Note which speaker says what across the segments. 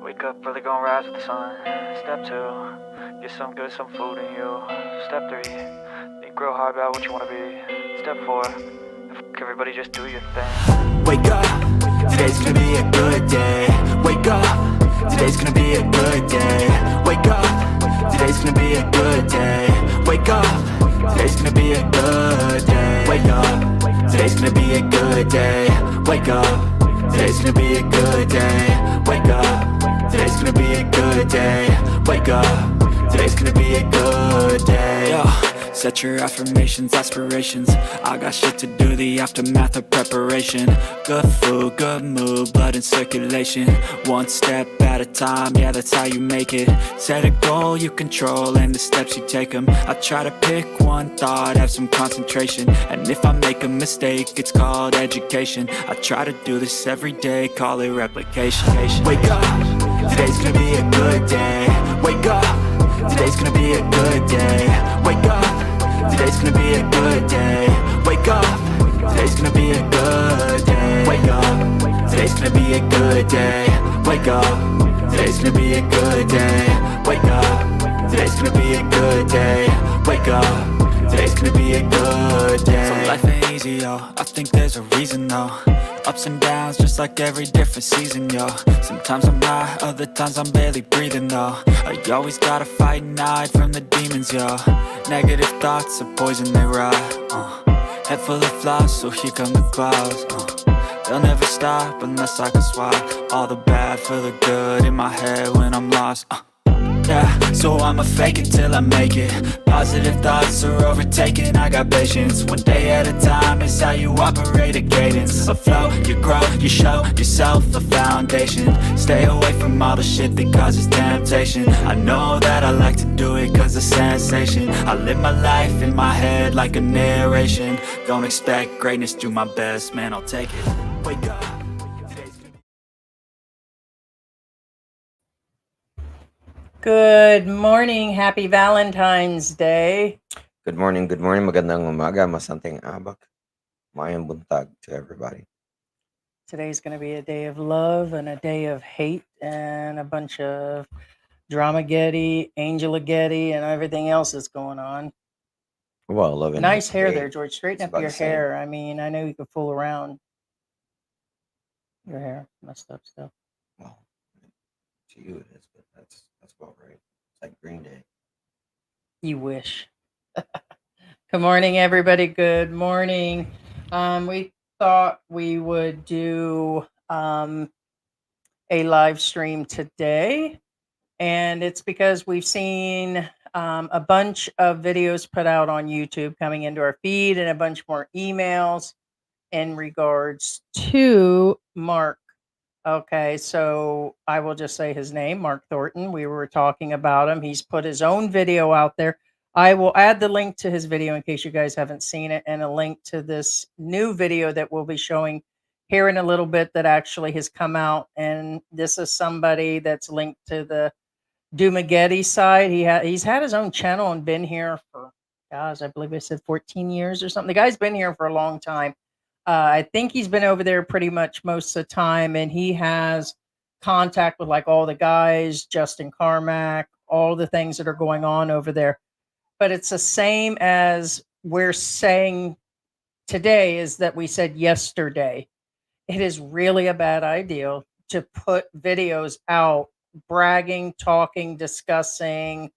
Speaker 1: Wake up, really gonna rise with the sun. Step 2, get some good, some food in you. Step 3, think real hard about what you wanna be. Step 4, everybody just do your thing.
Speaker 2: Wake up, today's gonna be a good day. Wake up, today's gonna be a good day. Wake up, today's gonna be a good day. Wake up, today's gonna be a good day. Wake up, today's gonna be a good day. Wake up, today's gonna be a good day. Wake up, today's gonna be a good day. Wake up, today's gonna be a good day. Yo. Set your affirmations, aspirations. I got shit to do, the aftermath of preparation. Good food, good mood, blood in circulation. One step at a time, yeah, that's how you make it. Set a goal you control and the steps you take them. I try to pick one thought, have some concentration. And if I make a mistake, it's called education. I try to do this every day, call it replication. Wake up, today's gonna be a good day. Wake up, today's gonna be a good day. Wake up, today's gonna be a good day. Wake up, today's gonna be a good day. Wake up, today's gonna be a good day. Wake up, today's gonna be a good day. Wake up, today's gonna be a good day. Wake up, today's gonna be a good day. So life ain't easy, yo, I think there's a reason though. Ups and downs, just like every different season, yo. Sometimes I'm high, other times I'm barely breathing, though. You always gotta fight and hide from the demons, yo. Negative thoughts are poison, they rot. Head full of flies, so here come the clouds. They'll never stop unless I can swap all the bad for the good in my head when I'm lost. Yeah, so I'ma fake it till I make it. Positive thoughts are overtaken, I got patience. One day at a time is how you operate a cadence. A flow, you grow, you show yourself a foundation. Stay away from all the shit that causes temptation. I know that I like to do it cause it's sensation. I live my life in my head like a narration. Don't expect greatness, do my best, man, I'll take it. Wake up.
Speaker 3: Good morning. Happy Valentine's Day.
Speaker 4: Good morning. Magandang umaga, masanteng abak. Mayang buntag to everybody.
Speaker 3: Today's going to be a day of love and a day of hate and a bunch of Dumaguete, Angelaguete, and everything else that's going on.
Speaker 4: Well, love and
Speaker 3: nice
Speaker 4: hate
Speaker 3: hair
Speaker 4: today.
Speaker 3: there, George. Straighten
Speaker 4: It's
Speaker 3: up
Speaker 4: about
Speaker 3: your
Speaker 4: the same.
Speaker 3: hair. I mean, I know you could fool around. Your hair messed up stuff.
Speaker 4: Well, to you it is, but that's about right. It's like Green Day.
Speaker 3: You wish. Good morning, everybody. Good morning. We thought we would do a live stream today, and it's because we've seen a bunch of videos put out on YouTube coming into our feed and a bunch more emails in regards to Mark. Okay, so I will just say his name, Mark Thornton. We were talking about him. He's put his own video out there. I will add the link to his video in case you guys haven't seen it, and a link to this new video that we'll be showing here in a little bit that actually has come out. And this is somebody that's linked to the Dumaguete side. He's had his own channel and been here for, gosh, I believe I said 14 years or something. The guy's been here for a long time. I think he's been over there pretty much most of the time, and he has contact with like all the guys, Justin Carmack, all the things that are going on over there. But it's the same as we're saying today is that we said yesterday. It is really a bad idea to put videos out bragging, talking, discussing,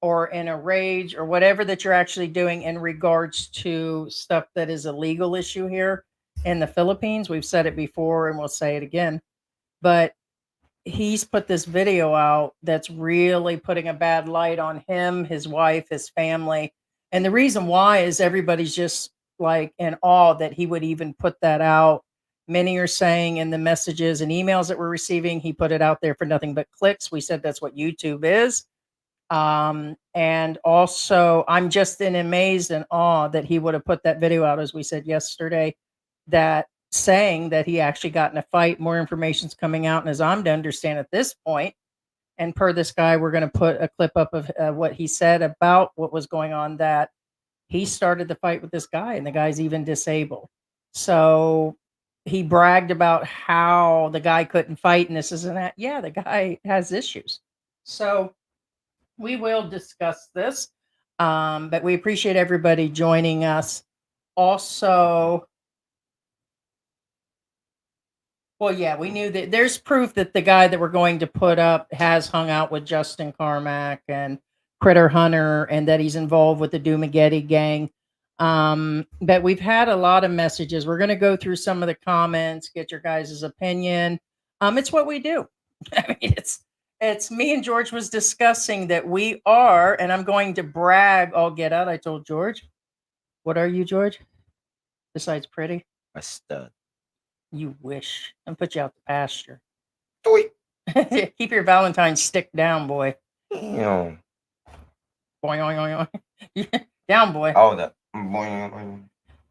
Speaker 3: or in a rage or whatever that you're actually doing in regards to stuff that is a legal issue here in the Philippines. We've said it before and we'll say it again. But he's put this video out that's really putting a bad light on him, his wife, his family. And the reason why is everybody's just like in awe that he would even put that out. Many are saying in the messages and emails that we're receiving, he put it out there for nothing but clicks. We said that's what YouTube is. And also, I'm just in amazed and awe that he would have put that video out, as we said yesterday, that saying that he actually got in a fight. More information's coming out, and as I'm to understand at this point, and per this guy, we're going to put a clip up of what he said about what was going on, that he started the fight with this guy, and the guy's even disabled. So he bragged about how the guy couldn't fight and this and that. Yeah, the guy has issues. So we will discuss this. But we appreciate everybody joining us. Also, well, yeah, we knew that there's proof that the guy that we're going to put up has hung out with Justin Carmack and Critter Hunter and that he's involved with the Dumaguete gang. But we've had a lot of messages. We're going to go through some of the comments, get your guys' opinion. It's what we do. I mean, it's me and George was discussing that we are, and I'm going to brag all get out. I told George, what are you, George? Besides pretty?
Speaker 4: A stud.
Speaker 3: You wish. And put you out the pasture.
Speaker 4: Toy.
Speaker 3: Keep your Valentine stick down, boy.
Speaker 4: Boing,
Speaker 3: Boing, oing, oing. Down, boy.
Speaker 4: oh, the boing.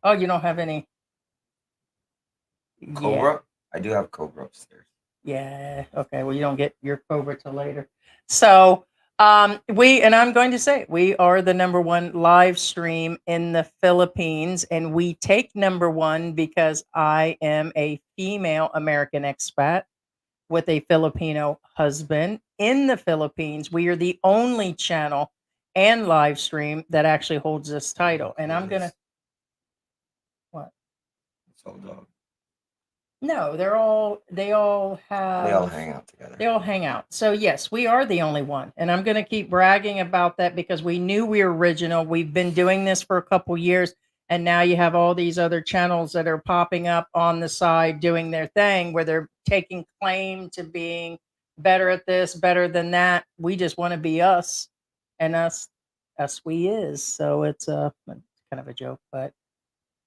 Speaker 3: Oh, you don't have any.
Speaker 4: Cobra? I do have Cobra upstairs.
Speaker 3: Yeah. Okay. Well, you don't get your Cobra till later. So, I'm going to say we are the #1 live stream in the Philippines, and we take #1 because I am a female American expat with a Filipino husband in the Philippines. We are the only channel and live stream that actually holds this title. And I'm gonna what?
Speaker 4: So dog.
Speaker 3: No, they all
Speaker 4: hang out together.
Speaker 3: They all hang out. So yes, we are the only one. And I'm gonna keep bragging about that because we knew we were original. We've been doing this for a couple years, and now you have all these other channels that are popping up on the side doing their thing where they're taking claim to being better at this, better than that. We just want to be us, and us we is. So it's kind of a joke, but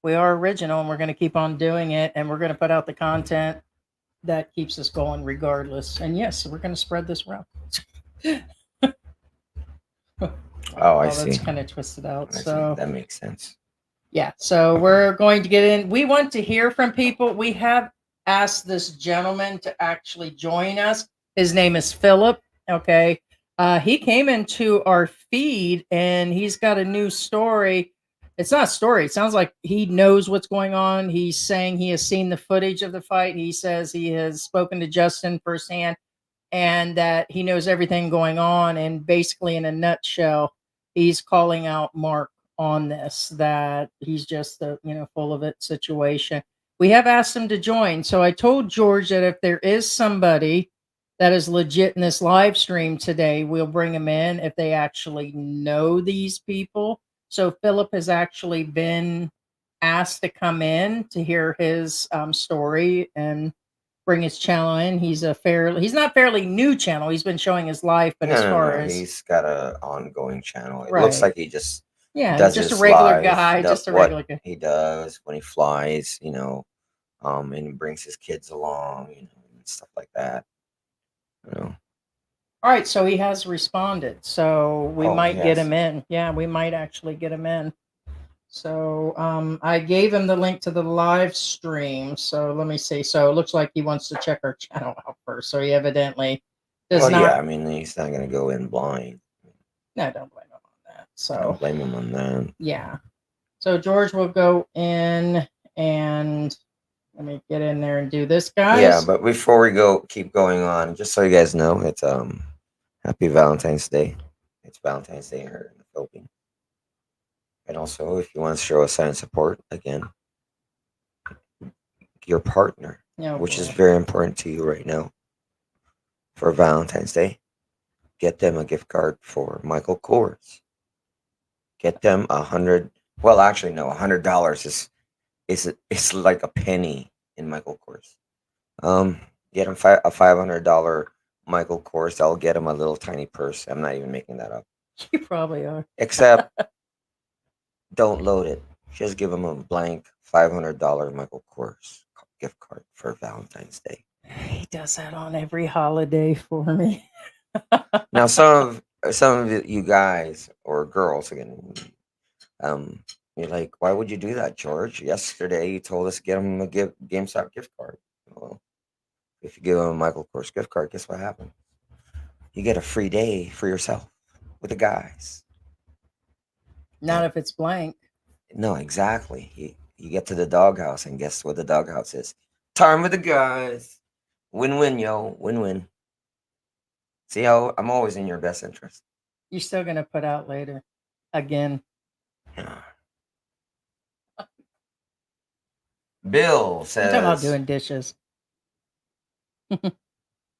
Speaker 3: we are original and we're going to keep on doing it, and we're going to put out the content that keeps us going regardless. And yes, we're going to spread this around.
Speaker 4: Oh, I see.
Speaker 3: That's kind of twisted out. So
Speaker 4: that makes sense.
Speaker 3: Yeah, so we're going to get in. We want to hear from people. We have asked this gentleman to actually join us. His name is Philip. Okay. He came into our feed and he's got a new story. It's not a story. It sounds like he knows what's going on. He's saying he has seen the footage of the fight. He says he has spoken to Justin firsthand and that he knows everything going on. And basically, in a nutshell, he's calling out Mark on this, that he's just the full of it situation. We have asked him to join. So I told George that if there is somebody that is legit in this live stream today, we'll bring him in if they actually know these people. So Philip has actually been asked to come in to hear his story and bring his channel in. He's not fairly new channel. He's been showing his life, but as
Speaker 4: he's got an ongoing channel. It
Speaker 3: Right.
Speaker 4: looks like he just
Speaker 3: does just a regular guy, just a regular guy.
Speaker 4: He does when he flies, and brings his kids along, and stuff like that.
Speaker 3: All right, so he has responded. So we might get him in. Yeah, we might actually get him in. So I gave him the link to the live stream. So let me see. So it looks like he wants to check our channel out first. So he evidently does not.
Speaker 4: Yeah, I mean, he's not going to go in blind.
Speaker 3: No, don't blame him on that. So
Speaker 4: don't blame him on that.
Speaker 3: Yeah. So George will go in and let me get in there and do this, guys.
Speaker 4: Yeah, but before we keep going on, just so you guys know, it's Happy Valentine's Day. It's Valentine's Day here in the Philippines. And also, if you want to show a sign of support, again, your partner, which is very important to you right now for Valentine's Day, get them a gift card for Michael Kors. Get them $100. Well, actually, no, $100 is like a penny in Michael Kors. Get him a $500 Michael Kors. I'll get him a little tiny purse. I'm not even making that up.
Speaker 3: You probably are.
Speaker 4: Except, don't load it. Just give him a blank $500 Michael Kors gift card for Valentine's Day.
Speaker 3: He does that on every holiday for me.
Speaker 4: Now, some of you guys or girls again, you're like, why would you do that, George? Yesterday you told us to get him a GameStop gift card. Well, if you give him a Michael Kors gift card, guess what happens? You get a free day for yourself with the guys.
Speaker 3: Not if it's blank.
Speaker 4: No, exactly. You get to the doghouse, and guess what the doghouse is? Time with the guys. Win-win, yo. Win-win. See how I'm always in your best interest.
Speaker 3: You're still gonna put out later, again.
Speaker 4: Yeah. Bill
Speaker 3: I'm talking about
Speaker 4: says,
Speaker 3: doing dishes.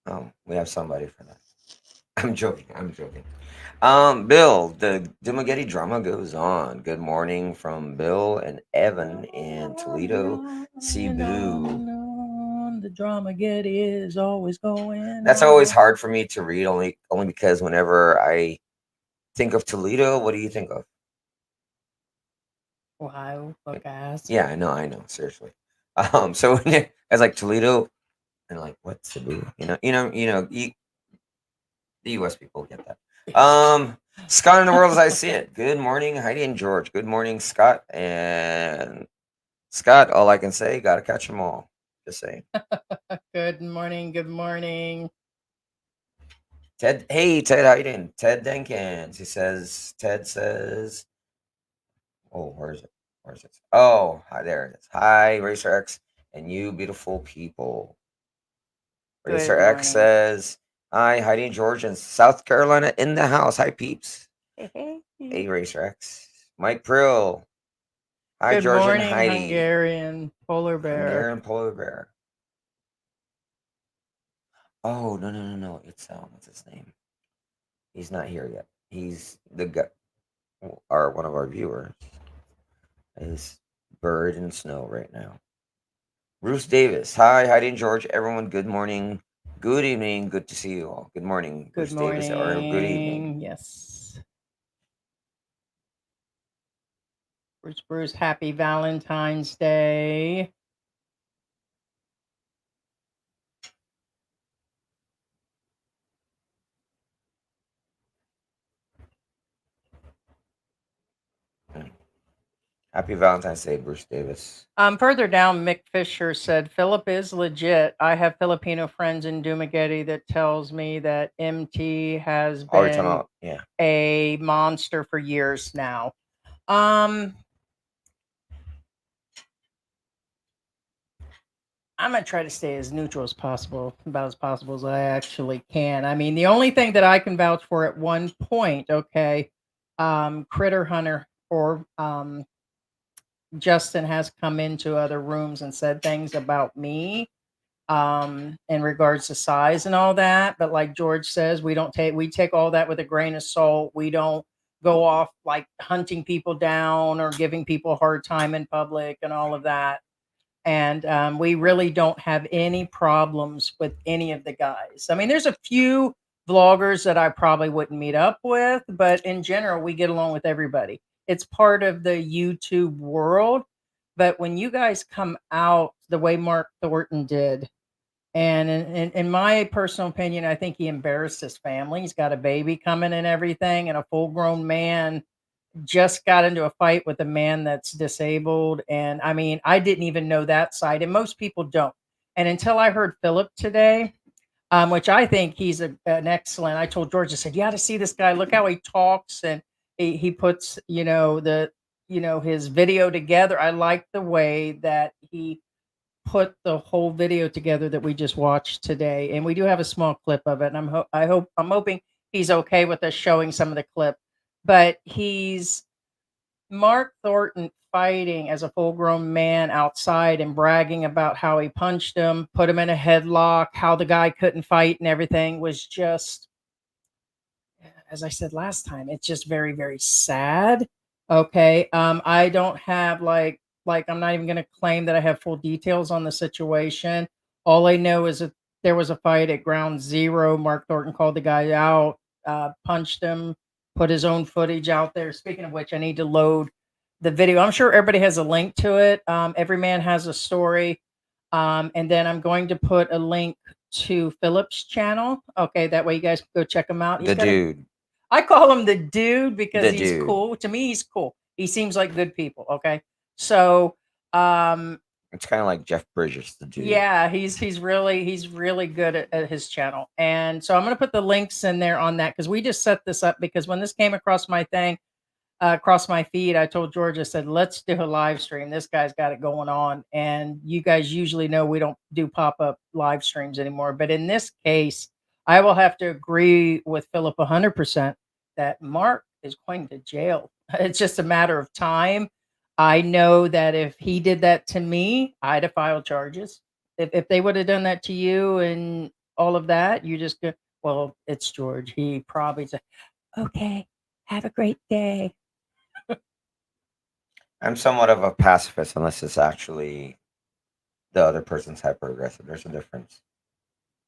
Speaker 4: "Oh, we have somebody for that." I'm joking. I'm joking. Bill, the Dumaguete drama goes on. Good morning from Bill and Evan in Toledo, Cebu.
Speaker 3: The drama get is always going.
Speaker 4: That's always hard for me to read, only because whenever I think of Toledo, what do you think of?
Speaker 3: Wow, fuck ass.
Speaker 4: Yeah, I know, seriously. So when I was like Toledo, and like what Cebu, the U.S. people get that. Scott in the world as I see it. Good morning, Heidi and George. Good morning, Scott and Scott. All I can say, gotta catch them all. Just saying.
Speaker 3: Good morning. Good morning.
Speaker 4: Ted, hey Ted, how you doing? Ted Denkins. Ted says, oh, where is it? Where is it? Oh, hi, there it is. Hi, Racer X, and you beautiful people. Racer X says, hi, Heidi and George in South Carolina in the house. Hi, peeps. Hey, Racer X. Mike Prill. Hi,
Speaker 3: Good
Speaker 4: George
Speaker 3: morning,
Speaker 4: and Heidi.
Speaker 3: Hungarian polar bear.
Speaker 4: Hungarian polar bear. Oh, no. It's, what's his name? He's not here yet. He's the guy, one of our viewers. Is buried in snow right now. Bruce Davis. Hi, Heidi and George. Everyone, good morning. Good evening. Good to see you all. Good morning,
Speaker 3: Good
Speaker 4: Bruce
Speaker 3: morning.
Speaker 4: Davis, or good evening.
Speaker 3: Yes. Bruce, happy Valentine's Day.
Speaker 4: Happy Valentine's Day, Bruce Davis.
Speaker 3: Further down, Mick Fisher said, Philip is legit. I have Filipino friends in Dumaguete that tells me that MT has been a monster for years now. I'm going to try to stay as neutral as possible, about as possible as I actually can. I mean, the only thing that I can vouch for at one point, okay, Critter Hunter or Justin has come into other rooms and said things about me in regards to size and all that. But like George says, we take all that with a grain of salt. We don't go off like hunting people down or giving people a hard time in public and all of that. And we really don't have any problems with any of the guys. I mean, there's a few vloggers that I probably wouldn't meet up with, but in general, we get along with everybody. It's part of the YouTube world. But when you guys come out the way Mark Thornton did, and in my personal opinion, I think he embarrassed his family. He's got a baby coming and everything, and a full-grown man just got into a fight with a man that's disabled. And I mean, I didn't even know that side, and most people don't. And until I heard Philip today, which I think he's an excellent. I told George, I said, you got to see this guy. Look how he talks, and he puts, his video together. I like the way that he put the whole video together that we just watched today, and we do have a small clip of it. And I'm hoping he's okay with us showing some of the clip. But he's Mark Thornton fighting as a full-grown man outside and bragging about how he punched him, put him in a headlock, how the guy couldn't fight, and everything was just, as I said last time, it's just very, very sad. Okay. I don't have I'm not even gonna claim that I have full details on the situation. All I know is that there was a fight at ground zero. Mark Thornton called the guy out, punched him, put his own footage out there. Speaking of which, I need to load the video. I'm sure everybody has a link to it. Everyman has a story. And then I'm going to put a link to Philip's channel. Okay, that way you guys can go check him out. I call him the dude because he's cool. To me, he's cool. He seems like good people. Okay. So
Speaker 4: it's kind of like Jeff Bridges, the dude.
Speaker 3: Yeah, he's really good at his channel. And so I'm gonna put the links in there on that, because we just set this up because when this came across my thing, across my feed, I told George, I said, let's do a live stream. This guy's got it going on. And you guys usually know we don't do pop up live streams anymore. But in this case, I will have to agree with Philip 100% that Mark is going to jail. It's just a matter of time. I know that if he did that to me, I'd have filed charges. If they would have done that to you and all of that, you just go, well, it's George. He probably said, okay, have a great day.
Speaker 4: I'm somewhat of a pacifist unless it's actually the other person's hyper aggressive. There's a difference.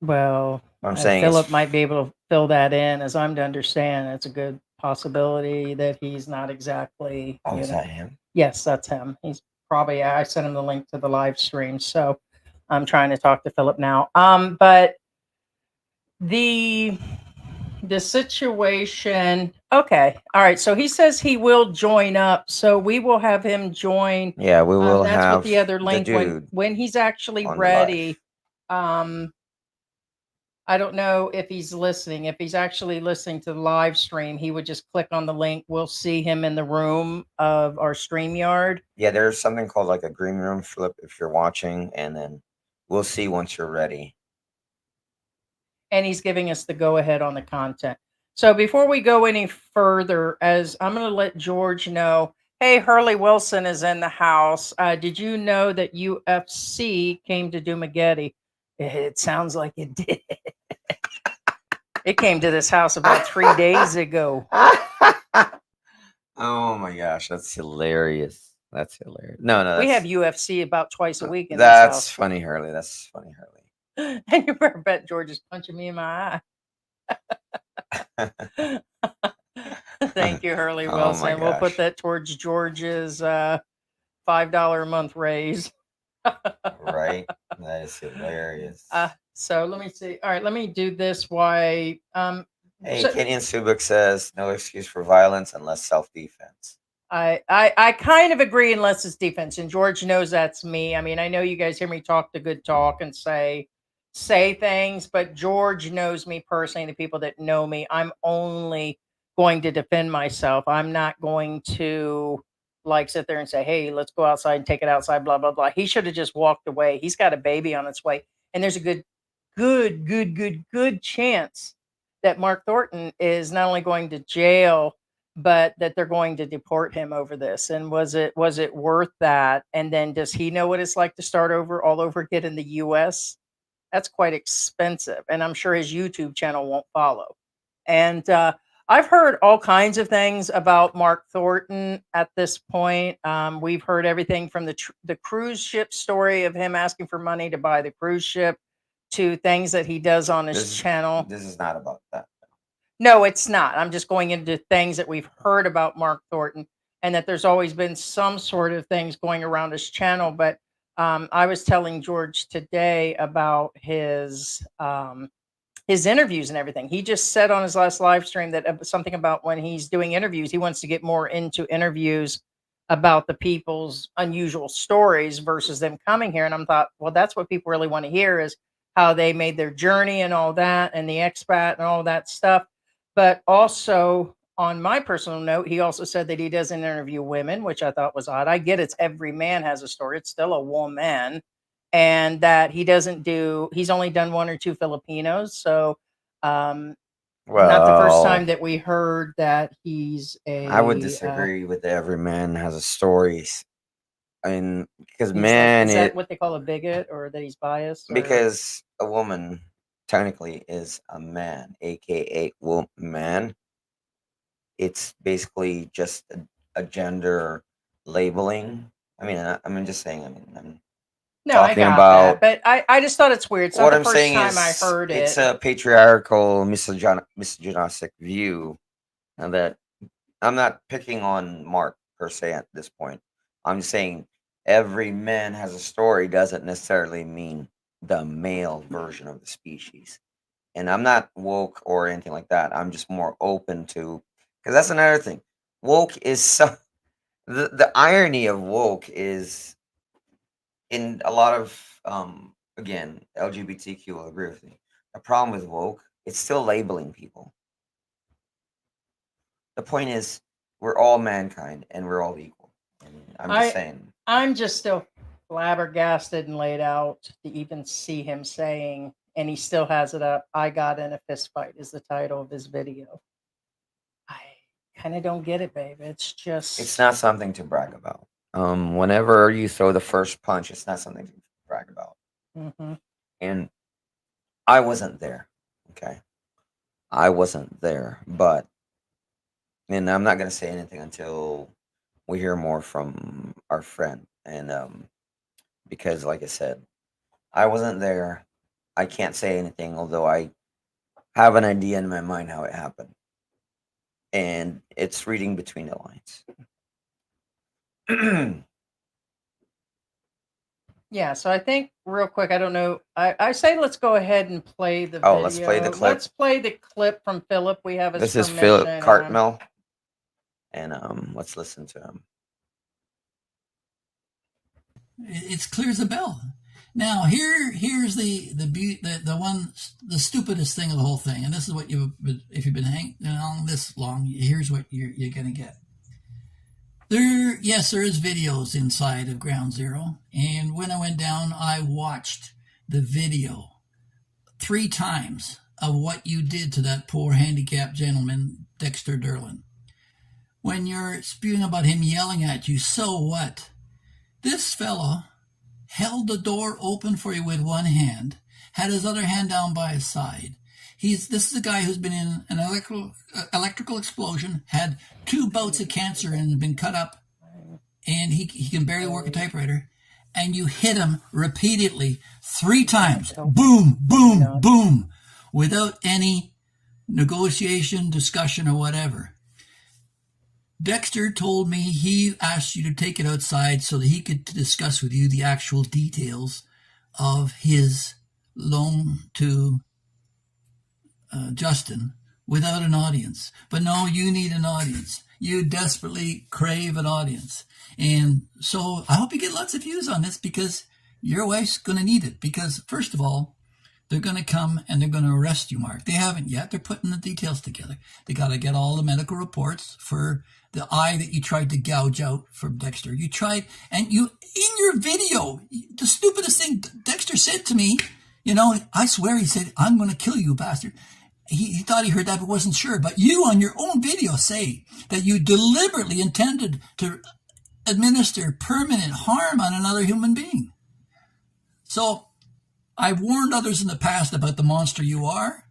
Speaker 3: Well,
Speaker 4: I'm saying
Speaker 3: Philip might be able to fill that in, as I'm to understand. It's a good possibility that he's not exactly.
Speaker 4: Oh, is that him?
Speaker 3: Yes, that's him. He's probably. I sent him the link to the live stream, so I'm trying to talk to Philip now. But the situation. Okay, all right. So he says he will join up, so we will have him join.
Speaker 4: Yeah, we will
Speaker 3: That's
Speaker 4: have
Speaker 3: what the other link
Speaker 4: dude
Speaker 3: when he's actually
Speaker 4: on the live.
Speaker 3: ready. I don't know if he's listening. If he's actually listening to the live stream, he would just click on the link. We'll see him in the room of our StreamYard.
Speaker 4: Yeah, there's something called like a green room flip if you're watching, and then we'll see once you're ready.
Speaker 3: And he's giving us the go ahead on the content. So before we go any further, as I'm going to let George know, hey, Hurley Wilson is in the house. Did you know that UFC came to Dumaguete? It sounds like it did. It came to this house about 3 days ago.
Speaker 4: Oh my gosh, that's hilarious. That's hilarious. No,
Speaker 3: we have UFC about twice a week in
Speaker 4: that's
Speaker 3: this house.
Speaker 4: funny, Hurley. That's funny, Hurley.
Speaker 3: And you better bet George is punching me in my eye. Thank you, Hurley Wilson. We'll put that towards George's $5 a month raise.
Speaker 4: Right? That is hilarious.
Speaker 3: So let me see. All right, let me do this. Why?
Speaker 4: Hey, Kenyan Subuk says no excuse for violence unless self-defense.
Speaker 3: I kind of agree unless it's defense, and George knows that's me. I mean, I know you guys hear me talk the good talk and say things, but George knows me personally. The people that know me, I'm only going to defend myself. I'm not going to like sit there and say, hey, let's go outside and take it outside, blah, blah, blah. He should have just walked away. He's got a baby on its way. And there's a good chance that Mark Thornton is not only going to jail, but that they're going to deport him over this. And was it worth that? And then does he know what it's like to start over all over again in the US? That's quite expensive. And I'm sure his YouTube channel won't follow. And I've heard all kinds of things about Mark Thornton at this point. We've heard everything from the cruise ship story of him asking for money to buy the cruise ship to things that he does on his channel.
Speaker 4: This is not about that.
Speaker 3: No, it's not. I'm just going into things that we've heard about Mark Thornton, and that there's always been some sort of things going around his channel. But I was telling George today about his interviews and everything. He just said on his last live stream that something about when he's doing interviews, he wants to get more into interviews about the people's unusual stories versus them coming here. And I'm thought, well, that's what people really want to hear, is how they made their journey and all that, and the expat and all that stuff. But also, on my personal note, he also said that he doesn't interview women, which I thought was odd. I get it's every man has a story. It's still a woman. And that he's only done one or two Filipinos. So, not the first time that we heard that he's
Speaker 4: I would disagree with the Everyman has a story. I mean, because man,
Speaker 3: is that what they call a bigot, or that he's biased?
Speaker 4: Because a woman technically is a man, aka woman. It's basically just a gender labeling. I mean, I'm just saying.
Speaker 3: No, I got that, but I just thought it's weird. It's not the first time I heard it.
Speaker 4: It's a patriarchal, misogynistic view, and that I'm not picking on Mark per se at this point. I'm saying every man has a story doesn't necessarily mean the male version of the species. And I'm not woke or anything like that. I'm just more open to, because that's another thing. Woke is the irony of woke is, in a lot of again, LGBTQ will agree with me. The problem with woke, it's still labeling people. The point is, we're all mankind and we're all equal. And I'm just saying.
Speaker 3: I'm just still flabbergasted and laid out to even see him saying, and he still has it up, "I got in a fist fight" is the title of his video. I kind of don't get it, babe. It's
Speaker 4: not something to brag about. Whenever you throw the first punch, it's not something to brag about.
Speaker 3: Mm-hmm.
Speaker 4: And I wasn't there. Okay. I wasn't there, and I'm not going to say anything until we hear more from our friend. And because, like I said, I wasn't there. I can't say anything, although I have an idea in my mind how it happened. And it's reading between the lines.
Speaker 3: Yeah, so I think real quick, I don't know. I say let's go ahead and play the video.
Speaker 4: Let's play the clip.
Speaker 3: Let's play the clip from Philip. We have his
Speaker 4: This
Speaker 3: permission.
Speaker 4: is Philip Cartmel. And let's listen to him.
Speaker 5: It's clear as a bell. Now here's the stupidest thing of the whole thing, and this is what if you've been hanging on this long, here's what you're gonna get. There is videos inside of Ground Zero, and when I went down, I watched the video 3 times of what you did to that poor handicapped gentleman, Dexter Derlin. When you're spewing about him yelling at you, so what? This fellow held the door open for you with one hand, had his other hand down by his side. This is a guy who's been in an electrical explosion, had 2 bouts of cancer and been cut up, and he can barely work a typewriter. And you hit him repeatedly 3 times. Boom, boom, boom, without any negotiation, discussion, or whatever. Dexter told me he asked you to take it outside so that he could discuss with you the actual details of his loan to Justin without an audience. But no, you need an audience. You desperately crave an audience. And so I hope you get lots of views on this, because your wife's going to need it. Because first of all, they're going to come and they're going to arrest you, Mark. They haven't yet. They're putting the details together. They got to get all the medical reports for the eye that you tried to gouge out from Dexter. You tried, and you, in your video, the stupidest thing Dexter said to me, I swear he said, "I'm going to kill you, bastard." He thought he heard that but wasn't sure. But you on your own video say that you deliberately intended to administer permanent harm on another human being. So I've warned others in the past about the monster you are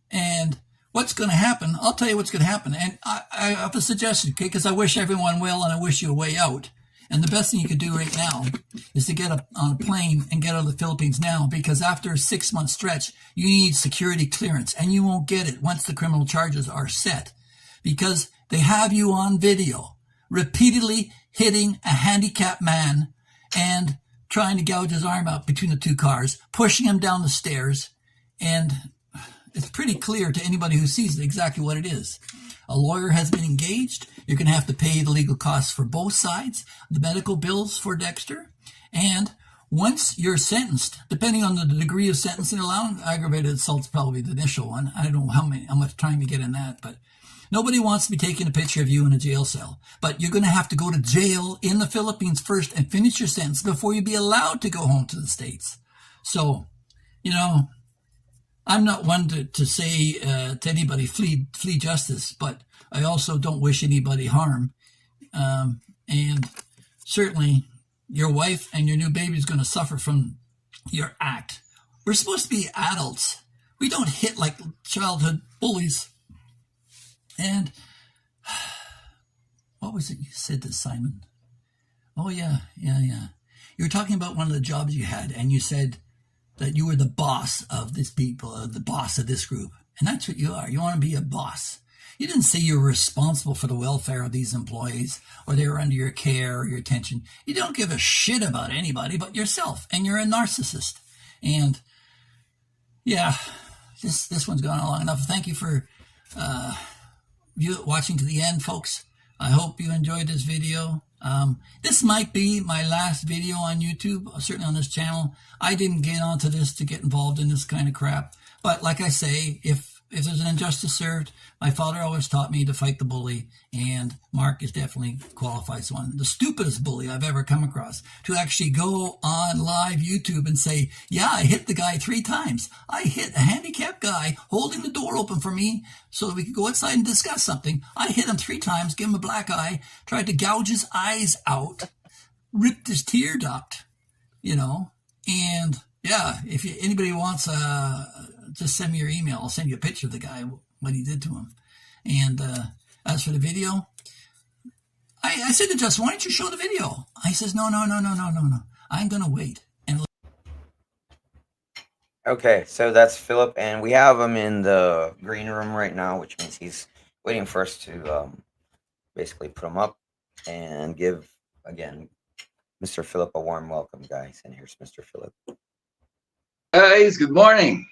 Speaker 5: and what's going to happen. I'll tell you what's going to happen. And I have a suggestion, okay, because I wish everyone well and I wish you a way out. And the best thing you could do right now is to get on a plane and get out of the Philippines now, because after a 6-month stretch, you need security clearance, and you won't get it once the criminal charges are set, because they have you on video repeatedly hitting a handicapped man and trying to gouge his arm out between the 2 cars, pushing him down the stairs. And it's pretty clear to anybody who sees it exactly what it is. A lawyer has been engaged. You're going to have to pay the legal costs for both sides, the medical bills for Dexter. And once you're sentenced, depending on the degree of sentencing allowed, aggravated assault's probably the initial one. I don't know how much time you get in that, but nobody wants to be taking a picture of you in a jail cell. But you're going to have to go to jail in the Philippines first and finish your sentence before you be allowed to go home to the States. So, I'm not one to say to anybody flee justice, but I also don't wish anybody harm. And certainly your wife and your new baby is going to suffer from your act. We're supposed to be adults. We don't hit like childhood bullies. And what was it you said to Simon? Oh, yeah. You were talking about one of the jobs you had, and you said that you were the boss of this people, the boss of this group. And that's what you are. You want to be a boss. You didn't say you were responsible for the welfare of these employees, or they were under your care or your attention. You don't give a shit about anybody but yourself, and you're a narcissist. And yeah, this one's gone on long enough. Thank you for watching to the end, folks. I hope you enjoyed this video. This might be my last video on YouTube, certainly on this channel. I didn't get onto this to get involved in this kind of crap. But like I say, if if there's an injustice served, my father always taught me to fight the bully, and Mark is definitely qualifies one. The stupidest bully I've ever come across to actually go on live YouTube and say, yeah, I hit the guy 3 times. I hit a handicapped guy holding the door open for me so that we could go outside and discuss something. I hit him 3 times, gave him a black eye, tried to gouge his eyes out, ripped his tear duct, and yeah, if anybody wants, just send me your email. I'll send you a picture of the guy, what he did to him. And as for the video, I said to Justin, why don't you show the video? I says, no. I'm going to wait. And
Speaker 4: Okay, so that's Philip, and we have him in the green room right now, which means he's waiting for us to basically put him up and give, again, Mr. Philip a warm welcome, guys. And here's Mr. Philip.
Speaker 6: Guys, good morning.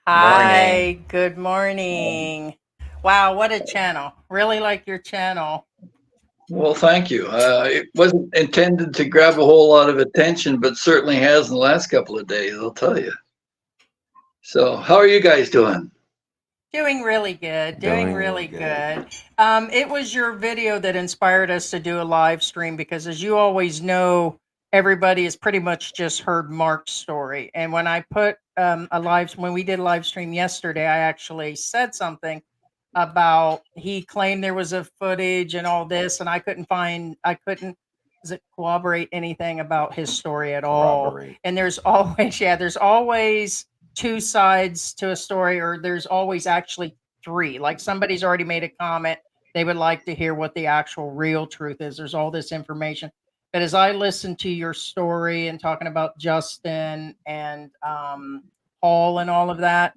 Speaker 3: Hi, good morning. Wow, what a channel. Really like your channel.
Speaker 6: Well, thank you. It wasn't intended to grab a whole lot of attention, but certainly has in the last couple of days, I'll tell you. So how are you guys doing?
Speaker 3: Doing really good. Doing really good. It was your video that inspired us to do a live stream because, as you always know, everybody has pretty much just heard Mark's story. And when I put when we did a live stream yesterday, I actually said something about he claimed there was a footage and all this, and I couldn't corroborate anything about his story at all. And there's always 2 sides to a story, or there's always actually 3. Like somebody's already made a comment. They would like to hear what the actual real truth is. There's all this information. But as I listened to your story and talking about Justin and Paul and all of that,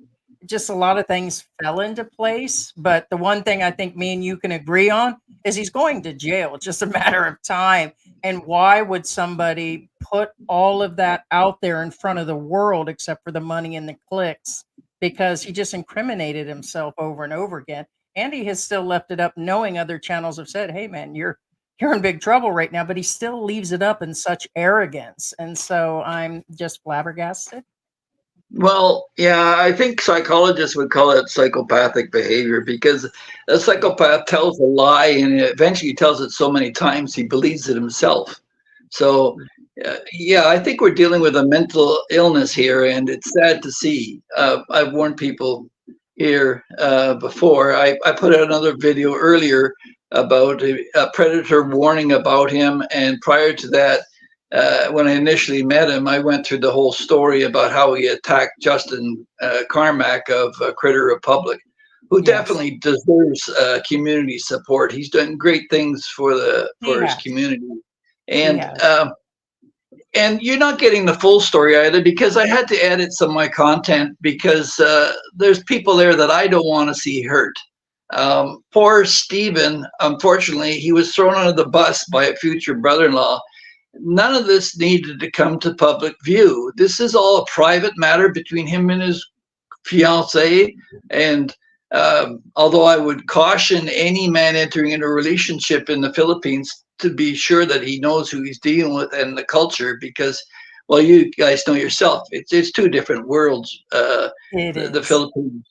Speaker 3: just a lot of things fell into place. But the one thing I think me and you can agree on is he's going to jail. It's just a matter of time. And why would somebody put all of that out there in front of the world except for the money and the clicks? Because he just incriminated himself over and over again. And he has still left it up knowing other channels have said, hey, man, you're in big trouble right now, but he still leaves it up in such arrogance. And so I'm just flabbergasted.
Speaker 6: Well, yeah, I think psychologists would call it psychopathic behavior because a psychopath tells a lie and eventually tells it so many times he believes it himself. So, yeah, I think we're dealing with a mental illness here, and it's sad to see. I've warned people here before. I put out another video earlier about a predator warning about him, and prior to that, when I initially met him, I went through the whole story about how he attacked Justin Carmack of Critter Republic, who definitely deserves community support. He's done great things for his community, and you're not getting the full story either because I had to edit some of my content because there's people there that I don't want to see hurt. Poor Stephen, unfortunately, he was thrown under the bus by a future brother-in-law. None of this needed to come to public view. This is all a private matter between him and his fiancée. And although I would caution any man entering into a relationship in the Philippines to be sure that he knows who he's dealing with and the culture, because, well, you guys know yourself, it's 2 different worlds. The Philippines,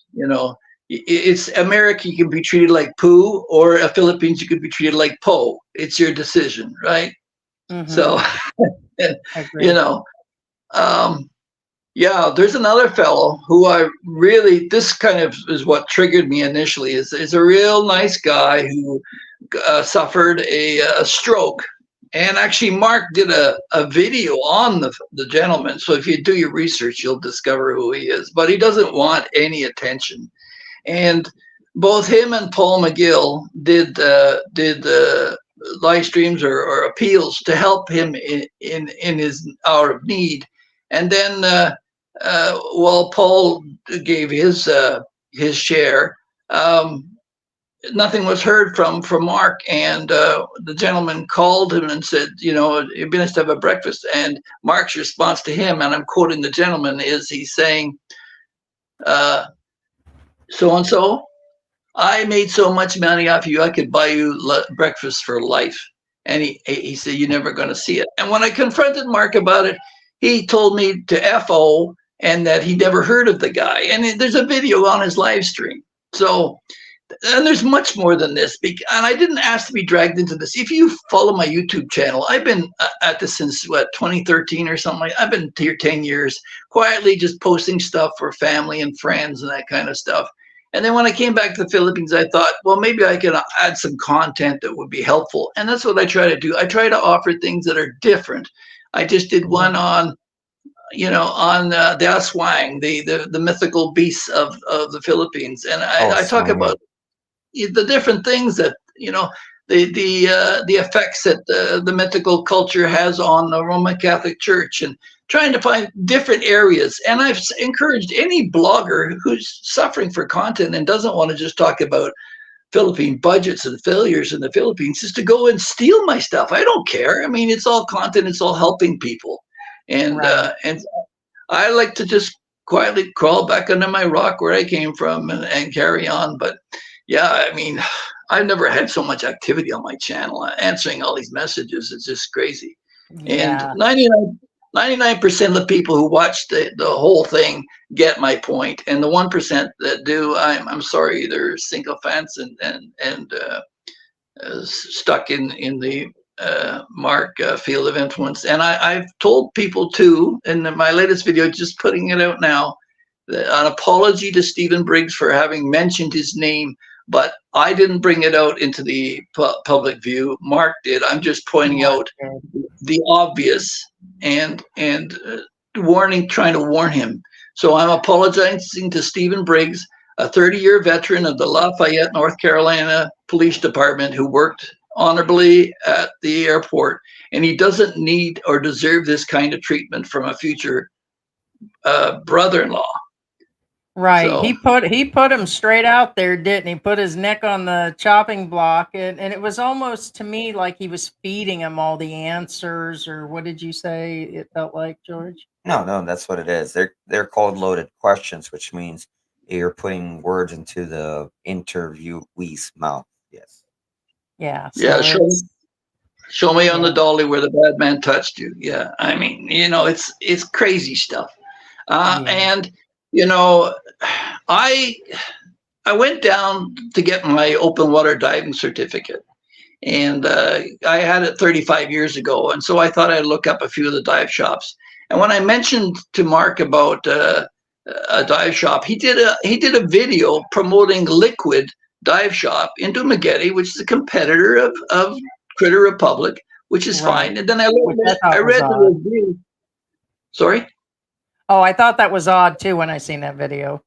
Speaker 6: it's America, you can be treated like poo, or Philippines, you could be treated like po. It's your decision, right? Mm-hmm. So, there's another fellow who this kind of is what triggered me initially, is a real nice guy who suffered a stroke. And actually, Mark did a video on the gentleman. So if you do your research, you'll discover who he is. But he doesn't want any attention. And both him and Paul McGill did live streams or appeals to help him in his hour of need. And then while Paul gave his share, nothing was heard from Mark. And the gentleman called him and said, it'd be nice to have a breakfast. And Mark's response to him, and I'm quoting the gentleman, is he's saying, so-and-so, I made so much money off you, I could buy you breakfast for life. And he said, you're never going to see it. And when I confronted Mark about it, he told me to F-O and that he never heard of the guy. And there's a video on his live stream. So, and there's much more than this. And I didn't ask to be dragged into this. If you follow my YouTube channel, I've been at this since, 2013 or something like that. I've been here 10 years, quietly just posting stuff for family and friends and that kind of stuff. And then when I came back to the Philippines, I thought, well, maybe I could add some content that would be helpful. And that's what I try to do. I try to offer things that are different. I just did one on, the aswang, the mythical beasts of the Philippines. And I talk about the different things that, the effects that the mythical culture has on the Roman Catholic Church, and trying to find different areas. And I've encouraged any blogger who's suffering for content and doesn't want to just talk about Philippine budgets and failures in the Philippines is to go and steal my stuff. I don't care. I mean, it's all content. It's all helping people. And and I like to just quietly crawl back under my rock where I came from and carry on. But yeah, I mean, I've never had so much activity on my channel. Answering all these messages is just crazy.
Speaker 3: Yeah.
Speaker 6: And 99% of the people who watch the whole thing get my point, and the 1% that do, I'm sorry, they're sycophants and stuck in the Mark field of influence. And I've told people too, in my latest video, just putting it out now, an apology to Stephen Briggs for having mentioned his name, but I didn't bring it out into the public view. Mark did. I'm just pointing out the obvious and trying to warn him. So I'm apologizing to Stephen Briggs, a 30-year veteran of the Lafayette, North Carolina Police Department, who worked honorably at the airport, and he doesn't need or deserve this kind of treatment from a future brother-in-law.
Speaker 3: Right.
Speaker 6: So,
Speaker 3: He put him straight out there, didn't he? Put his neck on the chopping block, and it was almost to me like he was feeding him all the answers, or what did you say it felt like, George?
Speaker 4: No, that's what it is. They're called loaded questions, which means you're putting words into the interviewee's mouth. Yes.
Speaker 3: Yeah. So
Speaker 6: yeah, show me on the dolly where the bad man touched you. Yeah, I mean, it's crazy stuff. And I went down to get my open water diving certificate, and I had it 35 years ago. And so I thought I'd look up a few of the dive shops. And when I mentioned to Mark about a dive shop, he did a video promoting Liquid Dive Shop in Dumaguete, which is a competitor of Critter Republic, which is fine. And then I read the review. Sorry?
Speaker 3: Oh, I thought that was odd too when I seen that video.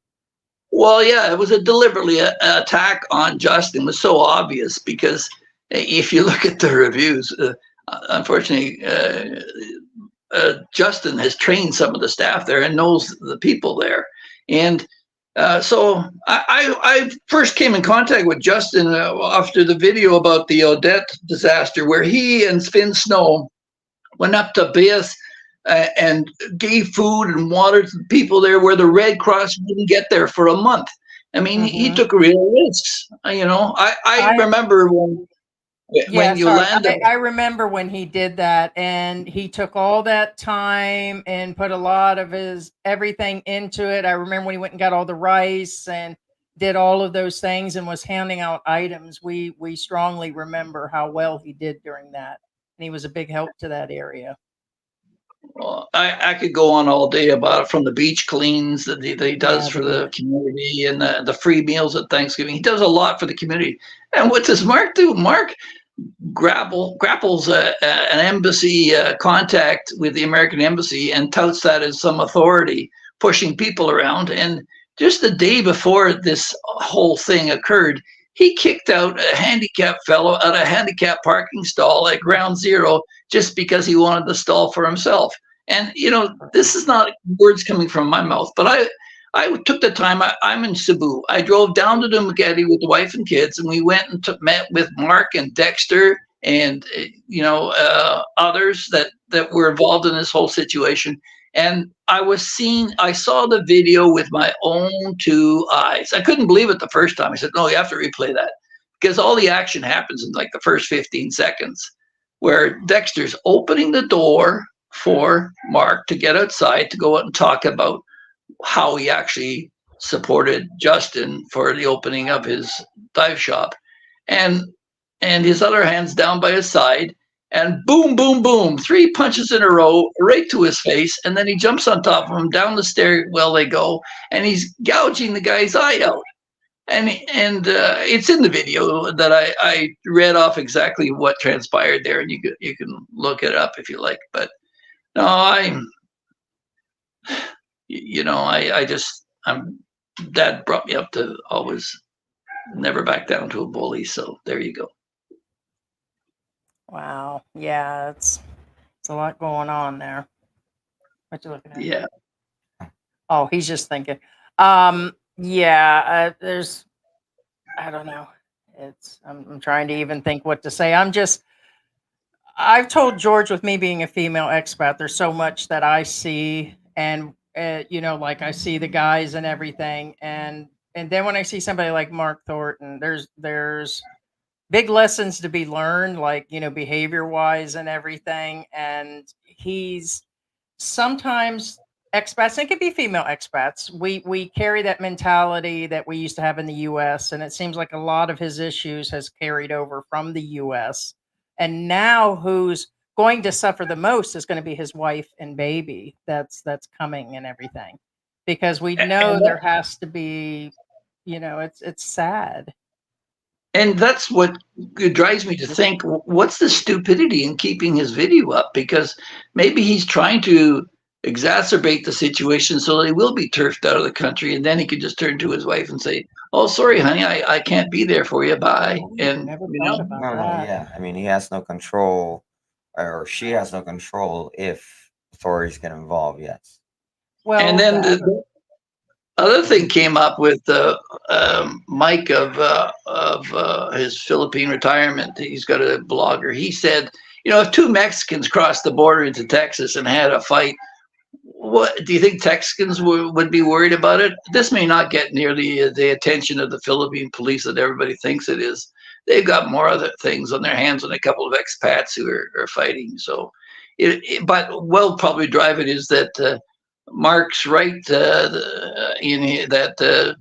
Speaker 6: Well, yeah, it was a deliberately attack on Justin. It was so obvious because if you look at the reviews, unfortunately, Justin has trained some of the staff there and knows the people there. And so I first came in contact with Justin after the video about the Odette disaster, where he and Finn Snow went up to base and gave food and water to the people there, where the Red Cross didn't get there for a month. I mean, he took real risks. I remember when Yolanda.
Speaker 3: I remember when he did that, and he took all that time and put a lot of his everything into it. I remember when he went and got all the rice and did all of those things and was handing out items. We strongly remember how well he did during that, and he was a big help to that area.
Speaker 6: Well, I could go on all day about it, from the beach cleans that he does for the community, and the free meals at Thanksgiving. He does a lot for the community. And what does Mark do? Mark grapples an embassy contact with the American embassy and touts that as some authority, pushing people around. And just the day before this whole thing occurred, he kicked out a handicapped fellow at a handicapped parking stall at Ground Zero just because he wanted the stall for himself. And, this is not words coming from my mouth, but I took the time. I'm in Cebu. I drove down to Dumaguete with the wife and kids, and we went and met with Mark and Dexter and, others that were involved in this whole situation. And I saw the video with my own two eyes. I couldn't believe it the first time. I said, no, you have to replay that, because all the action happens in like the first 15 seconds, where Dexter's opening the door for Mark to get outside to go out and talk about how he actually supported Justin for the opening of his dive shop, and his other hand's down by his side, and boom, boom, boom, 3 punches in a row right to his face, and then he jumps on top of him, down the stairwell they go, and he's gouging the guy's eye out. And it's in the video that I read off exactly what transpired there, and you can look it up if you like. But no, Dad brought me up to always never back down to a bully. So there you go.
Speaker 3: Wow. Yeah, it's a lot going on there. What you looking at?
Speaker 6: Yeah.
Speaker 3: Oh, he's just thinking. There's, I don't know. I'm trying to even think what to say. I've told George, with me being a female expat, there's so much that I see, and like I see the guys and everything, and then when I see somebody like Mark Thornton, there's big lessons to be learned, like, behavior wise and everything. And he's sometimes expats, and it could be female expats, we carry that mentality that we used to have in the US, and it seems like a lot of his issues has carried over from the US. And now who's going to suffer the most is going to be his wife and baby that's coming and everything, because we know there has to be, it's sad.
Speaker 6: And that's what drives me to think, what's the stupidity in keeping his video up? Because maybe he's trying to exacerbate the situation so that he will be turfed out of the country, and then he could just turn to his wife and say, "Oh, sorry, honey, I can't be there for you. Bye." And
Speaker 3: Never thought about that.
Speaker 4: Yeah. I mean, he has no control, or she has no control if authorities get involved. Yes.
Speaker 3: Well,
Speaker 6: and then the other thing came up with Mike of his Philippine retirement. He's got a blogger. He said, if 2 Mexicans crossed the border into Texas and had a fight, what do you think Texans would be worried about it? This may not get nearly the attention of the Philippine police that everybody thinks it is. They've got more other things on their hands than a couple of expats who are fighting. So, but what will probably drive it is that Mark's right that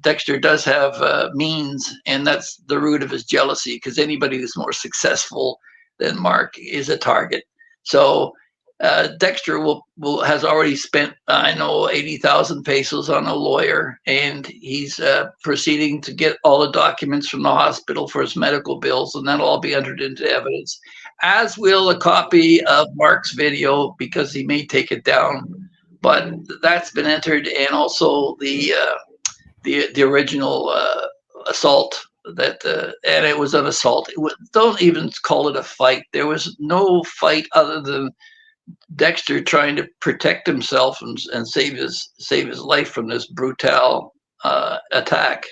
Speaker 6: Dexter does have means, and that's the root of his jealousy, because anybody who's more successful than Mark is a target. So Dexter has already spent, I know, 80,000 pesos on a lawyer, and he's proceeding to get all the documents from the hospital for his medical bills, and that'll all be entered into evidence, as will a copy of Mark's video, because he may take it down. But that's been entered, and also the original assault and it was an assault. Don't even call it a fight. There was no fight other than Dexter trying to protect himself and save his life from this brutal attack.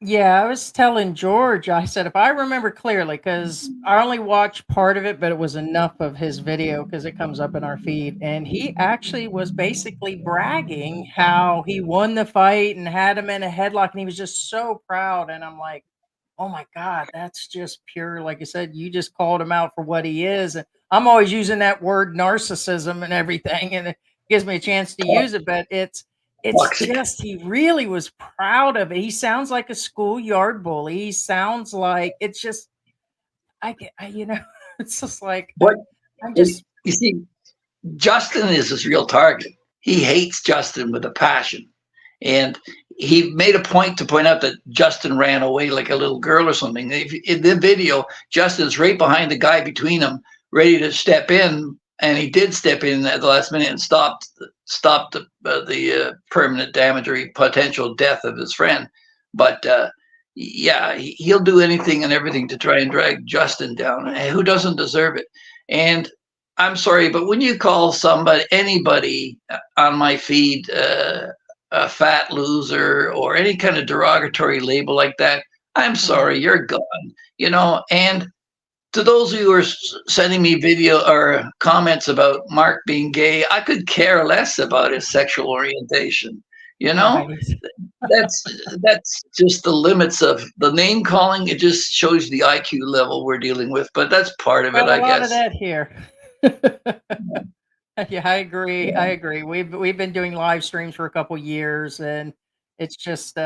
Speaker 3: Yeah, I was telling George, I said, if I remember clearly, because I only watched part of it, but it was enough of his video because it comes up in our feed. And he actually was basically bragging how he won the fight and had him in a headlock. And he was just so proud. And I'm like, oh my God, that's just pure. Like I said, you just called him out for what he is. And I'm always using that word narcissism and everything, and it gives me a chance to use it, but it's just, he really was proud of it. He sounds like a schoolyard bully. He sounds like, it's just, it's just like, I'm just.
Speaker 6: You see, Justin is his real target. He hates Justin with a passion. And he made a point to point out that Justin ran away like a little girl or something. In the video, Justin's right behind the guy between them, ready to step in. And he did step in at the last minute and stopped the permanent damage or potential death of his friend. But he'll do anything and everything to try and drag Justin down. Who doesn't deserve it? And I'm sorry, but when you call anybody on my feed a fat loser or any kind of derogatory label like that, I'm sorry, you're gone. And to those who are sending me video or comments about Mark being gay, I could care less about his sexual orientation. Nice. That's just the limits of the name calling. It just shows the IQ level we're dealing with, but that's part of it, I guess.
Speaker 3: A lot of that here. Yeah, I agree. I agree. We've been doing live streams for a couple years, and it's just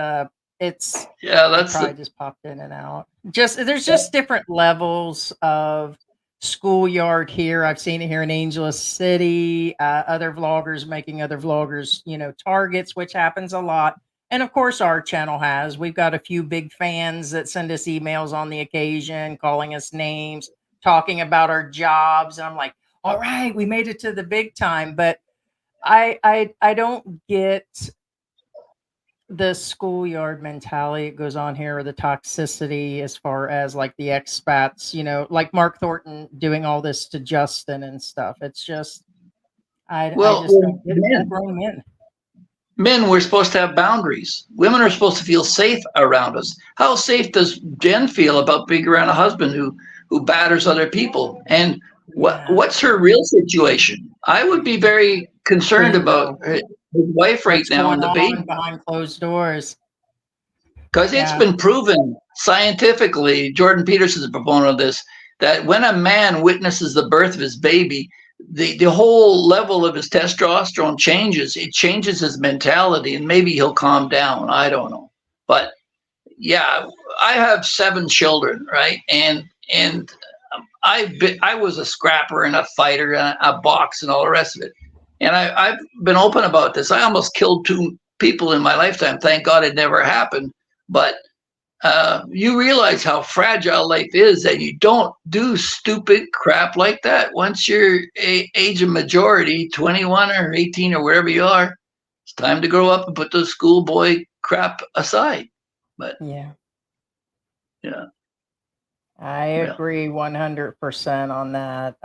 Speaker 3: it's
Speaker 6: Yeah,
Speaker 3: it
Speaker 6: that's
Speaker 3: probably
Speaker 6: the
Speaker 3: just popped in and out. Just there's just different levels of schoolyard here. I've seen it here in Angeles City. Other vloggers making other vloggers, targets, which happens a lot. And of course, our channel has. We've got a few big fans that send us emails on the occasion, calling us names, talking about our jobs, and I'm like, all right, we made it to the big time. But I don't get the schoolyard mentality that goes on here, or the toxicity as far as like the expats, like Mark Thornton doing all this to Justin and stuff. It's just I
Speaker 6: well,
Speaker 3: just don't get full
Speaker 6: men.
Speaker 3: grown men.
Speaker 6: Men, we're supposed to have boundaries. Women are supposed to feel safe around us. How safe does Jen feel about being around a husband who batters other people? And
Speaker 3: Yeah.
Speaker 6: what's her real situation? I would be very concerned about
Speaker 3: Bingo.
Speaker 6: his wife right
Speaker 3: What's
Speaker 6: now
Speaker 3: going
Speaker 6: and the
Speaker 3: on
Speaker 6: baby,
Speaker 3: behind closed doors?
Speaker 6: because it's
Speaker 3: Yeah.
Speaker 6: been proven scientifically. Jordan Peterson's a proponent of this, that when a man witnesses the birth of his baby, the whole level of his testosterone changes. It changes his mentality, and maybe he'll calm down. I don't know, but yeah, I have 7 children, right? And I was a scrapper and a fighter and a box and all the rest of it. And I've been open about this. I almost killed 2 people in my lifetime. Thank God it never happened. But you realize how fragile life is, and you don't do stupid crap like that. Once you're age of majority, 21 or 18 or wherever you are, it's time to grow up and put the schoolboy crap aside. But
Speaker 3: Yeah.
Speaker 6: yeah,
Speaker 3: I
Speaker 6: yeah.
Speaker 3: agree 100% on that.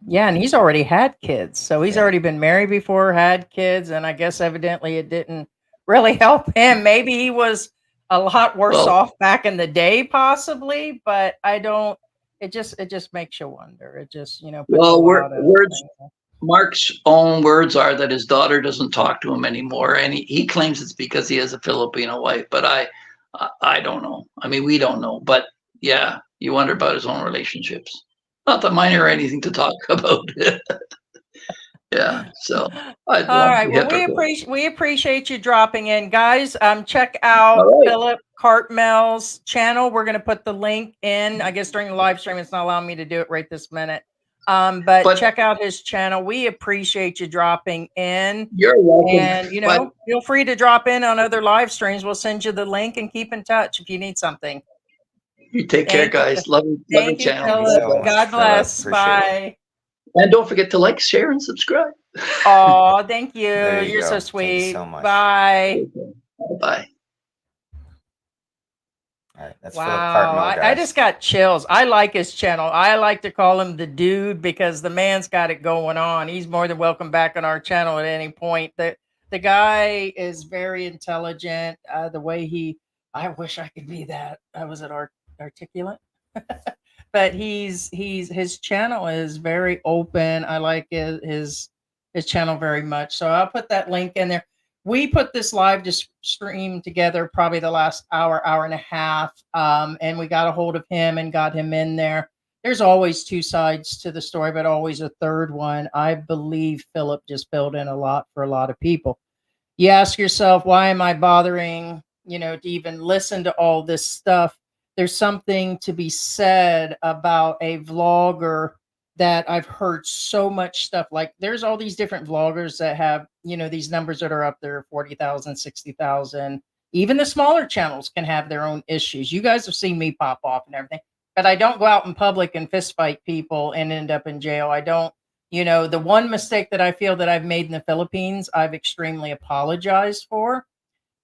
Speaker 3: Yeah, and he's already had kids. So he's
Speaker 4: Yeah.
Speaker 3: already been married before, had kids, and I guess evidently it didn't really help him. Maybe he was a lot worse
Speaker 6: Well,
Speaker 3: off back in the day, possibly, but I don't it just makes you wonder. It just, puts a
Speaker 6: well,
Speaker 3: lot of
Speaker 6: words.
Speaker 3: things.
Speaker 6: Mark's own words are that his daughter doesn't talk to him anymore, and he claims it's because he has a Filipino wife. But I don't know. I mean, we don't know. But yeah, you wonder about his own relationships. Not that mine are anything to talk about. Yeah, so I don't
Speaker 3: All
Speaker 6: want to
Speaker 3: right.
Speaker 6: be
Speaker 3: Well,
Speaker 6: hypocritical.
Speaker 3: we appreciate you dropping in, guys. Check
Speaker 6: All
Speaker 3: out
Speaker 6: right,
Speaker 3: Philip Cartmel's channel. We're going to put the link in. I guess during the live stream, it's not allowing me to do it right this minute. But
Speaker 6: but
Speaker 3: check out his channel. We appreciate you dropping in,
Speaker 6: you're welcome.
Speaker 3: and
Speaker 6: But
Speaker 3: feel free to drop in on other live streams. We'll send you the link and keep in touch if you need something.
Speaker 6: you take care,
Speaker 3: Thank you.
Speaker 6: guys. Love your
Speaker 3: Thank you,
Speaker 6: channel.
Speaker 4: Thank you
Speaker 3: Philip.
Speaker 4: so much,
Speaker 3: God
Speaker 4: Philip.
Speaker 3: bless.
Speaker 4: Appreciate it.
Speaker 3: Bye.
Speaker 6: And don't forget to like, share, and subscribe.
Speaker 3: Oh, thank you.
Speaker 4: There you
Speaker 3: You're so
Speaker 4: go. Thank you
Speaker 3: sweet.
Speaker 4: so much.
Speaker 3: Bye.
Speaker 6: Bye.
Speaker 4: All right, that's Philip
Speaker 3: Wow,
Speaker 4: Cartmel,
Speaker 3: I
Speaker 4: guys.
Speaker 3: just got chills. I like his channel. I like to call him the dude because the man's got it going on. He's more than welcome back on our channel at any point. The guy is very intelligent. The way I wish I could be that. Was it articulate? But his channel is very open. I like his channel very much. So I'll put that link in there. We put this live stream together probably the last hour and a half, and we got a hold of him and got him in there. There's always 2 sides to the story, but always a third one. I believe Philip just filled in a lot for a lot of people. You ask yourself, why am I bothering, to even listen to all this stuff? There's something to be said about a vlogger that I've heard so much stuff. Like there's all these different vloggers that have, these numbers that are up there, 40,000, 60,000. Even the smaller channels can have their own issues. You guys have seen me pop off and everything, but I don't go out in public and fist fight people and end up in jail. I don't, the one mistake that I feel that I've made in the Philippines, I've extremely apologized for.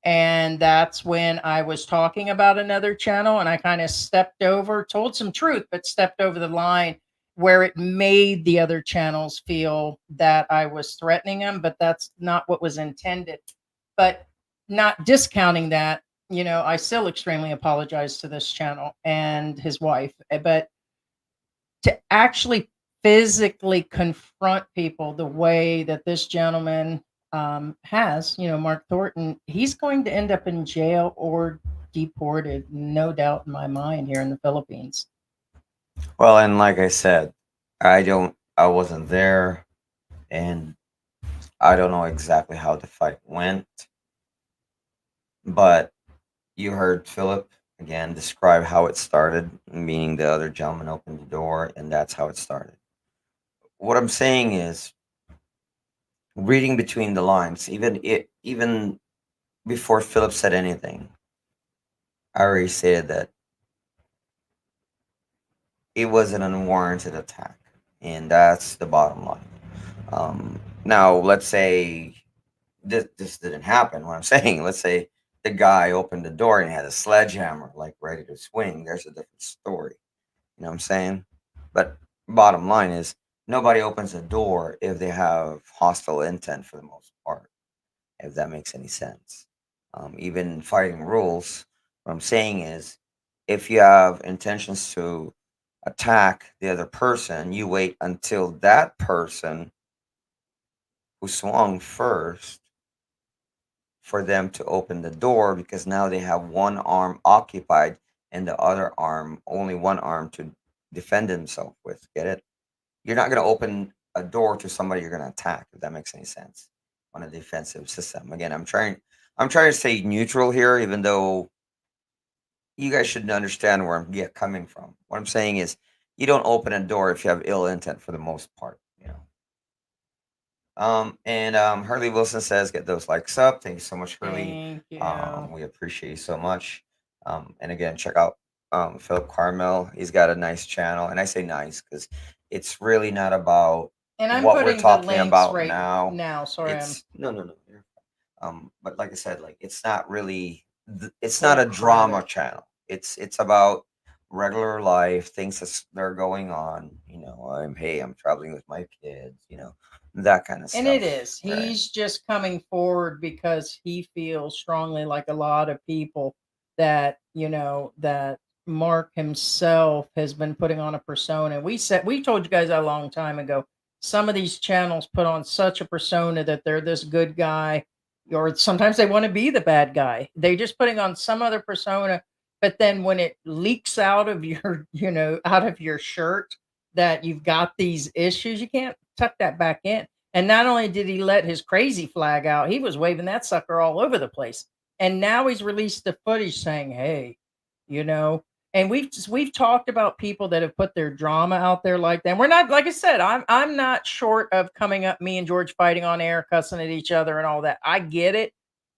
Speaker 3: And that's when I was talking about another channel and I kind of stepped over, told some truth, but stepped over the line where it made the other channels feel that I was threatening them, but that's not what was intended. But not discounting that, I still extremely apologize to this channel and his wife. But to actually physically confront people the way that this gentleman has, Mark Thornton, he's going to end up in jail or deported, no doubt in my mind, here in the Philippines.
Speaker 4: Well, and like I said, I wasn't there, and I don't know exactly how the fight went, but you heard Philip again describe how it started, meaning the other gentleman opened the door, and that's how it started. What I'm saying is, reading between the lines, even before Philip said anything, I already said that it was an unwarranted attack, and that's the bottom line. Now, let's say this didn't happen. What I'm saying, let's say the guy opened the door and had a sledgehammer, like ready to swing. There's a different story. You know what I'm saying? But bottom line is, nobody opens a door if they have hostile intent for the most part, if that makes any sense. Even fighting rules, what I'm saying is, if you have intentions to attack the other person, you wait until that person who swung first for them to open the door, because now they have one arm occupied and the other arm, only one arm to defend himself with. Get it? You're not going to open a door to somebody you're going to attack, if that makes any sense, on a defensive system. Again, I'm trying to stay neutral here, even though you guys should understand where I'm coming from. What I'm saying is, you don't open a door if you have ill intent for the most part, you know. And Hurley Wilson says, get those likes up. Thank you so much, Hurley.
Speaker 3: Thank you.
Speaker 4: We appreciate you so much. And again, check out Philip Cartmel. He's got a nice channel, and I say nice because it's really not about
Speaker 3: And I'm
Speaker 4: what we're
Speaker 3: putting the
Speaker 4: talking
Speaker 3: links
Speaker 4: about
Speaker 3: right
Speaker 4: now.
Speaker 3: now. Sorry,
Speaker 4: It's no. You're fine. But like I said, like, it's not really it's not a
Speaker 3: Full
Speaker 4: drama
Speaker 3: credit.
Speaker 4: channel. It's about regular life, things that are going on. You know, I'm traveling with my kids. You know, that kind of stuff.
Speaker 3: And it is.
Speaker 4: right?
Speaker 3: He's just coming forward because he feels strongly, like a lot of people, that, that Mark himself has been putting on a persona. We told you guys a long time ago, some of these channels put on such a persona that they're this good guy, or sometimes they want to be the bad guy. They're just putting on some other persona. But then when it leaks out of your, out of your shirt that you've got these issues, you can't tuck that back in. And not only did he let his crazy flag out, he was waving that sucker all over the place. And now he's released the footage saying, "Hey, you know." And we've talked about people that have put their drama out there like that. And we're not, like I said, I'm not short of coming up, me and George fighting on air, cussing at each other and all that. I get it,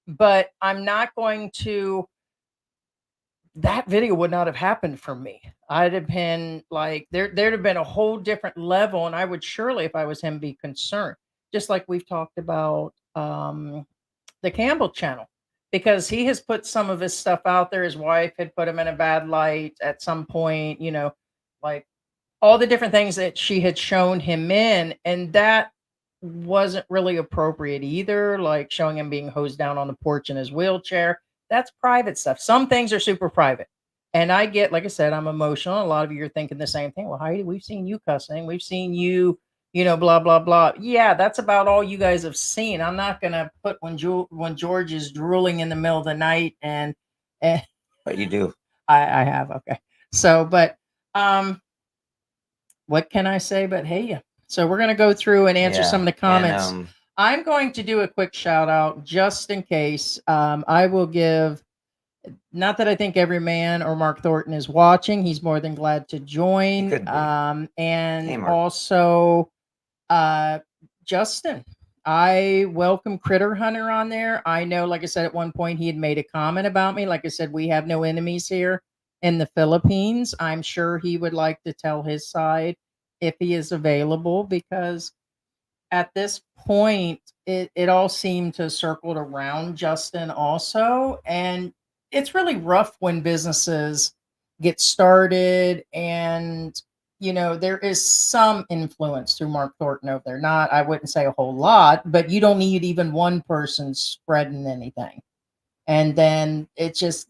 Speaker 3: but I'm not going to. That video would not have happened for me. I'd have been like, there'd have been a whole different level, and I would surely, if I was him, be concerned. Just like we've talked about the Campbell channel, because he has put some of his stuff out there. His wife had put him in a bad light at some point, like all the different things that she had shown him in, and that wasn't really appropriate either, like showing him being hosed down on the porch in his wheelchair. That's private stuff. Some things are super private. And I get, like I said, I'm emotional. A lot of you are thinking the same thing. Well, Heidi, we've seen you cussing. We've seen you, blah, blah, blah. Yeah, that's about all you guys have seen. I'm not going to put when George is drooling in the middle of the night and
Speaker 4: But you do.
Speaker 3: I have. Okay. So, but what can I say? But hey, so we're going to go through and answer some of the comments.
Speaker 4: And,
Speaker 3: I'm going to do a quick shout out just in case. I will give, not that I think Everyman or Mark Thornton is watching. He's more than glad to join.
Speaker 4: could be.
Speaker 3: And
Speaker 4: Hey, Mark.
Speaker 3: also, Justin, I welcome Critter Hunter on there. I know, like I said, at one point he had made a comment about me. Like I said, we have no enemies here in the Philippines. I'm sure he would like to tell his side if he is available, because at this point, it all seemed to circled around Justin also. And it's really rough when businesses get started, and there is some influence through Mark Thornton over there. Not, I wouldn't say a whole lot, but you don't need even one person spreading anything. And then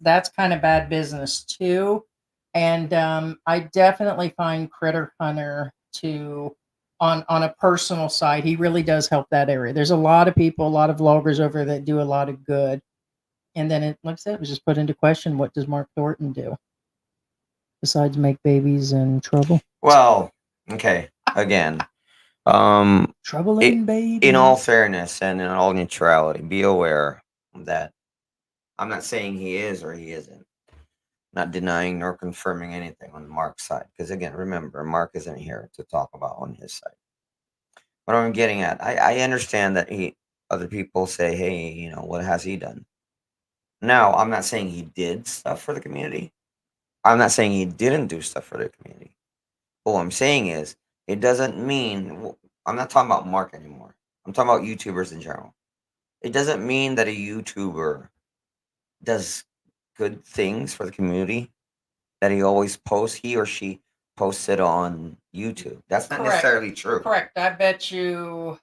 Speaker 3: that's kind of bad business too. And I definitely find Critter Hunter to, on a personal side, he really does help that area. There's a lot of people, a lot of vloggers over there that do a lot of good. And then like I said, it was just put into question, what does Mark Thornton do besides make babies and trouble?
Speaker 4: Well, okay. Again,
Speaker 3: Trouble
Speaker 4: it,
Speaker 3: in baby.
Speaker 4: in all fairness and in all neutrality, be aware that I'm not saying he is or he isn't. Not denying nor confirming anything on Mark's side. Because again, remember, Mark isn't here to talk about on his side. What I'm getting at, I understand that other people say, hey, what has he done? Now, I'm not saying he did stuff for the community. I'm not saying he didn't do stuff for the community. But what I'm saying is, it doesn't mean, I'm not talking about Mark anymore. I'm talking about YouTubers in general. It doesn't mean that a YouTuber does good things for the community, that he always posts, he or she posts it on YouTube. That's not
Speaker 3: Correct.
Speaker 4: necessarily true.
Speaker 3: Correct. I bet you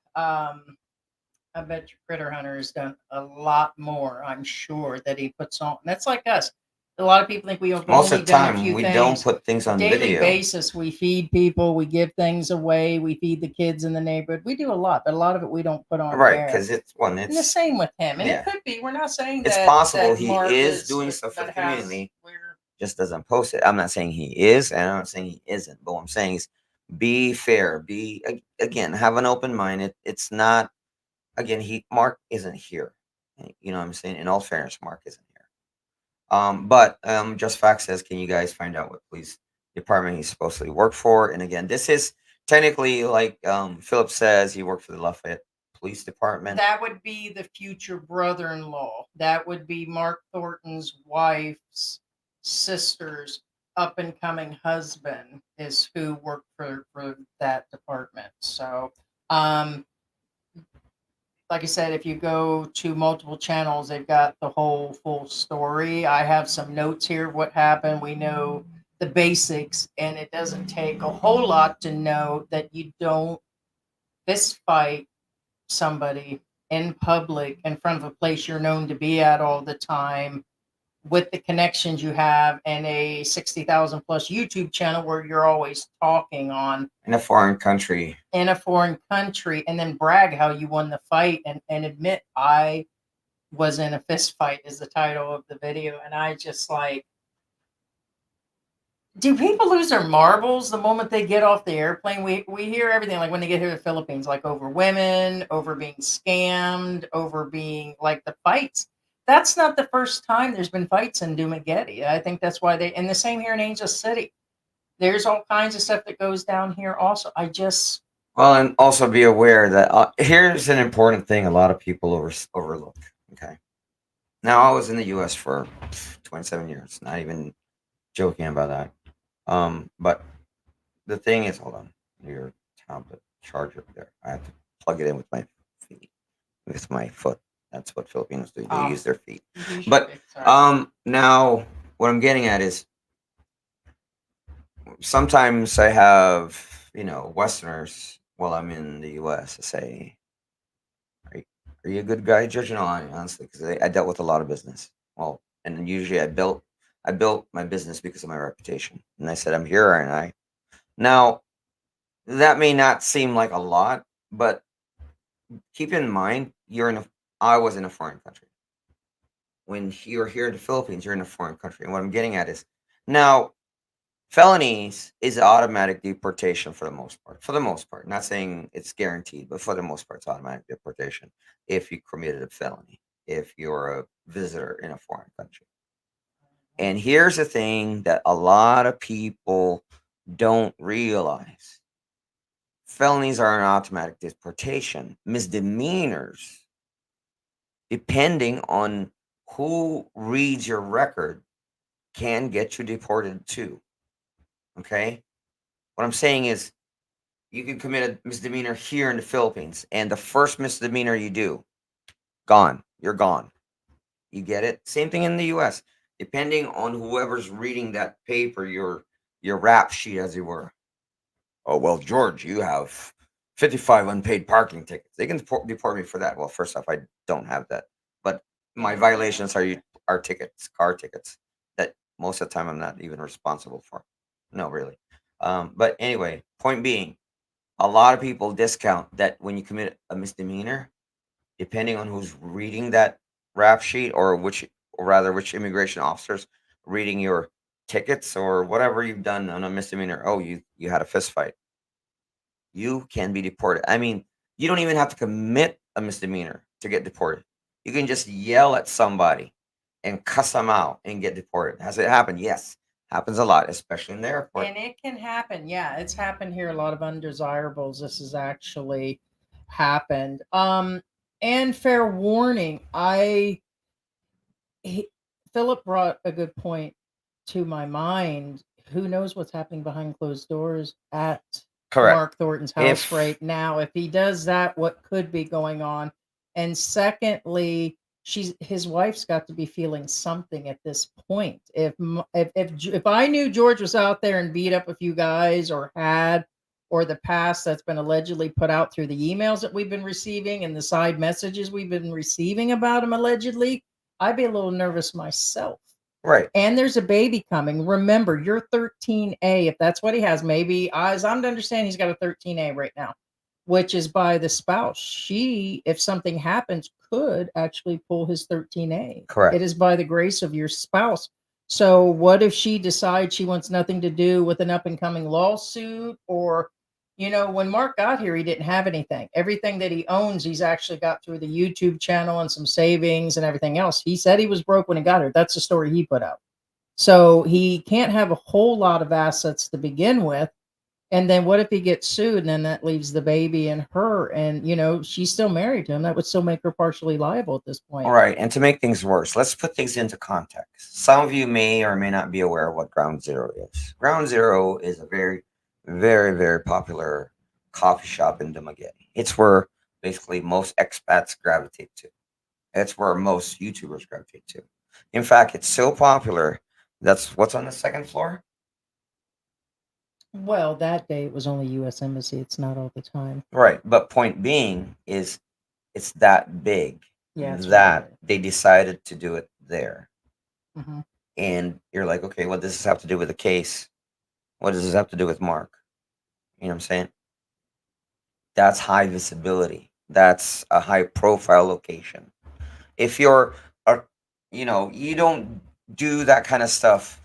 Speaker 3: Critter Hunter has done a lot more. I'm sure that he puts on. That's like us. A lot of people think we've
Speaker 4: Most
Speaker 3: only
Speaker 4: of the
Speaker 3: done a
Speaker 4: time,
Speaker 3: few
Speaker 4: we
Speaker 3: things.
Speaker 4: don't put things on
Speaker 3: Daily
Speaker 4: video.
Speaker 3: basis, we feed people, we give things away, we feed the kids in the neighborhood. We do a lot, but a lot of it we don't put on
Speaker 4: Right,
Speaker 3: air.
Speaker 4: because it's
Speaker 3: And the same with him. And
Speaker 4: yeah.
Speaker 3: it could be. We're not saying
Speaker 4: It's
Speaker 3: that
Speaker 4: possible
Speaker 3: that
Speaker 4: he
Speaker 3: Mark
Speaker 4: is doing stuff for the
Speaker 3: that has-
Speaker 4: community,
Speaker 3: we're-
Speaker 4: just doesn't post it. I'm not saying he is, and I'm not saying he isn't. But what I'm saying is, be fair. Again, have an open mind. It's not. Again, Mark isn't here. You know what I'm saying? In all fairness, Mark isn't here. But Just Fact says, can you guys find out what police department he's supposedly worked for? And again, this is technically, like Philip says, he worked for the Lafayette Police Department.
Speaker 3: That would be the future brother-in-law. That would be Mark Thornton's wife's sister's up-and-coming husband is who worked for that department. So, like I said, if you go to multiple channels, they've got the whole full story. I have some notes here of what happened. We know the basics, and it doesn't take a whole lot to know that you don't fist fight somebody in public in front of a place you're known to be at all the time with the connections you have and a 60,000 plus YouTube channel where you're always talking on
Speaker 4: in a foreign country.
Speaker 3: And then brag how you won the fight and admit I was in a fist fight is the title of the video. And I just like, do people lose their marbles the moment they get off the airplane? We hear everything, like when they get here to the Philippines, like over women, over being scammed, over being like the fights. That's not the first time there's been fights in Dumaguete. I think that's why and the same here in Angel City. There's all kinds of stuff that goes down here also.
Speaker 4: Well, and also be aware that here's an important thing a lot of people overlook. Okay. Now, I was in the U.S. for 27 years, not even joking about that. But the thing is, hold on, your tablet charger there. I have to plug it in with my feet, with my foot. That's what Filipinos do. They use their feet. But now what I'm getting at is sometimes I have, Westerners while I'm in the U.S. say, are you a good guy? Judging honestly, because I dealt with a lot of business. Well, and usually I built my business because of my reputation. And I said, I'm here, and I. Now, that may not seem like a lot, but keep in mind, I was in a foreign country. When you're here in the Philippines, you're in a foreign country. And what I'm getting at is, now, felonies is automatic deportation for the most part. For the most part. Not saying it's guaranteed, but for the most part, it's automatic deportation if you committed a felony, if you're a visitor in a foreign country. And here's the thing that a lot of people don't realize. Felonies are an automatic deportation. Misdemeanors, depending on who reads your record, can get you deported too. Okay? What I'm saying is, you can commit a misdemeanor here in the Philippines, and the first misdemeanor you do, gone. You're gone. You get it? Same thing in the U.S. Depending on whoever's reading that paper, your rap sheet, as you were. Oh, well, George, you have 55 unpaid parking tickets. They can deport me for that. Well, first off, I don't have that. But my violations are tickets, car tickets, that most of the time I'm not even responsible for. No, really. But anyway, point being, a lot of people discount that when you commit a misdemeanor, depending on who's reading that rap sheet or which immigration officers reading your tickets or whatever you've done on a misdemeanor. Oh, you had a fist fight. you can be deported. I mean, you don't even have to commit a misdemeanor to get deported. You can just yell at somebody and cuss them out and get deported. Has it happened? Yes. Happens a lot, especially in the airport.
Speaker 3: And it can happen. Yeah, it's happened here. A lot of undesirables. This has actually happened. And fair warning, Philip brought a good point to my mind. Who knows what's happening behind closed doors at
Speaker 4: Correct.
Speaker 3: Mark Thornton's house
Speaker 4: If-
Speaker 3: right now? If he does that, what could be going on? And secondly, his wife's got to be feeling something at this point. If I knew George was out there and beat up a few guys or the past that's been allegedly put out through the emails that we've been receiving and the side messages we've been receiving about him allegedly, I'd be a little nervous myself.
Speaker 4: Right.
Speaker 3: And there's a baby coming. Remember, you're 13A. If that's what he has, maybe as I'm to understand, he's got a 13A right now, which is by the spouse. She, if something happens, could actually pull his 13A.
Speaker 4: Correct.
Speaker 3: It is by the grace of your spouse. So what if she decides she wants nothing to do with an up and coming lawsuit? Or, when Mark got here, he didn't have anything. Everything that he owns, he's actually got through the YouTube channel and some savings and everything else. He said he was broke when he got here. That's the story he put out. So he can't have a whole lot of assets to begin with. And then what if he gets sued and then that leaves the baby and her, and she's still married to him? That would still make her partially liable at this point.
Speaker 4: All right. And to make things worse, let's put things into context. Some of you may or may not be aware of what Ground Zero is. Ground Zero is a very, very, very popular coffee shop in Dumaguete. It's where basically most expats gravitate to. It's where most YouTubers gravitate to. In fact, it's so popular. That's what's on the second floor.
Speaker 3: Well, that day it was only U.S. Embassy. It's not all the time.
Speaker 4: Right. But point being is it's that big
Speaker 3: Yeah,
Speaker 4: that they decided to do it there.
Speaker 3: Mm-hmm.
Speaker 4: And you're like, okay, what does this have to do with the case? What does this have to do with Mark? You know what I'm saying? That's high visibility. That's a high profile location. If you're, you don't do that kind of stuff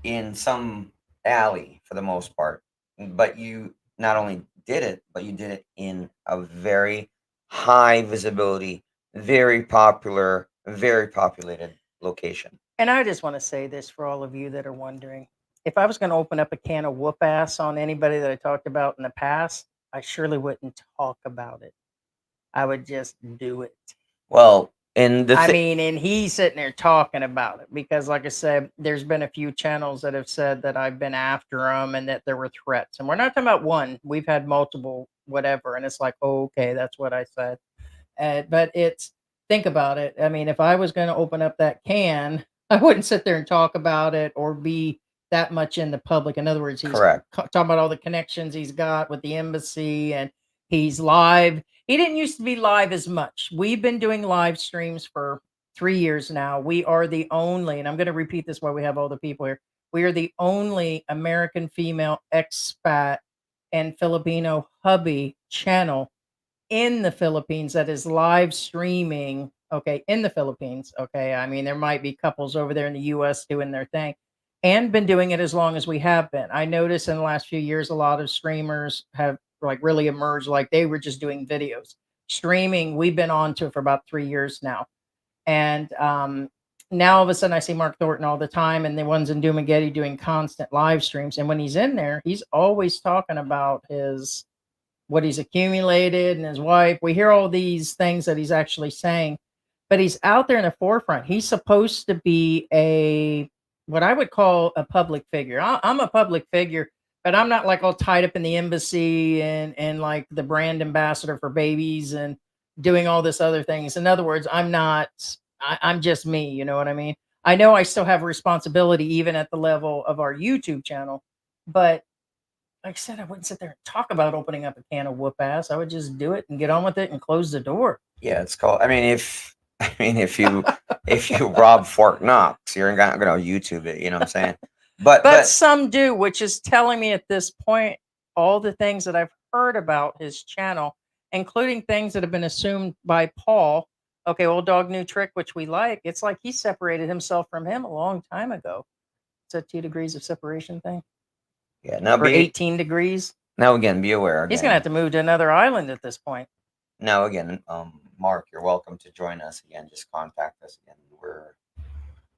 Speaker 4: in some alley for the most part, but you not only did it, but you did it in a very high visibility, very popular, very populated location.
Speaker 3: And I just want to say this for all of you that are wondering. If I was going to open up a can of whoop ass on anybody that I talked about in the past, I surely wouldn't talk about it. I would just do it.
Speaker 4: Well, and
Speaker 3: and he's sitting there talking about it because, like I said, there's been a few channels that have said that I've been after him and that there were threats. And we're not talking about one. We've had multiple, whatever. And it's like, oh, okay, that's what I said. But think about it. I mean, if I was going to open up that can, I wouldn't sit there and talk about it or be that much in the public. In other words, he's
Speaker 4: correct.
Speaker 3: Talking about all the connections he's got with the embassy and he's live. He didn't used to be live as much. We've been doing live streams for 3 years now. We are the only, and I'm going to repeat this while we have all the people here. We are the only American female expat and Filipino hubby channel in the Philippines that is live streaming. Okay, in the Philippines. Okay, I mean, there might be couples over there in the US doing their thing and been doing it as long as we have been. I noticed in the last few years, a lot of streamers have like really emerged, like they were just doing videos. Streaming, we've been on to it for about 3 years now. And now all of a sudden I see Mark Thornton all the time and the ones in Dumaguete doing constant live streams. And when he's in there, he's always talking about what he's accumulated and his wife. We hear all these things that he's actually saying, but he's out there in the forefront. He's supposed to be what I would call a public figure. I'm a public figure, but I'm not like all tied up in the embassy and like the brand ambassador for babies and doing all this other things. In other words, I'm just me. You know what I mean? I know I still have a responsibility even at the level of our YouTube channel, but like I said, I wouldn't sit there and talk about opening up a can of whoop ass. I would just do it and get on with it and close the door.
Speaker 4: Yeah, it's called. If you rob Fort Knox, you're not going to YouTube it. You know what I'm saying? But
Speaker 3: some do, which is telling me at this point all the things that I've heard about his channel, including things that have been assumed by Paul. Okay, old dog, new trick, which we like. It's like he separated himself from him a long time ago. It's a 2 degrees of separation thing.
Speaker 4: Yeah, now
Speaker 3: or 18 degrees.
Speaker 4: Now again, be aware. Again,
Speaker 3: He's gonna have to move to another island at this point.
Speaker 4: Now again, Mark, you're welcome to join us again. Just contact us again.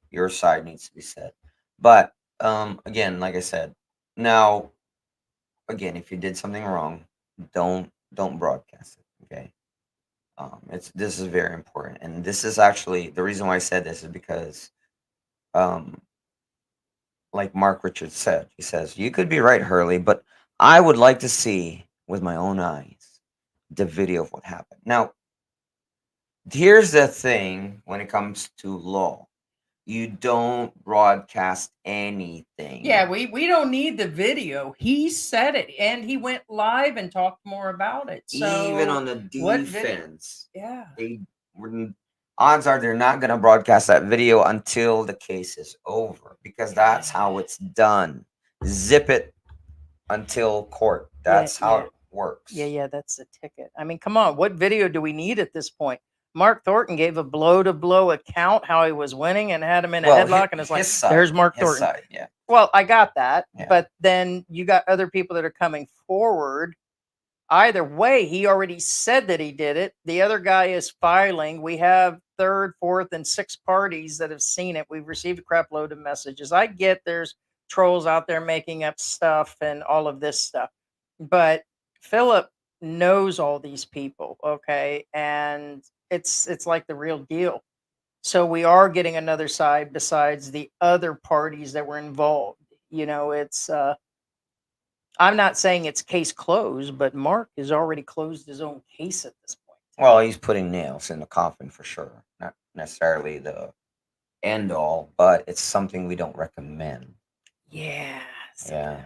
Speaker 4: Your side needs to be said. But again, like I said, now again, if you did something wrong, don't broadcast it. Okay. This is very important, and this is actually the reason why I said this is because, um, like Mark Richards said, he says you could be right, Hurley, but I would like to see with my own eyes the video of what happened. Now, here's the thing: when it comes to law, you don't broadcast anything.
Speaker 3: Yeah, we don't need the video. He said it, and he went live and talked more about it. So
Speaker 4: even on the
Speaker 3: what
Speaker 4: defense,
Speaker 3: yeah,
Speaker 4: they wouldn't. Odds are they're not going to broadcast that video until the case is over because that's how it's done. Zip it until court. That's how it works.
Speaker 3: yeah, that's the ticket. I mean, come on, what video do we need at this point? Mark Thornton gave a blow-to-blow account how he was winning and had him in a headlock, and it's like, there's Mark Thornton.
Speaker 4: Side, yeah.
Speaker 3: Well, I got that,
Speaker 4: Yeah.
Speaker 3: but then you got other people that are coming forward. Either way, he already said that he did it. The other guy is filing. We have third, fourth, and sixth parties that have seen it. We've received a crap load of messages. I get there's trolls out there making up stuff and all of this stuff, but Philip knows all these people, okay, and it's like the real deal. So we are getting another side besides the other parties that were involved. You know, it's I'm not saying it's case closed, but Mark has already closed his own case at this point.
Speaker 4: Well, he's putting nails in the coffin for sure. Not necessarily the end all, but it's something we don't recommend.
Speaker 3: Yeah.
Speaker 4: Yeah.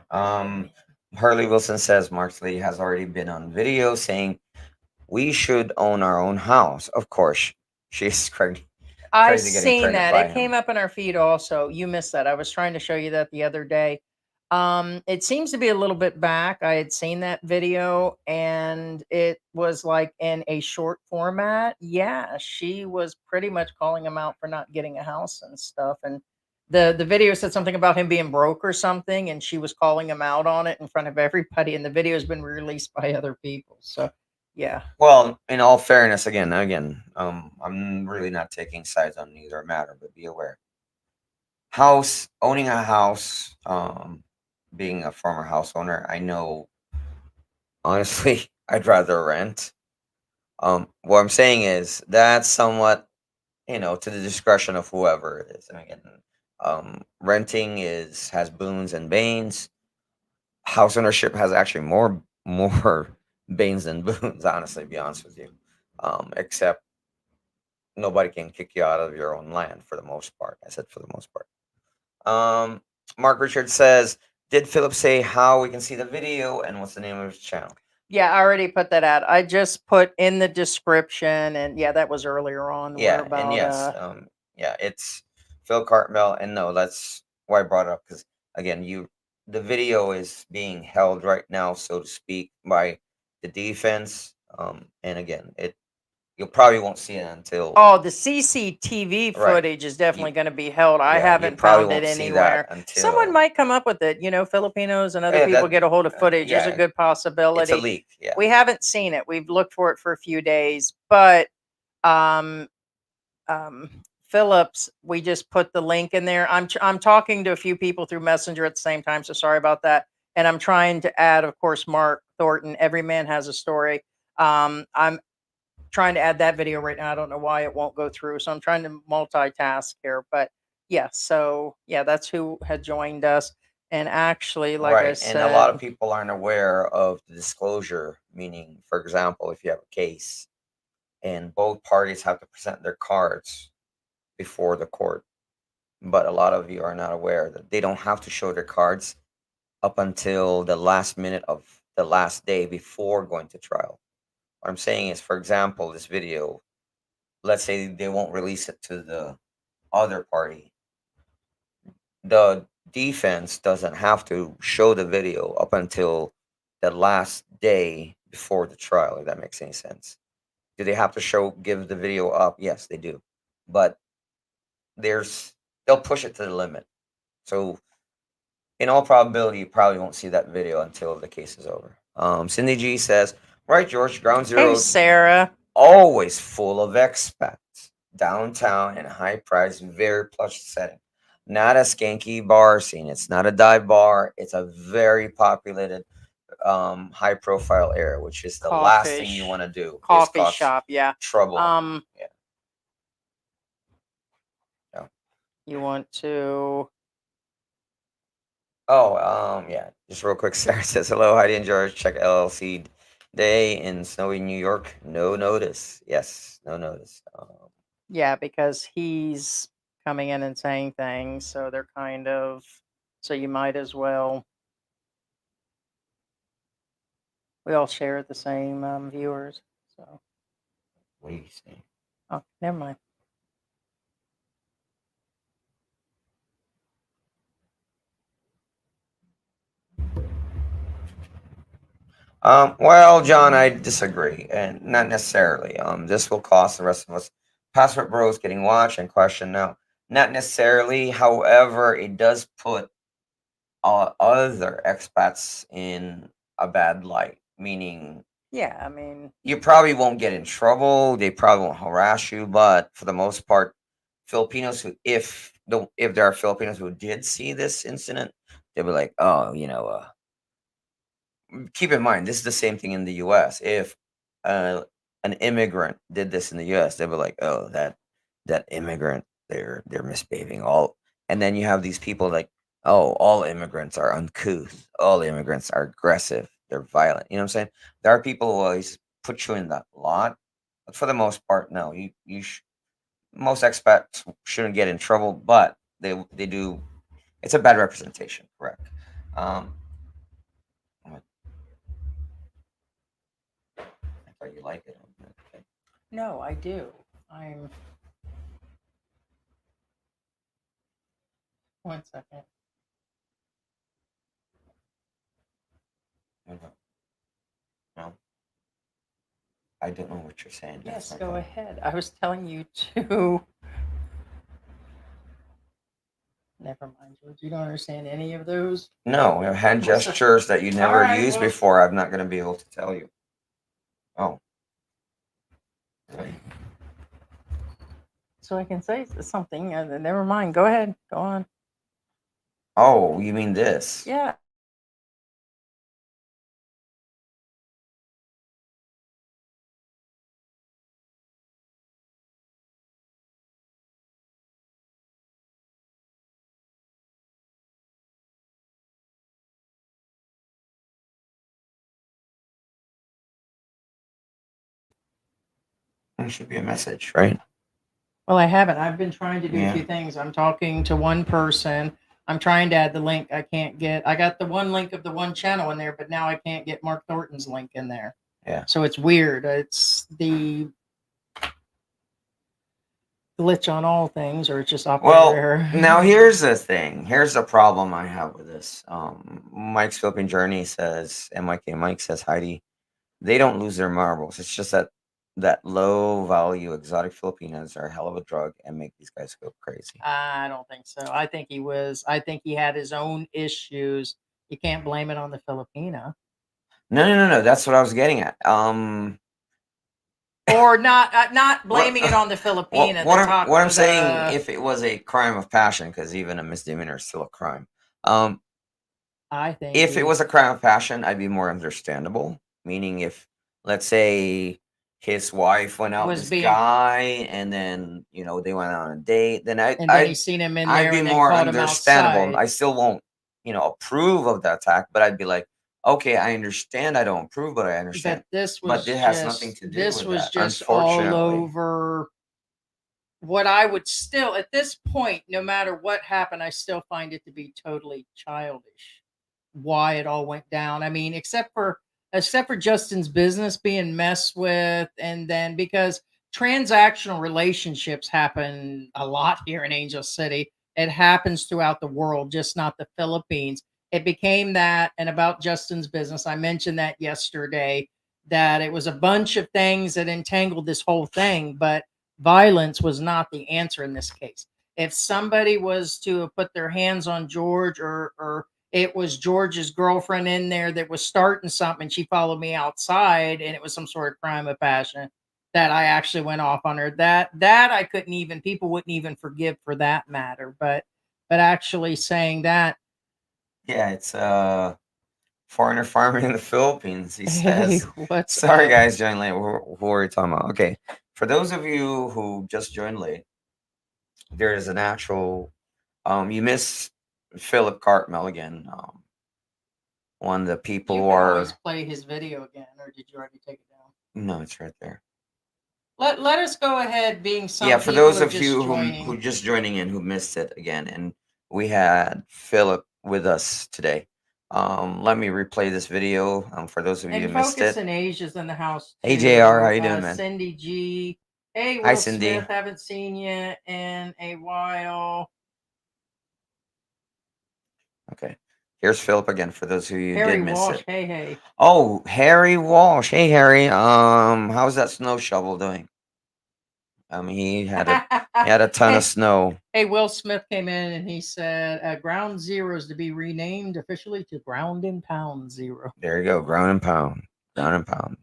Speaker 4: Hurley Wilson says Mark Lee has already been on video saying we should own our own house. Of course, she's crazy.
Speaker 3: I've seen that. It came up in our feed also. You missed that. I was trying to show you that the other day. It seems to be a little bit back. I had seen that video and it was like in a short format. Yeah, she was pretty much calling him out for not getting a house and stuff. And the video said something about him being broke or something, and she was calling him out on it in front of everybody. And the video has been released by other people. So yeah.
Speaker 4: Well, in all fairness, again, I'm really not taking sides on either matter, but be aware. Owning a house, being a former house owner, I know, honestly, I'd rather rent. What I'm saying is that's somewhat, to the discretion of whoever it is. I mean, again, renting has boons and banes. House ownership has actually more banes than boons, honestly, to be honest with you. Except nobody can kick you out of your own land for the most part. I said for the most part. Mark Richard says, did Philip say how we can see the video and what's the name of his channel?
Speaker 3: Yeah, I already put that out. I just put in the description, and yeah, that was earlier on.
Speaker 4: Yeah, and yes, it's Phil Cartmel, and no, that's why I brought it up because again, the video is being held right now, so to speak, by the defense. And again, you probably won't see it until.
Speaker 3: Oh, the CCTV footage is definitely going to be held. I haven't found it anywhere. Someone might come up with it. Filipinos and other people get a hold of footage. There's a good possibility.
Speaker 4: It's a leak. Yeah.
Speaker 3: We haven't seen it. We've looked for it for a few days, but Phillips, we just put the link in there. I'm talking to a few people through Messenger at the same time, so sorry about that. And I'm trying to add, of course, Mark Thornton. Everyman has a story. I'm trying to add that video right now. I don't know why it won't go through. So I'm trying to multitask here. But yeah, so yeah, that's who had joined us. And actually, like I said,
Speaker 4: and a lot of people aren't aware of the disclosure, meaning, for example, if you have a case and both parties have to present their cards before the court, but a lot of you are not aware that they don't have to show their cards up until the last minute of the last day before going to trial. What I'm saying is, for example, this video, let's say they won't release it to the other party. The defense doesn't have to show the video up until the last day before the trial, if that makes any sense. Do they have to give the video up? Yes, they do. But they'll push it to the limit. So in all probability, you probably won't see that video until the case is over. Cindy G says, right, George, Ground
Speaker 3: Hey,
Speaker 4: Zero's
Speaker 3: Sarah.
Speaker 4: always full of expats. Downtown and high price, very plush setting. Not a skanky bar scene. It's not a dive bar. It's a very populated, high profile area, which is the last thing you want to do.
Speaker 3: Coffee shop, yeah.
Speaker 4: Trouble.
Speaker 3: Yeah.
Speaker 4: Yeah.
Speaker 3: You want to?
Speaker 4: Oh, yeah. Just real quick, Sarah says, hello, Heidi and George. Check LLC day in snowy New York. No notice. Yes, no notice.
Speaker 3: Yeah, because he's coming in and saying things, so they're kind of. So you might as well. We all share the same viewers, so.
Speaker 4: What are you saying?
Speaker 3: Oh, never mind.
Speaker 4: Well, John, I disagree, and not necessarily. This will cost the rest of us. Password Bros getting watched and questioned. No, not necessarily. However, it does put other expats in a bad light. Meaning,
Speaker 3: Yeah, I mean,
Speaker 4: you probably won't get in trouble. They probably won't harass you, but for the most part, Filipinos who, if there are Filipinos who did see this incident, they'll be like, oh, keep in mind, this is the same thing in the U.S. If an immigrant did this in the U.S., they were like, "Oh, that immigrant, they're misbehaving." And then you have these people like, "Oh, all immigrants are uncouth. All immigrants are aggressive. They're violent." You know what I'm saying? There are people who always put you in that lot, but for the most part, no. Most expats shouldn't get in trouble, but they do. It's a bad representation, correct? Um, I thought you like it. Okay.
Speaker 3: no, I do. I'm. One second.
Speaker 4: No, I don't know what you're saying.
Speaker 3: Yes, go ahead. I was telling you to. Never mind, George. You don't understand any of those.
Speaker 4: No, hand gestures that you never
Speaker 3: Alright,
Speaker 4: used
Speaker 3: well-
Speaker 4: before. I'm not going to be able to tell you. Oh. Really?
Speaker 3: So I can say something. Never mind. Go ahead. Go on.
Speaker 4: Oh, you mean this?
Speaker 3: Yeah.
Speaker 4: There should be a message, right?
Speaker 3: Well, I haven't. I've been trying to do
Speaker 4: Yeah.
Speaker 3: a few things. I'm talking to one person. I'm trying to add the link. I can't get. I got the one link of the one channel in there, but now I can't get Mark Thornton's link in there.
Speaker 4: Yeah.
Speaker 3: So it's weird. It's the glitch on all things, or it's just operator
Speaker 4: Well,
Speaker 3: error.
Speaker 4: now here's the thing. Here's the problem I have with this. Mike's Philippine Journey says, Mike says, Heidi, they don't lose their marbles. It's just that low value exotic Filipinos are a hell of a drug and make these guys go crazy.
Speaker 3: I don't think so. I think he was. I think he had his own issues. You can't blame it on the Filipina.
Speaker 4: No. That's what I was getting at.
Speaker 3: Or not blaming it on the Filipina.
Speaker 4: What I'm saying, if it was a crime of passion, because even a misdemeanor is still a crime.
Speaker 3: I think
Speaker 4: if it was a crime of passion, I'd be more understandable. Meaning, if let's say his wife went out with this guy, and then they went on a date, then
Speaker 3: he seen him in there,
Speaker 4: I'd be
Speaker 3: and then
Speaker 4: more
Speaker 3: called him
Speaker 4: understandable.
Speaker 3: outside.
Speaker 4: I still won't, approve of the attack, but I'd be like, okay, I understand. I don't approve, but I understand.
Speaker 3: But this
Speaker 4: But it has nothing to do
Speaker 3: This
Speaker 4: with
Speaker 3: was
Speaker 4: that,
Speaker 3: just all
Speaker 4: unfortunately.
Speaker 3: over. What I would still, at this point, no matter what happened, I still find it to be totally childish. Why it all went down. I mean, except for Justin's business being messed with, and then because transactional relationships happen a lot here in Angel City. It happens throughout the world, just not the Philippines. It became that, and about Justin's business, I mentioned that yesterday, that it was a bunch of things that entangled this whole thing, but violence was not the answer in this case. If somebody was to have put their hands on George or it was George's girlfriend in there that was starting something. She followed me outside, and it was some sort of crime of passion that I actually went off on her. That I couldn't even, people wouldn't even forgive for that matter. But actually saying that,
Speaker 4: Yeah, it's foreigner farming in the Philippines, he
Speaker 3: hey,
Speaker 4: says.
Speaker 3: what's
Speaker 4: Sorry,
Speaker 3: up?
Speaker 4: guys, joined late. Who are we talking about? Okay, for those of you who just joined late, there is an actual. You miss Philip Cartmel again. One of the people
Speaker 3: You
Speaker 4: who
Speaker 3: can
Speaker 4: are.
Speaker 3: always play his video again, or did you already take it down?
Speaker 4: No, it's right there.
Speaker 3: Let us go ahead, being some
Speaker 4: Yeah, for
Speaker 3: people
Speaker 4: those
Speaker 3: are
Speaker 4: of
Speaker 3: just
Speaker 4: you
Speaker 3: joining.
Speaker 4: who just joining in, who missed it again, and we had Philip with us today. Let me replay this video. For those of you
Speaker 3: And
Speaker 4: who missed
Speaker 3: Focus
Speaker 4: it.
Speaker 3: in Asia's in the house
Speaker 4: Hey,
Speaker 3: too.
Speaker 4: JR, how you doing, man?
Speaker 3: Cindy G. Hey,
Speaker 4: Hi,
Speaker 3: Will
Speaker 4: Cindy.
Speaker 3: Smith. Haven't seen you in a while.
Speaker 4: Okay, here's Philip again. For those of you who
Speaker 3: Harry
Speaker 4: did miss
Speaker 3: Walsh.
Speaker 4: it.
Speaker 3: Hey.
Speaker 4: Oh, Harry Walsh. Hey, Harry. How's that snow shovel doing? He had a ton of snow.
Speaker 3: Hey, Will Smith came in and he said, "Ground Zero is to be renamed officially to Ground and Pound Zero."
Speaker 4: There you go, ground and pound, ground and pound.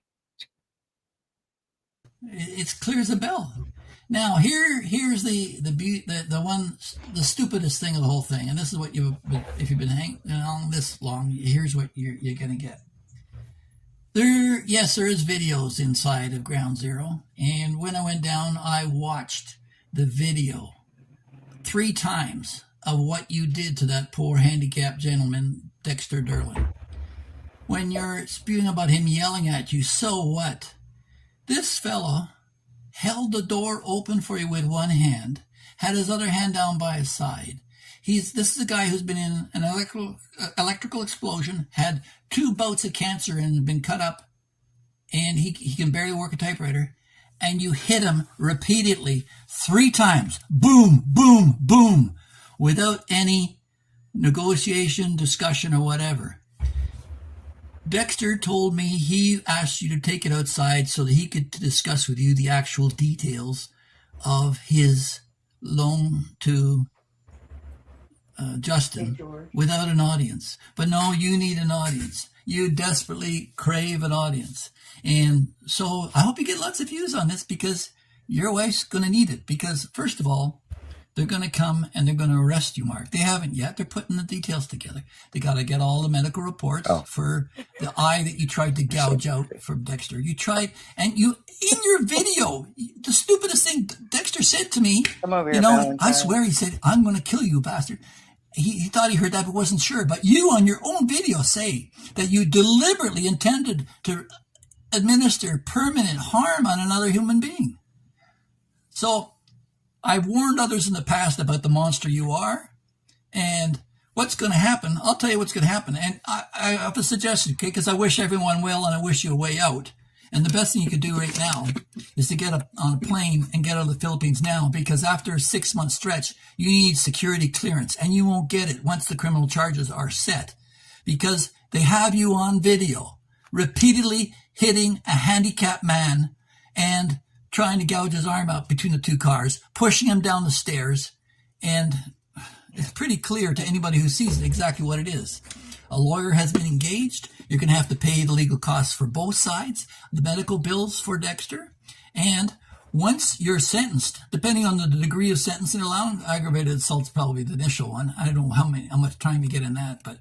Speaker 5: It's clear as a bell. Now here's the stupidest thing of the whole thing, and this is what if you've been hanging on this long, here's what you're gonna get. There is videos inside of Ground Zero, and when I went down, I watched the video 3 times of what you did to that poor handicapped gentleman, Dexter Derlin. When you're spewing about him yelling at you, so what? This fellow held the door open for you with one hand, had his other hand down by his side. This is a guy who's been in an electrical explosion, had 2 bouts of cancer and been cut up, and he can barely work a typewriter. And you hit him repeatedly 3 times, boom, boom, boom, without any negotiation, discussion, or whatever. Dexter told me he asked you to take it outside so that he could discuss with you the actual details of his loan to Justin without an audience. But no, you need an audience. You desperately crave an audience. And so I hope you get lots of views on this, because your wife's going to need it. Because first of all, they're going to come and they're going to arrest you, Mark. They haven't yet. They're putting the details together. They got to get all the medical reports for the eye that you tried to gouge out from Dexter. You tried, and you, in your video, the stupidest thing Dexter said to me,
Speaker 3: Come over here,
Speaker 5: you know,
Speaker 3: Valentine.
Speaker 5: I swear he said, "I'm going to kill you, bastard." He thought he heard that but wasn't sure. But you on your own video say that you deliberately intended to administer permanent harm on another human being. So I've warned others in the past about the monster you are and what's going to happen. I'll tell you what's going to happen. And I have a suggestion, okay, because I wish everyone well and I wish you a way out. And the best thing you could do right now is to get on a plane and get out of the Philippines now, because after a 6-month stretch, you need security clearance, and you won't get it once the criminal charges are set, because they have you on video repeatedly hitting a handicapped man and trying to gouge his arm out between the 2 cars, pushing him down the stairs, and it's pretty clear to anybody who sees it exactly what it is. A lawyer has been engaged. You're going to have to pay the legal costs for both sides, the medical bills for Dexter, and once you're sentenced, depending on the degree of sentencing allowed, aggravated assault's probably the initial one. I don't know how much time you get in that, but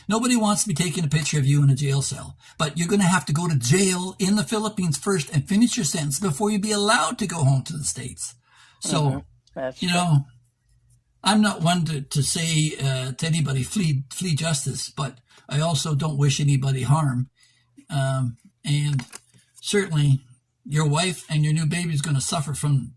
Speaker 5: nobody wants to be taking a picture of you in a jail cell. But you're going to have to go to jail in the Philippines first and finish your sentence before you be allowed to go home to the States. So, you know, I'm not one to say to anybody, flee justice, but I also don't wish anybody harm. And certainly your wife and your new baby is going to suffer from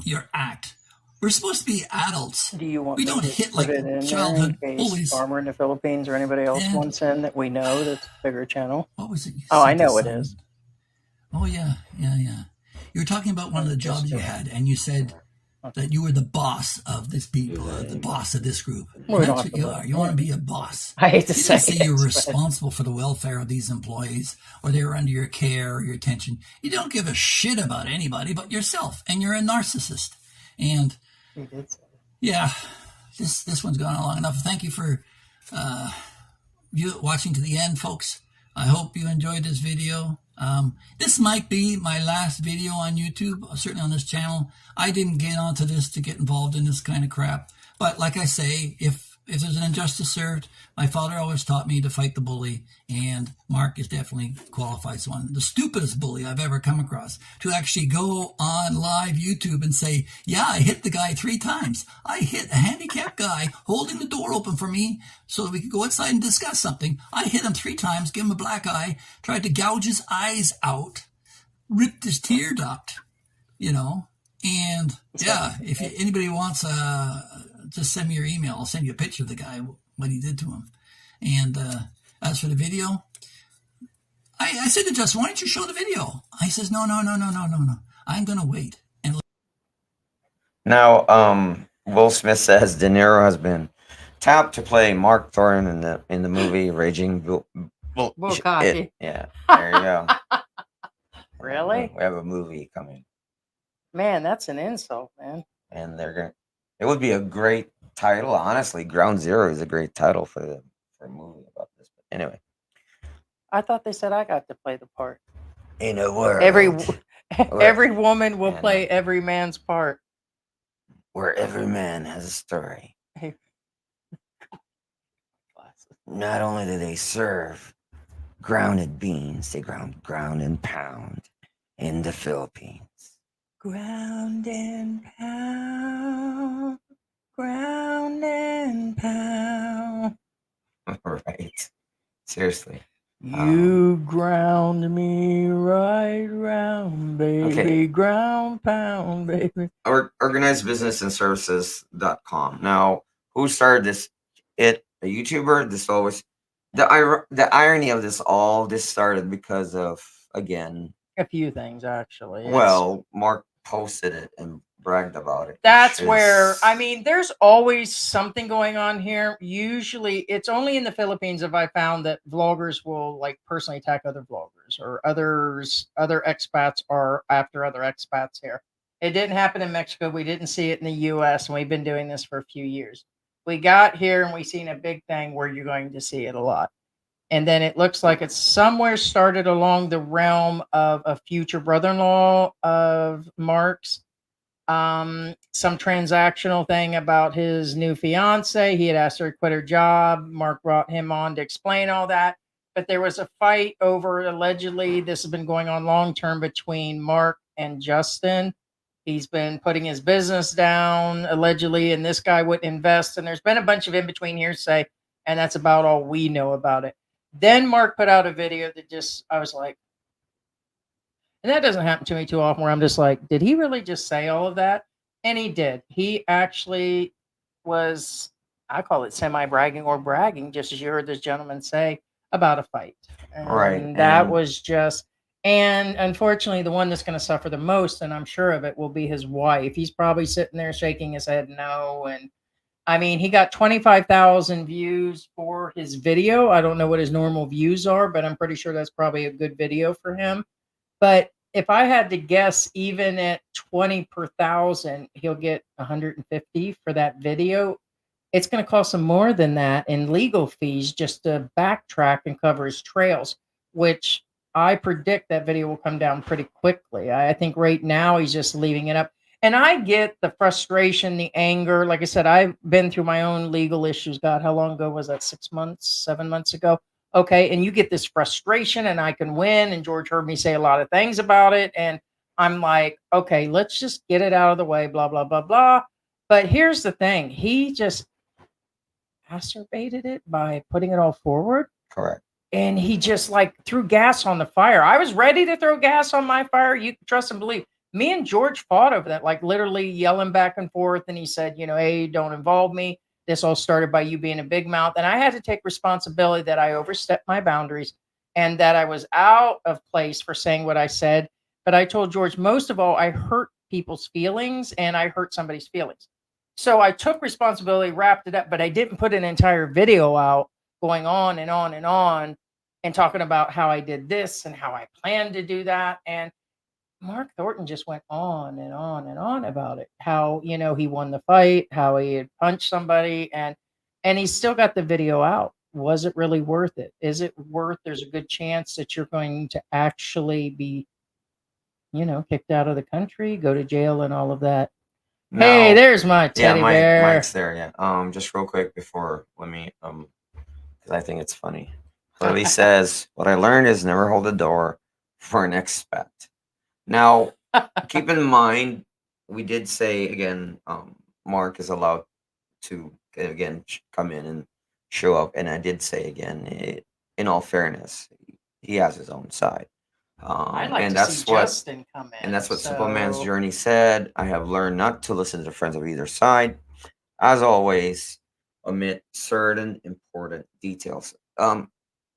Speaker 5: your act. We're supposed to be adults.
Speaker 3: Do you want
Speaker 5: we don't hit like childhood bullies.
Speaker 3: Farmer in the Philippines or anybody else wants in that we know that's a bigger channel?
Speaker 5: What was it?
Speaker 3: Oh, I know it is.
Speaker 5: Oh, yeah. You were talking about one of the jobs you had, and you said that you were the boss of this people, the boss of this group. And that's what you are. You want to be a boss.
Speaker 3: I hate to
Speaker 5: you
Speaker 3: say
Speaker 5: say
Speaker 3: it,
Speaker 5: you're responsible for the welfare of these employees, or they're under your care or your attention. You don't give a shit about anybody but yourself, and you're a narcissist. And yeah, this one's gone on long enough. Thank you for watching to the end, folks. I hope you enjoyed this video. This might be my last video on YouTube, certainly on this channel. I didn't get onto this to get involved in this kind of crap. But like I say, if there's an injustice served, my father always taught me to fight the bully, and Mark is definitely qualifies one. The stupidest bully I've ever come across to actually go on live YouTube and say, yeah, I hit the guy 3 times. I hit a handicapped guy holding the door open for me so that we could go outside and discuss something. I hit him 3 times, gave him a black eye, tried to gouge his eyes out, ripped his tear duct, and yeah, if anybody wants just send me your email. I'll send you a picture of the guy, what he did to him. And as for the video, I said to Justin, why don't you show the video? I says, no. I'm going to wait. And
Speaker 4: Now, Will Smith says De Niro has been tapped to play Mark Thornton in the movie Raging Bull.
Speaker 3: Bukkake.
Speaker 4: Yeah, there you go.
Speaker 3: Really?
Speaker 4: We have a movie coming.
Speaker 3: Man, that's an insult, man.
Speaker 4: And it would be a great title, honestly. Ground Zero is a great title for a movie about this. But anyway,
Speaker 3: I thought they said I got to play the part.
Speaker 4: in a world
Speaker 3: Every woman will play every man's part.
Speaker 4: where every man has a story. Not only do they serve grounded beans, they ground and pound in the Philippines.
Speaker 3: Ground and pound, ground and pound.
Speaker 4: Right. Seriously.
Speaker 3: You ground me right round, baby.
Speaker 4: Okay.
Speaker 3: Ground pound, baby.
Speaker 4: Organized Business and Services.com. Now, who started this? A YouTuber. This always the irony of this started because of, again,
Speaker 3: A few things, actually.
Speaker 4: well, Mark posted it and bragged about it.
Speaker 3: That's where, there's always something going on here. Usually, it's only in the Philippines have I found that vloggers will personally attack other vloggers, or other expats are after other expats here. It didn't happen in Mexico. We didn't see it in the U.S., and we've been doing this for a few years. We got here and we seen a big thing where you're going to see it a lot. And then it looks like it's somewhere started along the realm of a future brother-in-law of Mark's. Some transactional thing about his new fiance. He had asked her to quit her job. Mark brought him on to explain all that. But there was a fight over, allegedly, this has been going on long-term between Mark and Justin. He's been putting his business down, allegedly, and this guy wouldn't invest. And there's been a bunch of in-between hearsay, and that's about all we know about it. Then Mark put out a video that I was like, and that doesn't happen to me too often, where I'm just like, did he really just say all of that? And he did. He actually was, I call it semi-bragging or bragging, just as you heard this gentleman say, about a fight. And
Speaker 4: right.
Speaker 3: That was just, and unfortunately, the one that's going to suffer the most, and I'm sure of it, will be his wife. He's probably sitting there shaking his head no. And he got 25,000 views for his video. I don't know what his normal views are, but I'm pretty sure that's probably a good video for him. But if I had to guess, even at 20 per 1,000, he'll get 150 for that video. It's going to cost him more than that in legal fees just to backtrack and cover his trails, which I predict that video will come down pretty quickly. I think right now he's just leaving it up. And I get the frustration, the anger. Like I said, I've been through my own legal issues. God, how long ago was that? 6 months, 7 months ago? Okay, and you get this frustration, and I can win. And George heard me say a lot of things about it. And I'm like, okay, let's just get it out of the way, blah, blah, blah, blah. But here's the thing. He just exacerbated it by putting it all forward.
Speaker 4: Correct.
Speaker 3: And he just threw gas on the fire. I was ready to throw gas on my fire. You can trust and believe. Me and George fought over that, literally yelling back and forth. And he said, hey, don't involve me. This all started by you being a big mouth. And I had to take responsibility that I overstepped my boundaries and that I was out of place for saying what I said. But I told George, most of all, I hurt people's feelings and I hurt somebody's feelings. So I took responsibility, wrapped it up, but I didn't put an entire video out going on and on and on and talking about how I did this and how I planned to do that. And Mark Thornton just went on and on and on about it. How, he won the fight, how he had punched somebody, and he's still got the video out. was it really worth it? Is it worth? There's a good chance that you're going to actually be, kicked out of the country, go to jail, and all of that. Hey,
Speaker 4: Now,
Speaker 3: there's my
Speaker 4: yeah,
Speaker 3: teddy bear.
Speaker 4: Mike's there. Yeah. Just real quick before, let me because I think it's funny. Clearly says, "What I learned is never hold the door for an expat." Now, keep in mind, we did say again, Mark is allowed to again come in and show up, and I did say again, in all fairness, he has his own side.
Speaker 3: I'd like
Speaker 4: and
Speaker 3: to
Speaker 4: that's
Speaker 3: see
Speaker 4: what
Speaker 3: Justin come in.
Speaker 4: and that's what Simple Man's
Speaker 3: so-
Speaker 4: Journey said. I have learned not to listen to the friends of either side. As always, omit certain important details.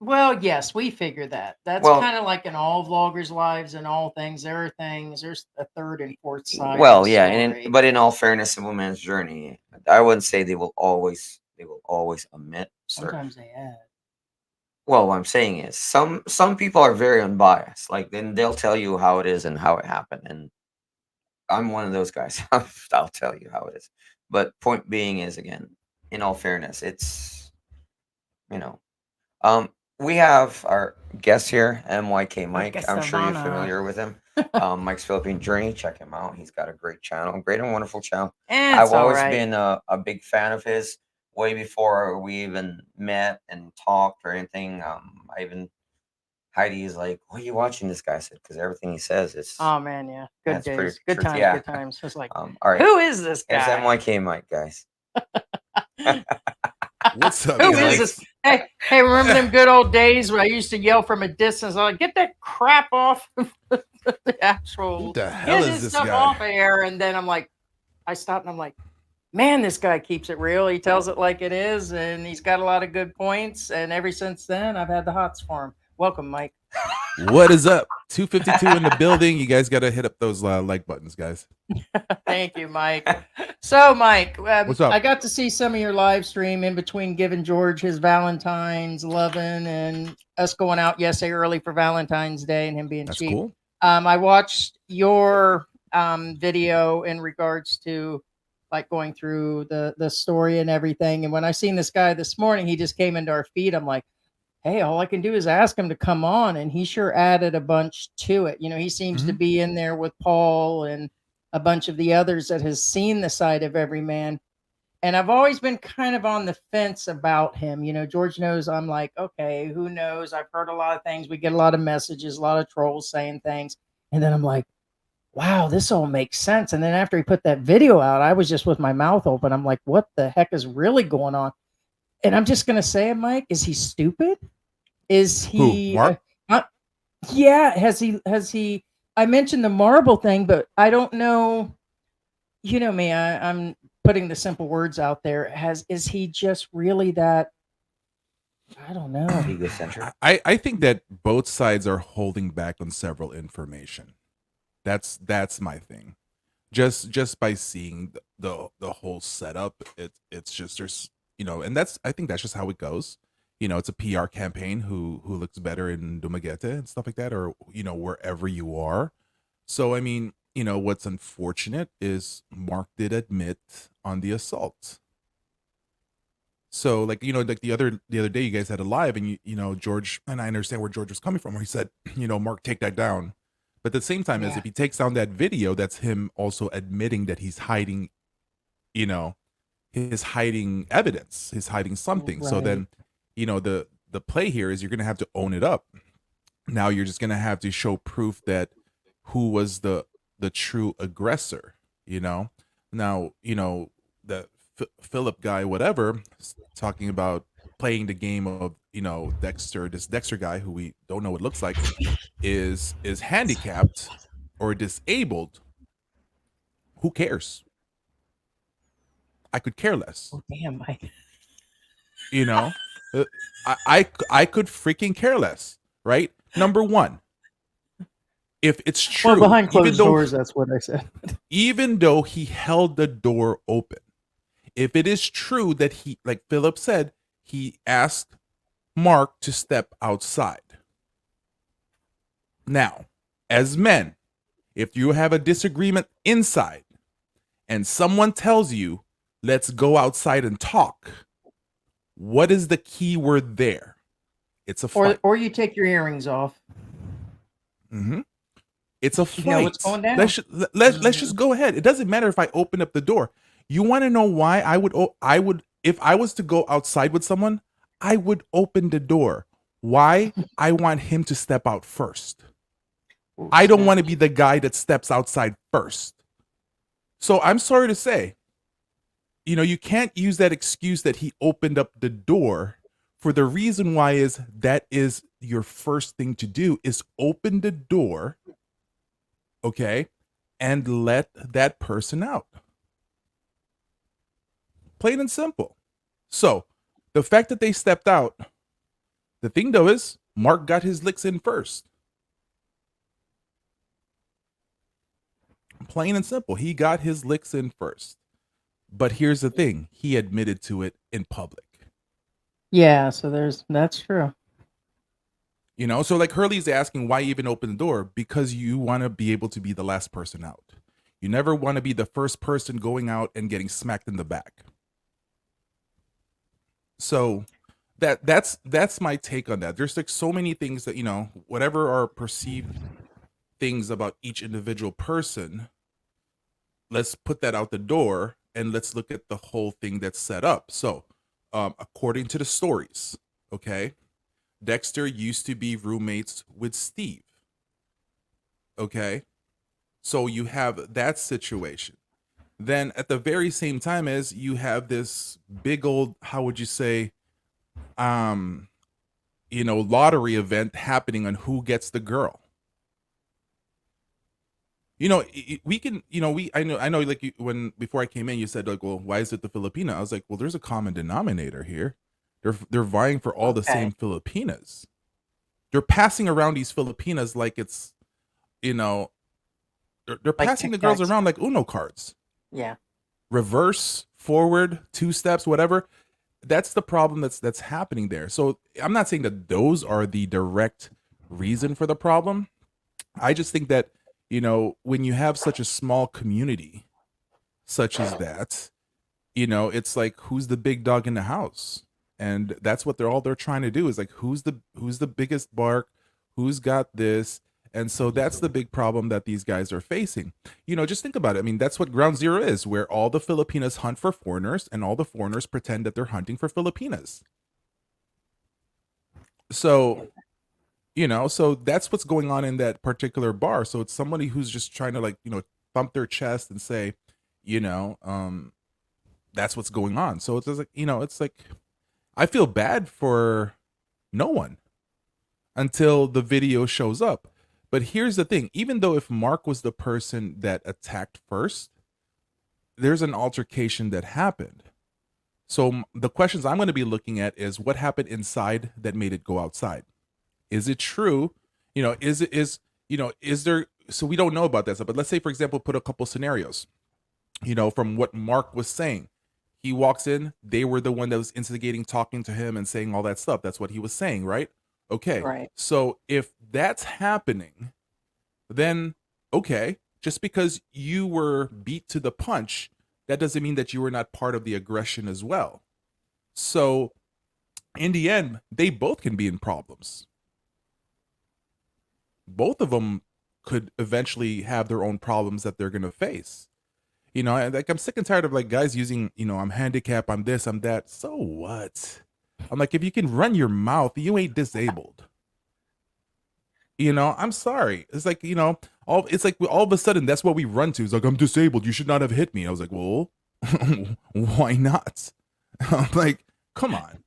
Speaker 3: Well, yes, we figure that. That's
Speaker 4: Well-
Speaker 3: kind of like in all vloggers' lives and all things. There are things. There's a third and fourth side.
Speaker 4: Well,
Speaker 3: of the
Speaker 4: yeah,
Speaker 3: story.
Speaker 4: but in all fairness, Simple Man's Journey, I wouldn't say they will always omit certain.
Speaker 3: Sometimes they add.
Speaker 4: Well, what I'm saying is some people are very unbiased. Like then they'll tell you how it is and how it happened, and I'm one of those guys. I'll tell you how it is. But point being is again, in all fairness, it's we have our guest here, MYK Mike.
Speaker 3: Marcus
Speaker 4: I'm sure you're
Speaker 3: Savannah.
Speaker 4: familiar with him. Mike's Philippine Journey. Check him out. He's got a great channel, great and wonderful channel. I've always been a big fan of his. Way before we even met and talked or anything. Heidi is like, "What are you watching this guy?" I said, "Because everything he says is."
Speaker 3: Oh man, yeah, good
Speaker 4: That's pretty
Speaker 3: days, good
Speaker 4: true.
Speaker 3: times,
Speaker 4: Yeah.
Speaker 3: good times. It's like,
Speaker 4: all right.
Speaker 3: who is this
Speaker 4: Here's
Speaker 3: guy?
Speaker 4: MYK Mike, guys.
Speaker 7: What's up,
Speaker 3: Who
Speaker 7: guys?
Speaker 3: is this? Hey, remember them good old days where I used to yell from a distance, like, "Get that crap off the actual,
Speaker 7: Who the hell
Speaker 3: get
Speaker 7: is
Speaker 3: this
Speaker 7: this
Speaker 3: stuff
Speaker 7: guy?
Speaker 3: off air." And then I'm like, I stopped and I'm like, man, this guy keeps it real. He tells it like it is, and he's got a lot of good points. And ever since then, I've had the hots for him. Welcome, Mike.
Speaker 7: What is up? 252 in the building. You guys got to hit up those like buttons, guys.
Speaker 3: Thank you, Mike. So, Mike,
Speaker 7: What's up?
Speaker 3: I got to see some of your live stream in between giving George his Valentine's loving and us going out yesterday early for Valentine's Day and him being
Speaker 7: That's
Speaker 3: cheap.
Speaker 7: cool.
Speaker 3: I watched your video in regards to like going through the story and everything. And when I seen this guy this morning, he just came into our feed. I'm like, hey, all I can do is ask him to come on. And he sure added a bunch to it. He seems to be in there with Paul and a bunch of the others that has seen the side of Everyman. And I've always been kind of on the fence about him. George knows I'm like, okay, who knows? I've heard a lot of things. We get a lot of messages, a lot of trolls saying things. And then I'm like, wow, this all makes sense. And then after he put that video out, I was just with my mouth open. I'm like, what the heck is really going on? And I'm just going to say it, Mike, is he stupid? Is he,
Speaker 7: Who, Mark?
Speaker 3: Yeah. Has he, I mentioned the marble thing, but I don't know, me, I'm putting the simple words out there. Is he just really that? I don't know.
Speaker 4: Egocentric.
Speaker 7: I think that both sides are holding back on several information. That's my thing. Just by seeing the whole setup, it's just there's and I think that's just how it goes. It's a PR campaign who looks better in Dumaguete and stuff like that, or wherever you are. So I mean, what's unfortunate is Mark did admit on the assault. So like like the other day you guys had a live and George, and I understand where George was coming from, where he said Mark, take that down. But at the same time, as if he takes down that video, that's him also admitting that he's hiding, he's hiding evidence, he's hiding something.
Speaker 3: Right.
Speaker 7: So then, the play here is you're going to have to own it up. Now you're just going to have to show proof that who was the true aggressor, Now, the Philip guy, whatever, talking about playing the game of this Dexter guy who we don't know what it looks like is handicapped or disabled. Who cares? I could care less.
Speaker 3: Oh, damn, Mike.
Speaker 7: I could freaking care less, right? Number one, if it's true,
Speaker 3: Well, behind closed doors, that's what I said.
Speaker 7: Even though he held the door open, if it is true that he, like Philip said, he asked Mark to step outside. Now, as men, if you have a disagreement inside and someone tells you, let's go outside and talk, What is the key word there? It's a fight.
Speaker 3: Or you take your earrings off.
Speaker 7: Mm-hmm. It's a
Speaker 3: You
Speaker 7: fight.
Speaker 3: know what's going down.
Speaker 7: Let's just go ahead. It doesn't matter if I open up the door. You want to know why I would if I was to go outside with someone, I would open the door. Why? I want him to step out first. I don't want to be the guy that steps outside first. So I'm sorry to say, you can't use that excuse that he opened up the door, for the reason why is that is your first thing to do is open the door, okay, and let that person out. Plain and simple. So the fact that they stepped out, the thing though is Mark got his licks in first. Plain and simple. He got his licks in first. But here's the thing. He admitted to it in public.
Speaker 3: Yeah, so that's true.
Speaker 7: So like Hurley's asking why even open the door? Because you want to be able to be the last person out. You never want to be the first person going out and getting smacked in the back. So that's my take on that. There's like so many things that, whatever are perceived things about each individual person, let's put that out the door and let's look at the whole thing that's set up. So, according to the stories, okay, Dexter used to be roommates with Steve. Okay, so you have that situation. Then at the very same time as you have this big old, how would you say, lottery event happening on who gets the girl. We can, I know, like before I came in, you said like, well, why is it the Filipina? I was like, well, there's a common denominator here. They're vying for all the same Filipinas. They're passing around these Filipinas like it's, they're
Speaker 3: Like
Speaker 7: passing the girls
Speaker 3: Tic Tacs.
Speaker 7: around like Uno cards.
Speaker 3: Yeah.
Speaker 7: Reverse, forward, 2 steps, whatever. That's the problem that's happening there. So I'm not saying that those are the direct reason for the problem. I just think that, when you have such a small community such as that, it's like, who's the big dog in the house? And that's what they're trying to do is like, who's the biggest bark, who's got this. And so that's the big problem that these guys are facing. Just think about it. I mean, that's what Ground Zero is, where all the Filipinas hunt for foreigners and all the foreigners pretend that they're hunting for Filipinas. So, so that's what's going on in that particular bar. So it's somebody who's just trying to like, thump their chest and say, that's what's going on. So it's just like, it's like, I feel bad for no one until the video shows up. But here's the thing, even though if Mark was the person that attacked first, there's an altercation that happened. So the questions I'm going to be looking at is what happened inside that made it go outside. Is it true? Is there, so we don't know about that stuff, but let's say, for example, put a couple scenarios, from what Mark was saying. He walks in, they were the one that was instigating, talking to him and saying all that stuff. That's what he was saying, right? Okay.
Speaker 3: Right.
Speaker 7: So if that's happening, then okay, just because you were beat to the punch, that doesn't mean that you were not part of the aggression as well. So in the end, they both can be in problems. Both of them could eventually have their own problems that they're going to face. Like I'm sick and tired of like guys using, I'm handicapped, I'm this, I'm that. So what? I'm like, if you can run your mouth, you ain't disabled. I'm sorry. It's like, it's like all of a sudden that's what we run to. It's like, I'm disabled. You should not have hit me. I was like, well, why not? I'm like, come on.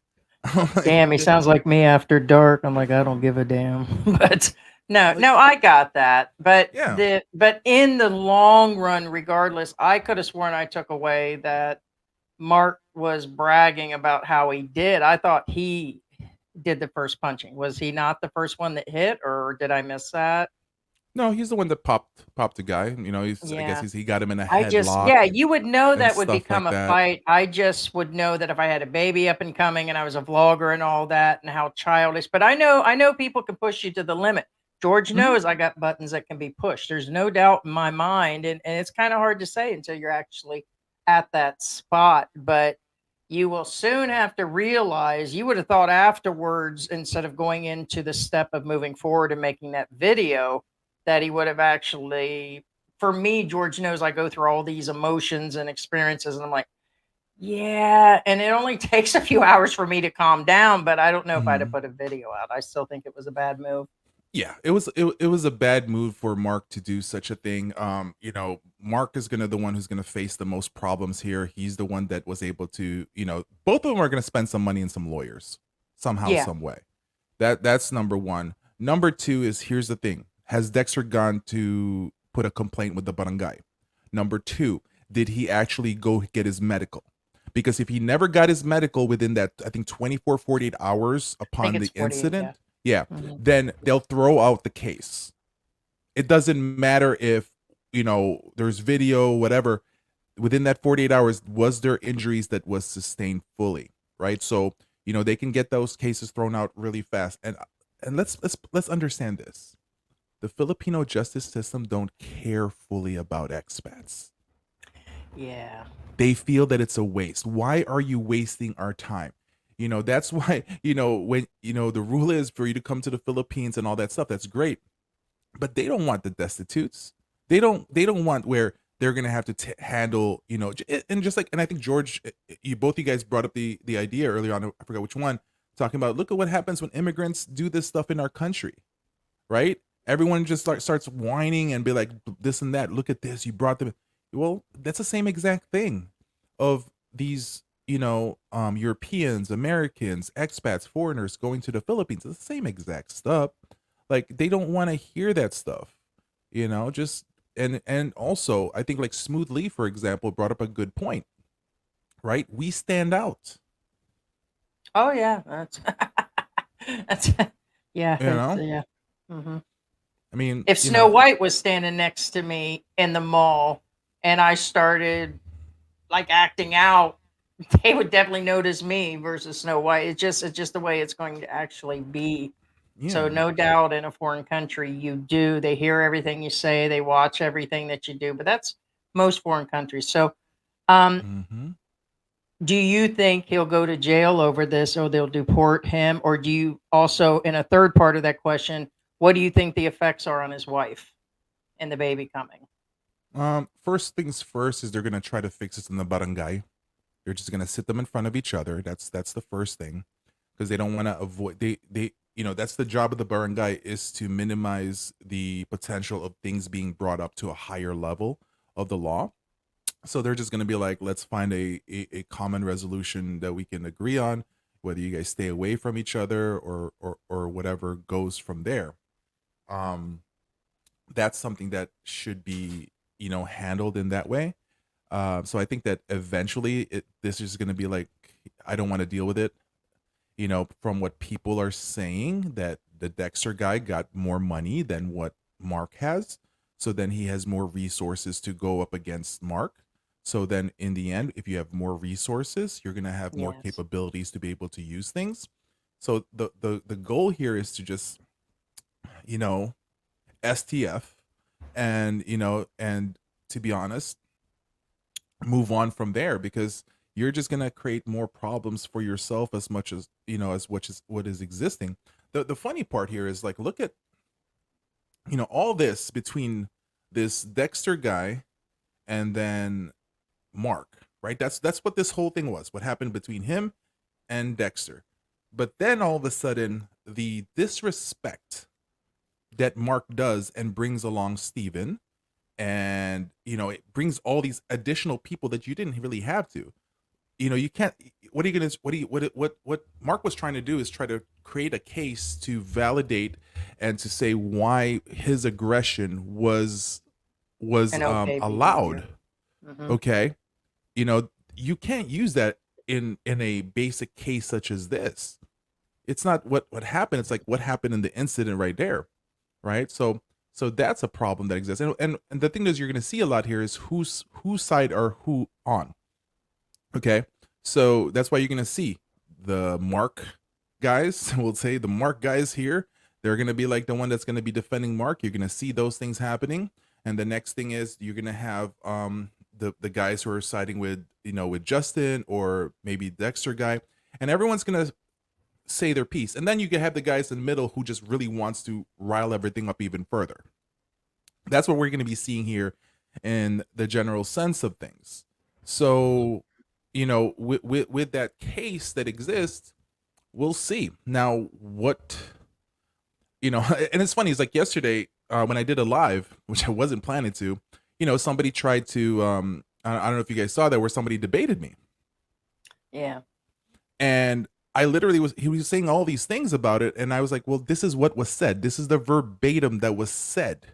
Speaker 7: Like,
Speaker 3: Damn, he sounds like me after dark. I'm like, I don't give a damn. But no, I got that. But
Speaker 7: Yeah.
Speaker 3: but in the long run, regardless, I could have sworn I took away that Mark was bragging about how he did. I thought he did the first punching. Was he not the first one that hit, or did I miss that?
Speaker 7: No, he's the one that popped the guy. I guess he got him in a headlock.
Speaker 3: You would know
Speaker 7: and
Speaker 3: that would
Speaker 7: stuff
Speaker 3: become
Speaker 7: like
Speaker 3: a
Speaker 7: that.
Speaker 3: fight. I just would know that if I had a baby up and coming and I was a vlogger and all that and how childish. But I know people can push you to the limit. George knows I got buttons that can be pushed. There's no doubt in my mind. And it's kind of hard to say until you're actually at that spot. But you will soon have to realize you would have thought afterwards, instead of going into the step of moving forward and making that video, that he would have actually, for me, George knows I go through all these emotions and experiences, and I'm like, yeah, and it only takes a few hours for me to calm down, but I don't know if I'd have
Speaker 7: Mhm.
Speaker 3: put a video out. I still think it was a bad move.
Speaker 7: Yeah, it was a bad move for Mark to do such a thing. Mark is gonna the one who's gonna face the most problems here. He's the one that was able to, both of them are gonna spend some money in some lawyers somehow,
Speaker 3: Yeah.
Speaker 7: some way. That's number one. Number two is, here's the thing: has Dexter gone to put a complaint with the barangay? Number two, did he actually go get his medical? Because if he never got his medical within that, I think 24, 48 hours
Speaker 3: I think
Speaker 7: upon the
Speaker 3: it's 48, yeah.
Speaker 7: incident, yeah,
Speaker 3: Mhm.
Speaker 7: then they'll throw out the case. It doesn't matter if, there's video, whatever. Within that 48 hours, was there injuries that was sustained fully, right? So, they can get those cases thrown out really fast. And let's understand this. The Filipino justice system don't care fully about expats.
Speaker 3: Yeah.
Speaker 7: They feel that it's a waste. Why are you wasting our time? That's why, when, the rule is for you to come to the Philippines and all that stuff, that's great. But they don't want the destitutes. They don't want where they're going to have to handle, and just like, and I think George, both you guys brought up the idea earlier on, I forgot which one, talking about, look at what happens when immigrants do this stuff in our country, right? Everyone just starts whining and be like, this and that. Look at this. You brought them. Well, that's the same exact thing of these, Europeans, Americans, expats, foreigners going to the Philippines. It's the same exact stuff. Like, they don't want to hear that stuff, just, and also I think like Smooth Lee, for example, brought up a good point, right? We stand out,
Speaker 3: Oh yeah, that's that's yeah,
Speaker 7: you know?
Speaker 3: yeah. Hmm.
Speaker 7: I mean,
Speaker 3: If Snow White was standing next to me in the mall and I started like acting out, they would definitely notice me versus Snow White. It's just the way it's going to actually be. So
Speaker 7: yeah.
Speaker 3: no doubt, in a foreign country, they hear everything you say, they watch everything that you do, but that's most foreign countries. So um
Speaker 7: Mm-hmm.
Speaker 3: do you think he'll go to jail over this, or they'll deport him? Or do you also, in a third part of that question, what do you think the effects are on his wife and the baby coming?
Speaker 7: First things first is they're gonna try to fix this in the barangay. They're just gonna sit them in front of each other. That's the first thing, because they don't want to avoid they that's the job of the barangay, is to minimize the potential of things being brought up to a higher level of the law. So they're just gonna be like, let's find a common resolution that we can agree on, whether you guys stay away from each other or whatever goes from there. Um, that's something that should be, handled in that way. So I think that eventually this is going to be like, I don't want to deal with it. From what people are saying, that the Dexter guy got more money than what Mark has. So then he has more resources to go up against Mark. So then in the end, if you have more resources, you're going to have more
Speaker 3: Yes.
Speaker 7: capabilities to be able to use things. So the goal here is to just, you know, STF, and and to be honest, move on from there, because you're just going to create more problems for yourself as much as, as what is existing. The funny part here is, like, look at, all this between this Dexter guy and then Mark, right? That's what this whole thing was. What happened between him and Dexter. But then all of a sudden, the disrespect that Mark does and brings along Steven, and it brings all these additional people that you didn't really have to. You can't. What are you gonna? What Mark was trying to do is try to create a case to validate and to say why his aggression was
Speaker 3: And okay
Speaker 7: allowed.
Speaker 3: behavior. Hmm.
Speaker 7: Okay, you can't use that in a basic case such as this. It's not what happened. It's like what happened in the incident right there, right? So that's a problem that exists. And the thing is, you're going to see a lot here is whose side are who on. Okay, so that's why you're going to see the Mark guys. We'll say the Mark guys here. They're going to be like the one that's going to be defending Mark. You're going to see those things happening. And the next thing is you're going to have the guys who are siding with with Justin or maybe Dexter guy, and everyone's gonna say their piece, and then you can have the guys in the middle who just really wants to rile everything up even further. That's what we're going to be seeing here in the general sense of things. So, with that case that exists, we'll see. Now, what, and it's funny, it's like yesterday when I did a live, which I wasn't planning to, somebody tried to, I don't know if you guys saw that, where somebody debated me.
Speaker 3: Yeah.
Speaker 7: And I literally he was saying all these things about it. And I was like, well, this is what was said. This is the verbatim that was said.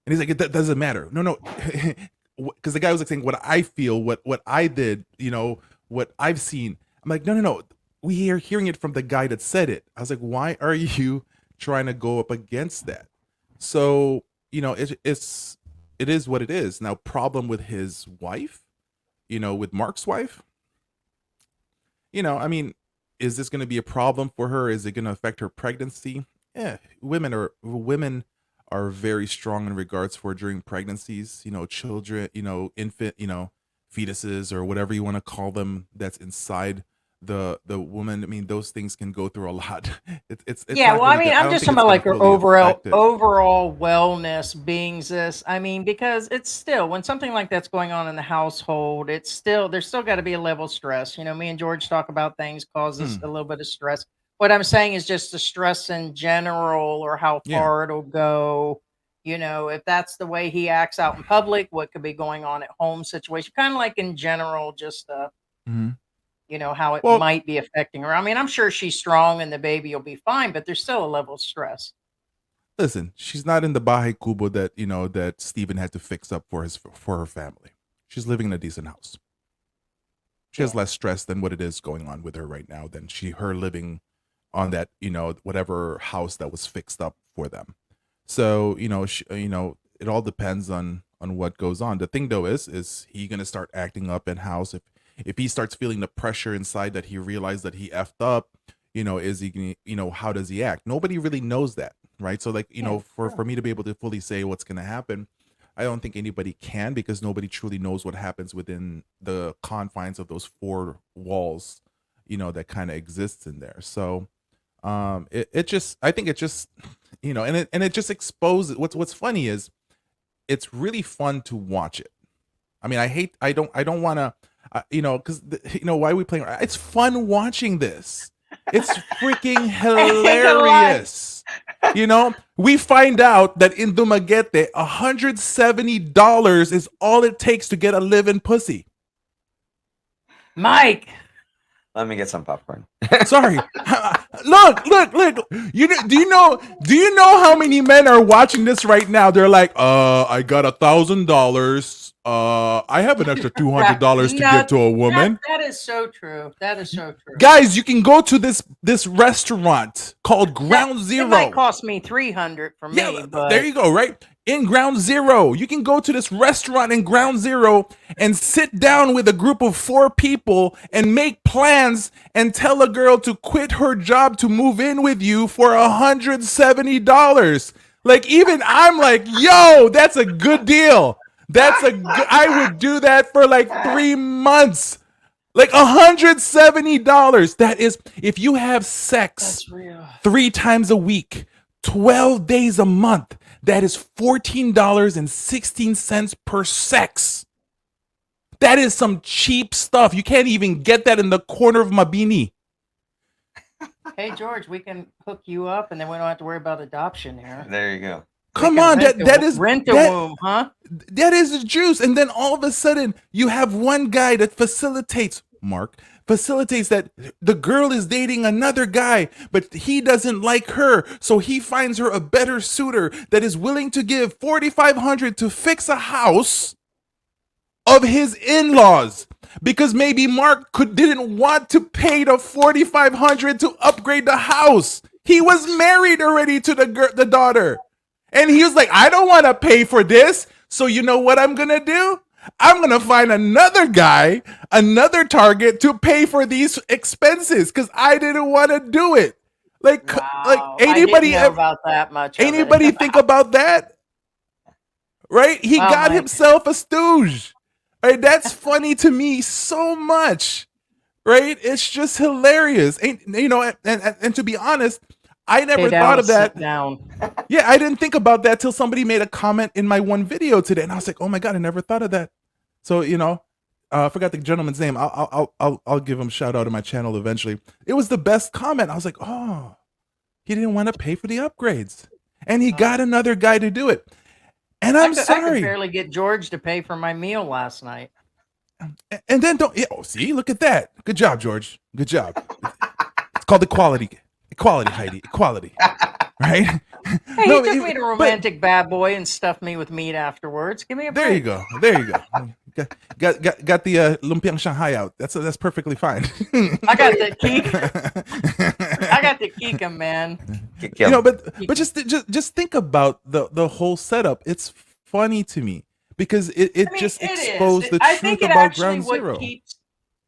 Speaker 7: And he's like, that doesn't matter. No. Because the guy was like saying what I feel, what I did, what I've seen. I'm like, no. We are hearing it from the guy that said it. I was like, why are you trying to go up against that? So, it is what it is. Now, problem with his wife, with Mark's wife, I mean, is this going to be a problem for her? Is it going to affect her pregnancy? Yeah, women are very strong in regards for during pregnancies, children, infant, fetuses or whatever you want to call them that's inside the woman. I mean, those things can go through a lot. It's
Speaker 3: yeah,
Speaker 7: not
Speaker 3: well, I
Speaker 7: really
Speaker 3: mean,
Speaker 7: good.
Speaker 3: I'm
Speaker 7: don't
Speaker 3: just
Speaker 7: think
Speaker 3: talking
Speaker 7: it's
Speaker 3: about
Speaker 7: gonna
Speaker 3: like her
Speaker 7: fully affect it.
Speaker 3: overall wellness beings this. I mean, because it's still, when something like that's going on in the household, there's still got to be a level of stress. Me and George talk about things causes a little bit of stress. What I'm saying is just the stress in general, or how
Speaker 7: Yeah.
Speaker 3: far it'll go. If that's the way he acts out in public, what could be going on at home situation, kind of like in general, just
Speaker 7: Mhm.
Speaker 3: how it
Speaker 7: Well,
Speaker 3: might be affecting her. I mean, I'm sure she's strong and the baby will be fine, but there's still a level of stress.
Speaker 7: listen, she's not in the Bahay Kubo that that Steven had to fix up for her family. She's living in a decent house. She has less stress than what it is going on with her right now than her living on that whatever house that was fixed up for them. So it all depends on what goes on. The thing though is he gonna start acting up in house if he starts feeling the pressure inside that he realized that he effed up? Is he gonna, how does he act? Nobody really knows that, right? So like for me to be able to fully say what's gonna happen, I don't think anybody can, because nobody truly knows what happens within the confines of those four walls, that kind of exists in there. So I think it just and it just exposes what's funny is it's really fun to watch it. I mean, I don't want to because why are we playing? It's fun watching this. It's freaking hilarious. We find out that in Dumaguete, $170 is all it takes to get a live-in pussy.
Speaker 3: Mike,
Speaker 4: Let me get some popcorn.
Speaker 7: Sorry. Look. Do you know how many men are watching this right now? They're like, I got $1,000. I have an extra $200 to give to a woman.
Speaker 3: That is so true. That is so true.
Speaker 7: Guys, you can go to this restaurant called Ground Zero.
Speaker 3: It might cost me $300 for me.
Speaker 7: Yeah,
Speaker 3: but
Speaker 7: there you go, right? In Ground Zero. You can go to this restaurant in Ground Zero and sit down with a group of 4 people and make plans and tell a girl to quit her job to move in with you for $170. Like, even I'm like, yo, that's a good deal. I would do that for like 3 months. Like $170. That is, if you have sex 3 times a week, 12 days a month, that is $14.16 per sex. That is some cheap stuff. You can't even get that in the corner of Mabini.
Speaker 3: Hey, George, we can hook you up, and then we don't have to worry about adoption here.
Speaker 4: There you go.
Speaker 7: Come on, that is
Speaker 3: rent a womb, huh?
Speaker 7: That is the juice. And then all of a sudden, you have one guy that facilitates that the girl is dating another guy, but he doesn't like her, so he finds her a better suitor that is willing to give $4,500 to fix a house of his in-laws, because maybe Mark didn't want to pay the $4,500 to upgrade the house. He was married already to the daughter. And he was like, I don't want to pay for this. So you know what I'm going to do? I'm going to find another guy, another target to pay for these expenses, because I didn't want to do it. Like anybody
Speaker 3: I didn't know about that much.
Speaker 7: Anybody think about that? Right? He got himself a stooge. Right? That's funny to me so much. Right? It's just hilarious. And you know, and to be honest, I
Speaker 3: Hey,
Speaker 7: never thought
Speaker 3: Dallas,
Speaker 7: of that.
Speaker 3: sit down.
Speaker 7: Yeah, I didn't think about that till somebody made a comment in my one video today, and I was like, "Oh my god, I never thought of that." So you know, I forgot the gentleman's name. I'll give him a shout out on my channel eventually. It was the best comment. I was like, "Oh, he didn't want to pay for the upgrades, and he got another guy to do it." And I'm
Speaker 3: I could
Speaker 7: sorry.
Speaker 3: barely get George to pay for my meal last night.
Speaker 7: And then don't. Yeah, oh, see, look at that. Good job, George. Good job. It's called equality. Equality, Heidi. Equality. Right?
Speaker 3: Hey,
Speaker 7: No,
Speaker 3: he took
Speaker 7: it-
Speaker 3: me to
Speaker 7: but-
Speaker 3: romantic bad boy and stuffed me with meat afterwards. Give me a break.
Speaker 7: There you go. There you go. Got the lumpiang Shanghai out. That's perfectly fine.
Speaker 3: I got the geek. I got the geek, man.
Speaker 7: You know, but just think about the whole setup. It's funny to me because it just exposed the truth about Ground Zero.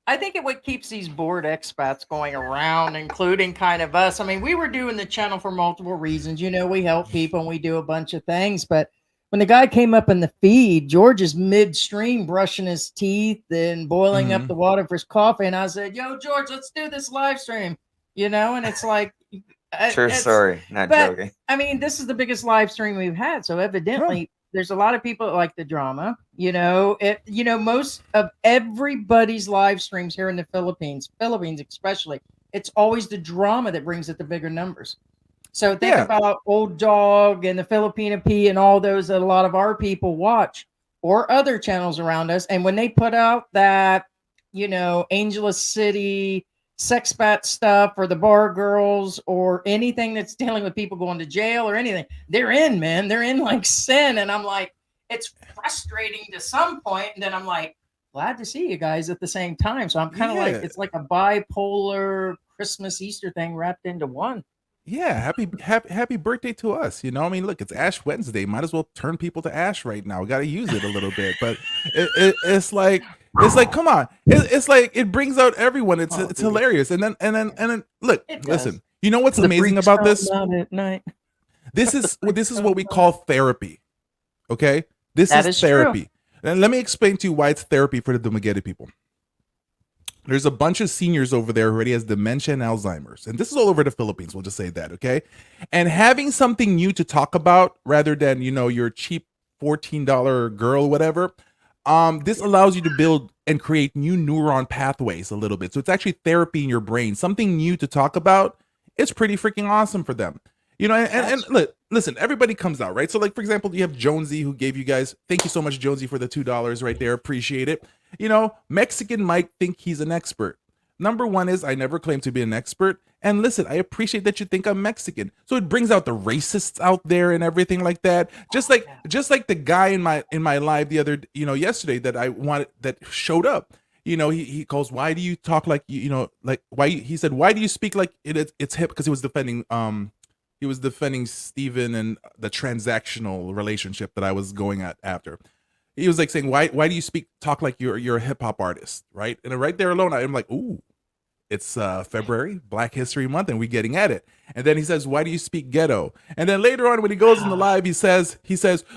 Speaker 3: I think what keeps these bored expats going around, including kind of us. I mean, we were doing the channel for multiple reasons. You know, we help people and we do a bunch of things. But when the guy came up in the feed, George is midstream brushing his teeth and boiling up the water for his coffee. And I said, "Yo, George, let's do this live stream." You know, and it's like,
Speaker 4: True story, not joking.
Speaker 3: I mean, this is the biggest live stream we've had. So evidently, there's a lot of people that like the drama. You know, most of everybody's live streams here in the Philippines especially, it's always the drama that brings it the bigger numbers. So think about Old Dog and the Filipino P and all those that a lot of our people watch, or other channels around us. And when they put out that, Angeles City sexpat stuff, or the bar girls, or anything that's dealing with people going to jail or anything, they're in, man. They're in like sin. And I'm like, it's frustrating to some point, and then I'm like, glad to see you guys at the same time. So I'm kind of like, it's like a bipolar Christmas Easter thing wrapped into one.
Speaker 7: Yeah, happy birthday to us. You know, I mean, look, it's Ash Wednesday. Might as well turn people to Ash right now. We got to use it a little bit, but it's like, come on, it's like it brings out everyone. It's hilarious. And then look, listen. You know what's amazing about this?
Speaker 3: At night.
Speaker 7: This is what we call therapy. Okay, this is therapy. True. And let me explain to you why it's therapy for the Dumaguete people. There's a bunch of seniors over there who already has dementia and Alzheimer's. And this is all over the Philippines. We'll just say that, okay? And having something new to talk about rather than, your cheap $14 girl, whatever, this allows you to build and create new neuron pathways a little bit. So it's actually therapy in your brain. Something new to talk about. It's pretty freaking awesome for them. And look, listen, everybody comes out, right? So like, for example, you have Jonesy who gave you guys, thank you so much, Jonesy, for the $2 right there. Appreciate it. Mexican might think he's an expert. Number one is I never claim to be an expert. And listen, I appreciate that you think I'm Mexican. So it brings out the racists out there and everything like that. Just like the guy in my live the other, yesterday that showed up. He calls, why do you talk like, like why, he said, why do you speak like it's hip? Because he was defending Steven and the transactional relationship that I was going after. He was like saying, why do you talk like you're a hip hop artist, right? And right there alone, I'm like, ooh, it's February, Black History Month, and we getting at it. And then he says, why do you speak ghetto? And then later on, when he goes in the live, he says,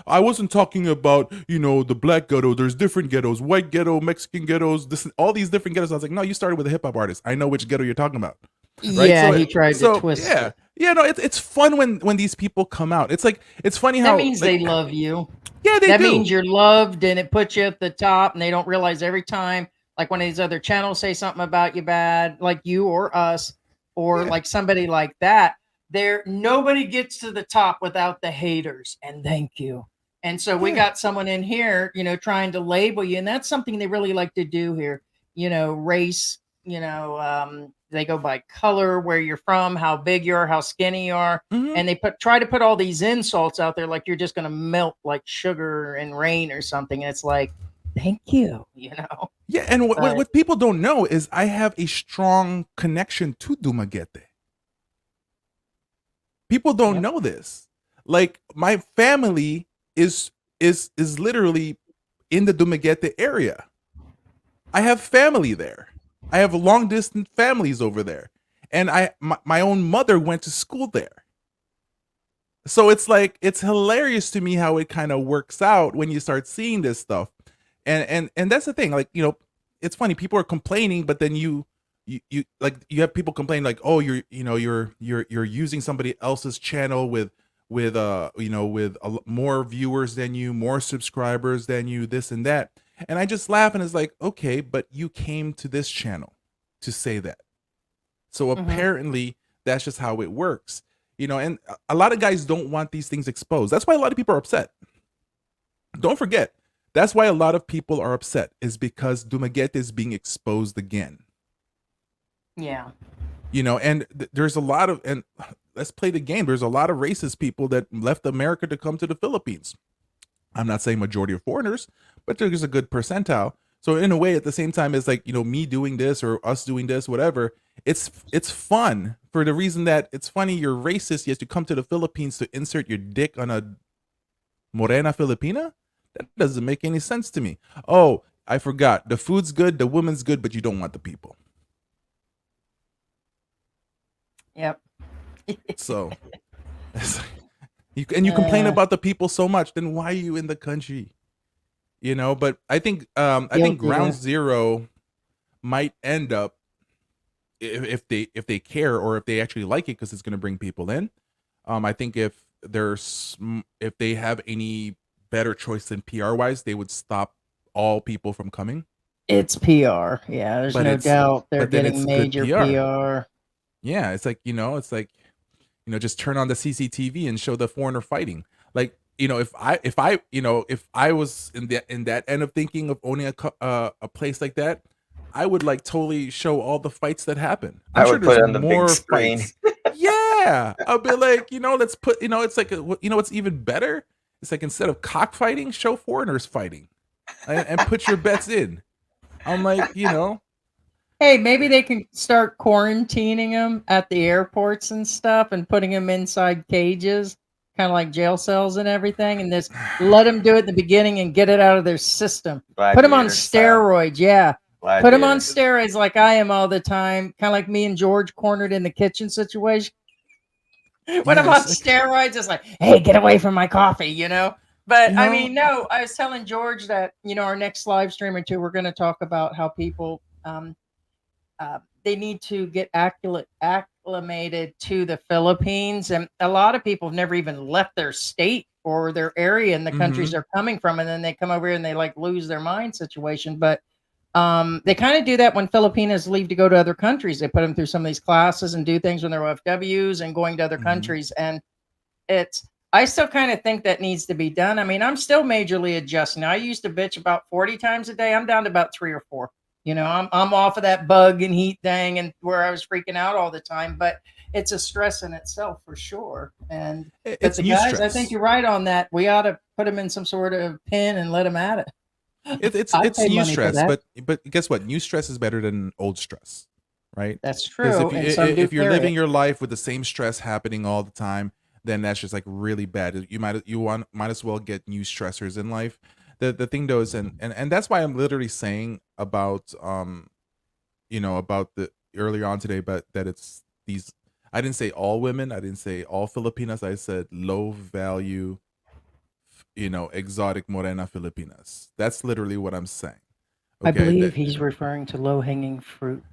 Speaker 7: I wasn't talking about, the black ghetto. There's different ghettos, white ghetto, Mexican ghettos, all these different ghettos. I was like, no, you started with a hip hop artist. I know which ghetto you're talking about. Right?
Speaker 3: Yeah, he tried to twist it.
Speaker 7: Yeah, no, it's fun when these people come out. It's like, it's funny how
Speaker 3: that means they love you.
Speaker 7: Yeah,
Speaker 3: that do. Means you're loved, and it puts you at the top, and they don't realize every time, like when these other channels say something about you bad, like you or us, or like somebody like that, nobody gets to the top without the haters, and thank you. And so we got someone in here, trying to label you, and that's something they really like to do here. Race, they go by color, where you're from, how big you are, how skinny you are. Mm-hmm. And they try to put all these insults out there like you're just going to melt like sugar in rain or something. And it's like, thank you,
Speaker 7: Yeah, and what people don't know is I have a strong connection to Dumaguete. People don't know this. Like, my family is literally in the Dumaguete area. I have family there. I have long distance families over there, and my own mother went to school there. So it's like, it's hilarious to me how it kind of works out when you start seeing this stuff. And that's the thing, like, it's funny, people are complaining, but then you like, you have people complain like, oh, you're using somebody else's channel with more viewers than you, more subscribers than you, this and that. And I just laugh, and it's like, okay, but you came to this channel to say that. So apparently that's just how it works. And a lot of guys don't want these things exposed. That's why a lot of people are upset. Don't forget, that's why a lot of people are upset, is because Dumaguete is being exposed again.
Speaker 3: Yeah.
Speaker 7: And there's a lot of, and let's play the game. There's a lot of racist people that left America to come to the Philippines. I'm not saying majority of foreigners, but there's a good percentile. So in a way, at the same time, it's like, me doing this or us doing this, whatever. It's fun for the reason that it's funny. You're racist, yet you come to the Philippines to insert your dick on a Morena Filipina. That doesn't make any sense to me. Oh, I forgot. The food's good, the woman's good, but you don't want the people.
Speaker 3: Yep.
Speaker 7: So, you complain about the people so much. Then why are you in the country? But I think Ground Zero might end up, if they care, or if they actually like it, because it's going to bring people in. I think if they have any better choice than PR wise, they would stop all people from coming.
Speaker 3: It's PR. Yeah, there's no doubt they're getting major PR.
Speaker 7: Yeah, it's like, just turn on the CCTV and show the foreigner fighting. Like, if I was in that end of thinking of owning a place like that, I would like totally show all the fights that happen.
Speaker 4: I would put it on the big screen.
Speaker 7: Yeah, I'll be like, let's put, it's like, what's even better? It's like, instead of cockfighting, show foreigners fighting, and put your bets in. I'm like,
Speaker 3: Hey, maybe they can start quarantining them at the airports and stuff, and putting them inside cages, kind of like jail cells and everything, and just let them do it in the beginning and get it out of their system. Put them on steroids, yeah. Put them on steroids like I am all the time, kind of like me and George cornered in the kitchen situation. When I'm on steroids, it's like, hey, get away from my coffee, But I mean, no, I was telling George that, our next live stream or two, we're going to talk about how people, they need to get acclimated to the Philippines. And a lot of people have never even left their state or their area in the countries they're coming from. And then they come over here and they like lose their mind situation. But they kind of do that when Filipinos leave to go to other countries. They put them through some of these classes and do things when they're OFWs and going to other countries. And I still kind of think that needs to be done. I mean, I'm still majorly adjusting. I used to bitch about 40 times a day. I'm down to about 3 or 4. I'm off of that bug and heat thing, and where I was freaking out all the time. But it's a stress in itself for sure. And
Speaker 7: it's
Speaker 3: the guys, I think you're right on that. We ought to put them in some sort of pen and let them at it.
Speaker 7: It's new stress, but guess what? New stress is better than old stress, right?
Speaker 3: That's true.
Speaker 7: If you're living your life with the same stress happening all the time, then that's just like really bad. You might as well get new stressors in life. The thing though is, and that's why I'm literally saying about about the earlier on today, but that it's these. I didn't say all women. I didn't say all Filipinas. I said low value, exotic Morena Filipinas. That's literally what I'm saying.
Speaker 3: Okay, I believe he's referring to low-hanging fruit.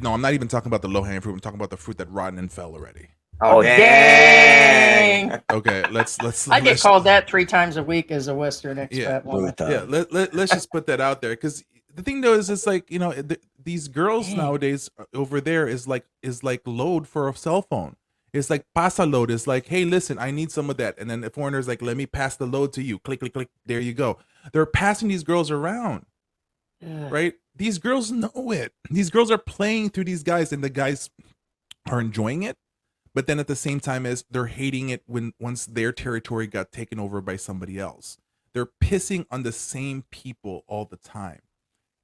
Speaker 7: No, I'm not even talking about the low-hanging fruit. I'm talking about the fruit that rotten and fell already.
Speaker 4: Oh, dang.
Speaker 7: Okay, let's.
Speaker 3: I get called that 3 times a week as a Western expat.
Speaker 7: Yeah, let's just put that out there, because the thing though is, it's like, these girls nowadays over there is like load for a cell phone. It's like pasa load. It's like, hey, listen, I need some of that, and then the foreigner's like, let me pass the load to you. Click, click, click. There you go. They're passing these girls around, right? These girls know it. These girls are playing through these guys, and the guys are enjoying it. But then at the same time as they're hating it once their territory got taken over by somebody else. They're pissing on the same people all the time.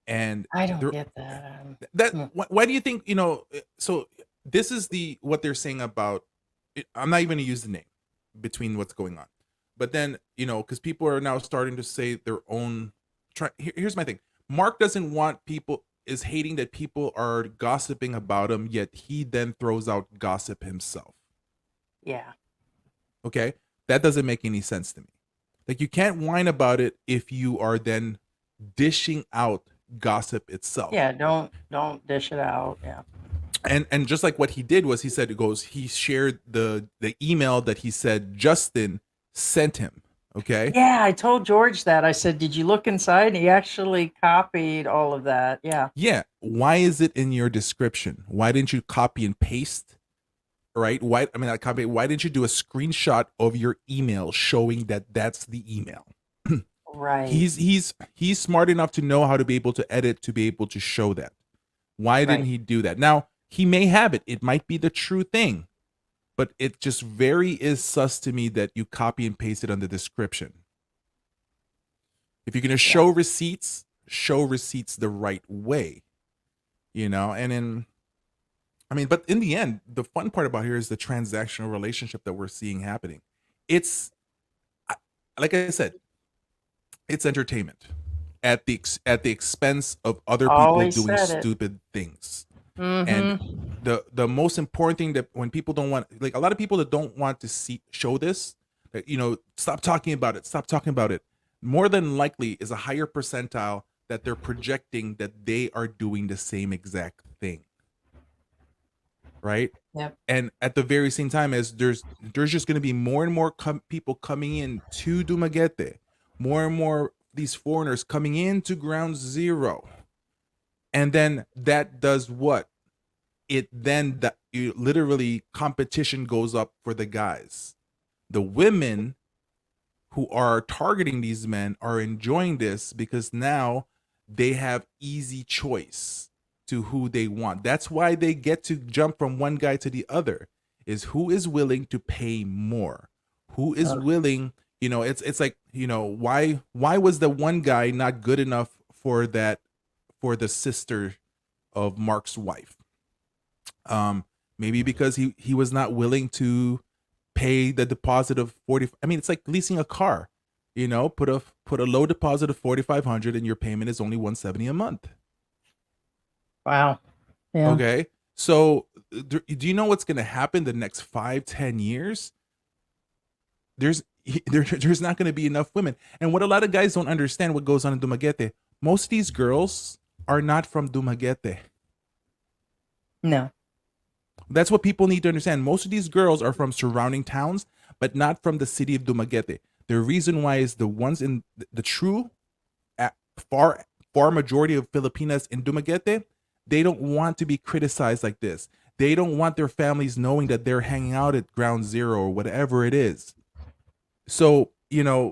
Speaker 7: And
Speaker 3: I don't get that.
Speaker 7: Why do you think, so this is what they're saying about it. I'm not even going to use the name between what's going on. But then, because people are now starting to say their own. Here's my thing. Mark doesn't want people. Is hating that people are gossiping about him, yet he then throws out gossip himself.
Speaker 3: Yeah.
Speaker 7: Okay? That doesn't make any sense to me. Like, you can't whine about it if you are then dishing out gossip itself.
Speaker 3: Yeah, don't dish it out. Yeah.
Speaker 7: And just like what he did was, he said, he shared the email that he said Justin sent him. Okay.
Speaker 3: Yeah, I told George that. I said, "Did you look inside?" And he actually copied all of that. Yeah.
Speaker 7: Yeah. Why is it in your description? Why didn't you copy and paste? Right? Why didn't you do a screenshot of your email showing that that's the email?
Speaker 3: Right.
Speaker 7: He's smart enough to know how to be able to edit, to be able to show that. Why didn't
Speaker 3: Right.
Speaker 7: he do that? Now, he may have it. It might be the true thing, but it just very is sus to me that you copy and paste it on the description. If you're going to show receipts the right way, and then, but in the end, the fun part about here is the transactional relationship that we're seeing happening. It's, like I said, it's entertainment at the expense of other people
Speaker 3: Always
Speaker 7: doing
Speaker 3: said it.
Speaker 7: stupid things.
Speaker 3: Mhm.
Speaker 7: And the most important thing, that when people don't want, like, a lot of people that don't want to show this, that, stop talking about it, more than likely is a higher percentile that they're projecting that they are doing the same exact thing. Right?
Speaker 3: Yep.
Speaker 7: And at the very same time, as there's just going to be more and more people coming in to Dumaguete, more and more these foreigners coming into ground zero. And then that does what? It then literally competition goes up for the guys. The women who are targeting these men are enjoying this because now they have easy choice to who they want. That's why they get to jump from one guy to the other, is who is willing to pay more, who is willing, it's like, why was the one guy not good enough for the sister of Mark's wife? Maybe because he was not willing to pay the deposit of 40. It's like leasing a car, put a low deposit of 4,500 and your payment is only 170 a month.
Speaker 3: Wow. Yeah.
Speaker 7: Okay. So do you know what's going to happen the next 5-10 years? There's not going to be enough women. And what a lot of guys don't understand, what goes on in Dumaguete, most of these girls are not from Dumaguete.
Speaker 3: No.
Speaker 7: That's what people need to understand. Most of these girls are from surrounding towns, but not from the city of Dumaguete. The reason why is the ones in the true far majority of Filipinas in Dumaguete, they don't want to be criticized like this. They don't want their families knowing that they're hanging out at ground zero or whatever it is. So,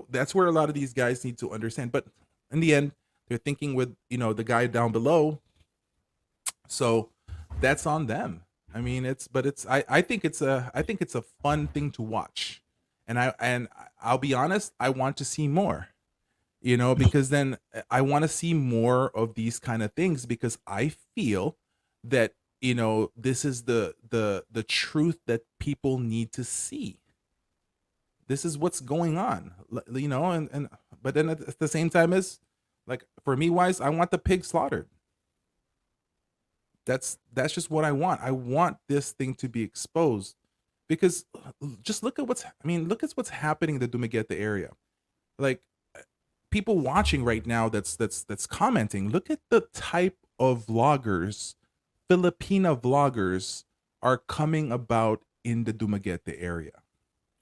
Speaker 7: that's where a lot of these guys need to understand. But in the end, they're thinking with, the guy down below. So that's on them. I think it's a fun thing to watch. And I'll be honest, I want to see more, because then I want to see more of these kind of things, because I feel that, this is the truth that people need to see. This is what's going on, but then at the same time, is like, for me wise, I want the pig slaughtered. That's just what I want. I want this thing to be exposed, because just look at what's happening in the Dumaguete area. Like, people watching right now that's commenting, look at the type of vloggers, Filipina vloggers, are coming about in the Dumaguete area.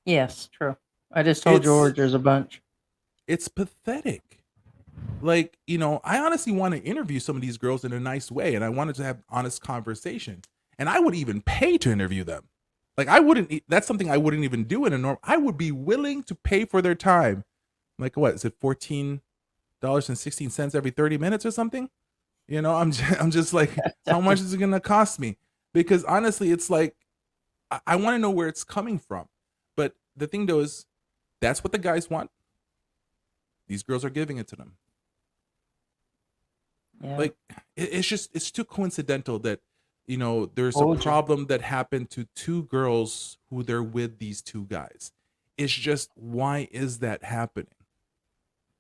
Speaker 3: Yes, true. I just told George there's a bunch.
Speaker 7: It's pathetic. Like, I honestly want to interview some of these girls in a nice way, and I wanted to have honest conversation, and I would even pay to interview them. Like, that's something I wouldn't even do in a normal. I would be willing to pay for their time. Like, what is it, $14.16 every 30 minutes or something? I'm just like, how much is it gonna cost me? Because honestly, it's like, I want to know where it's coming from. But the thing though is, that's what the guys want. These girls are giving it to them.
Speaker 3: Yeah.
Speaker 7: Like, it's too coincidental that, there's a problem that happened to two girls who they're with these two guys. It's just, why is that happening?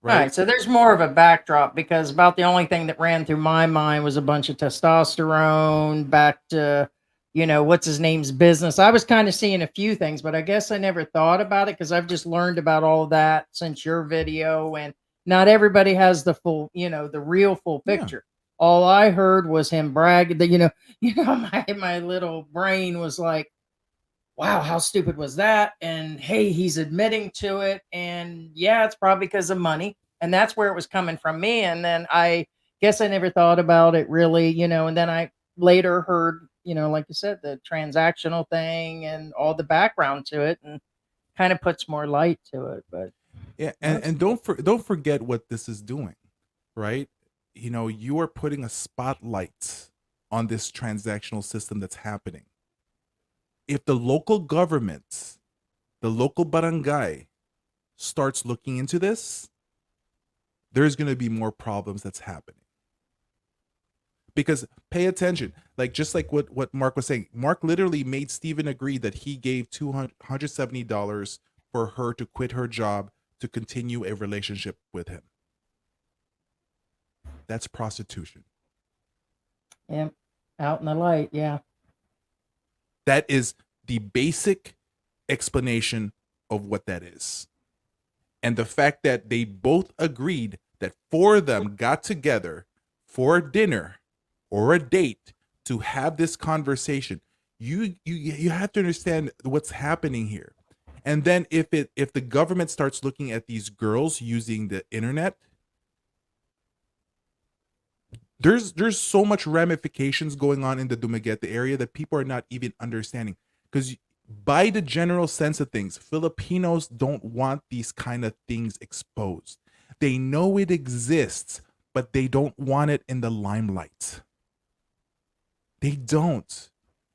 Speaker 3: Right. So there's more of a backdrop, because about the only thing that ran through my mind was a bunch of testosterone, back to what's his name's business. I was kind of seeing a few things, but I guess I never thought about it because I've just learned about all of that since your video, and not everybody has the full, the real full
Speaker 7: Yeah.
Speaker 3: picture. All I heard was him brag that, my little brain was like, wow, how stupid was that? And hey, he's admitting to it. And yeah, it's probably because of money. And that's where it was coming from me. And then I guess I never thought about it really, and then I later heard, like you said, the transactional thing and all the background to it, and kind of puts more light to it. But
Speaker 7: Yeah, and don't forget what this is doing, right? You are putting a spotlight on this transactional system that's happening. If the local government, the local barangay, starts looking into this, there's going to be more problems that's happening. Because pay attention, just like what Mark was saying, Mark literally made Steven agree that he gave $270 for her to quit her job to continue a relationship with him. That's prostitution.
Speaker 3: yeah, out in the light. Yeah.
Speaker 7: That is the basic explanation of what that is. And the fact that they both agreed that four of them got together for a dinner or a date to have this conversation, you have to understand what's happening here. And then if the government starts looking at these girls using the internet, there's so much ramifications going on in the Dumaguete area that people are not even understanding. Because by the general sense of things, Filipinos don't want these kind of things exposed. They know it exists, but they don't want it in the limelight. They don't.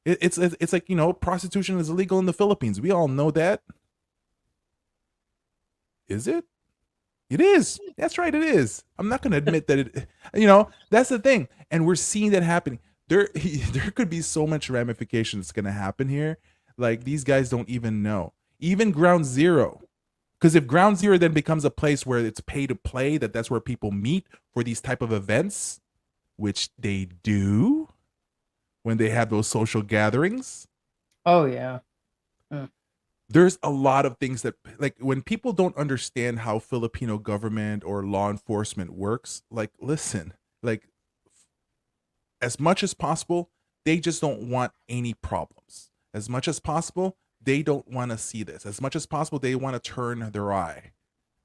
Speaker 7: It's like, prostitution is illegal in the Philippines. We all know that. Is it? It is. That's right. It is. I'm not going to admit that it, that's the thing. And we're seeing that happening. There could be so much ramification that's going to happen here. Like, these guys don't even know. Even Ground Zero. Because if Ground Zero then becomes a place where it's pay to play, that's where people meet for these type of events, which they do when they have those social gatherings.
Speaker 3: Oh, yeah.
Speaker 7: There's a lot of things that, like, when people don't understand how Filipino government or law enforcement works, listen, as much as possible, they just don't want any problems. As much as possible, they don't want to see this. As much as possible, they want to turn their eye.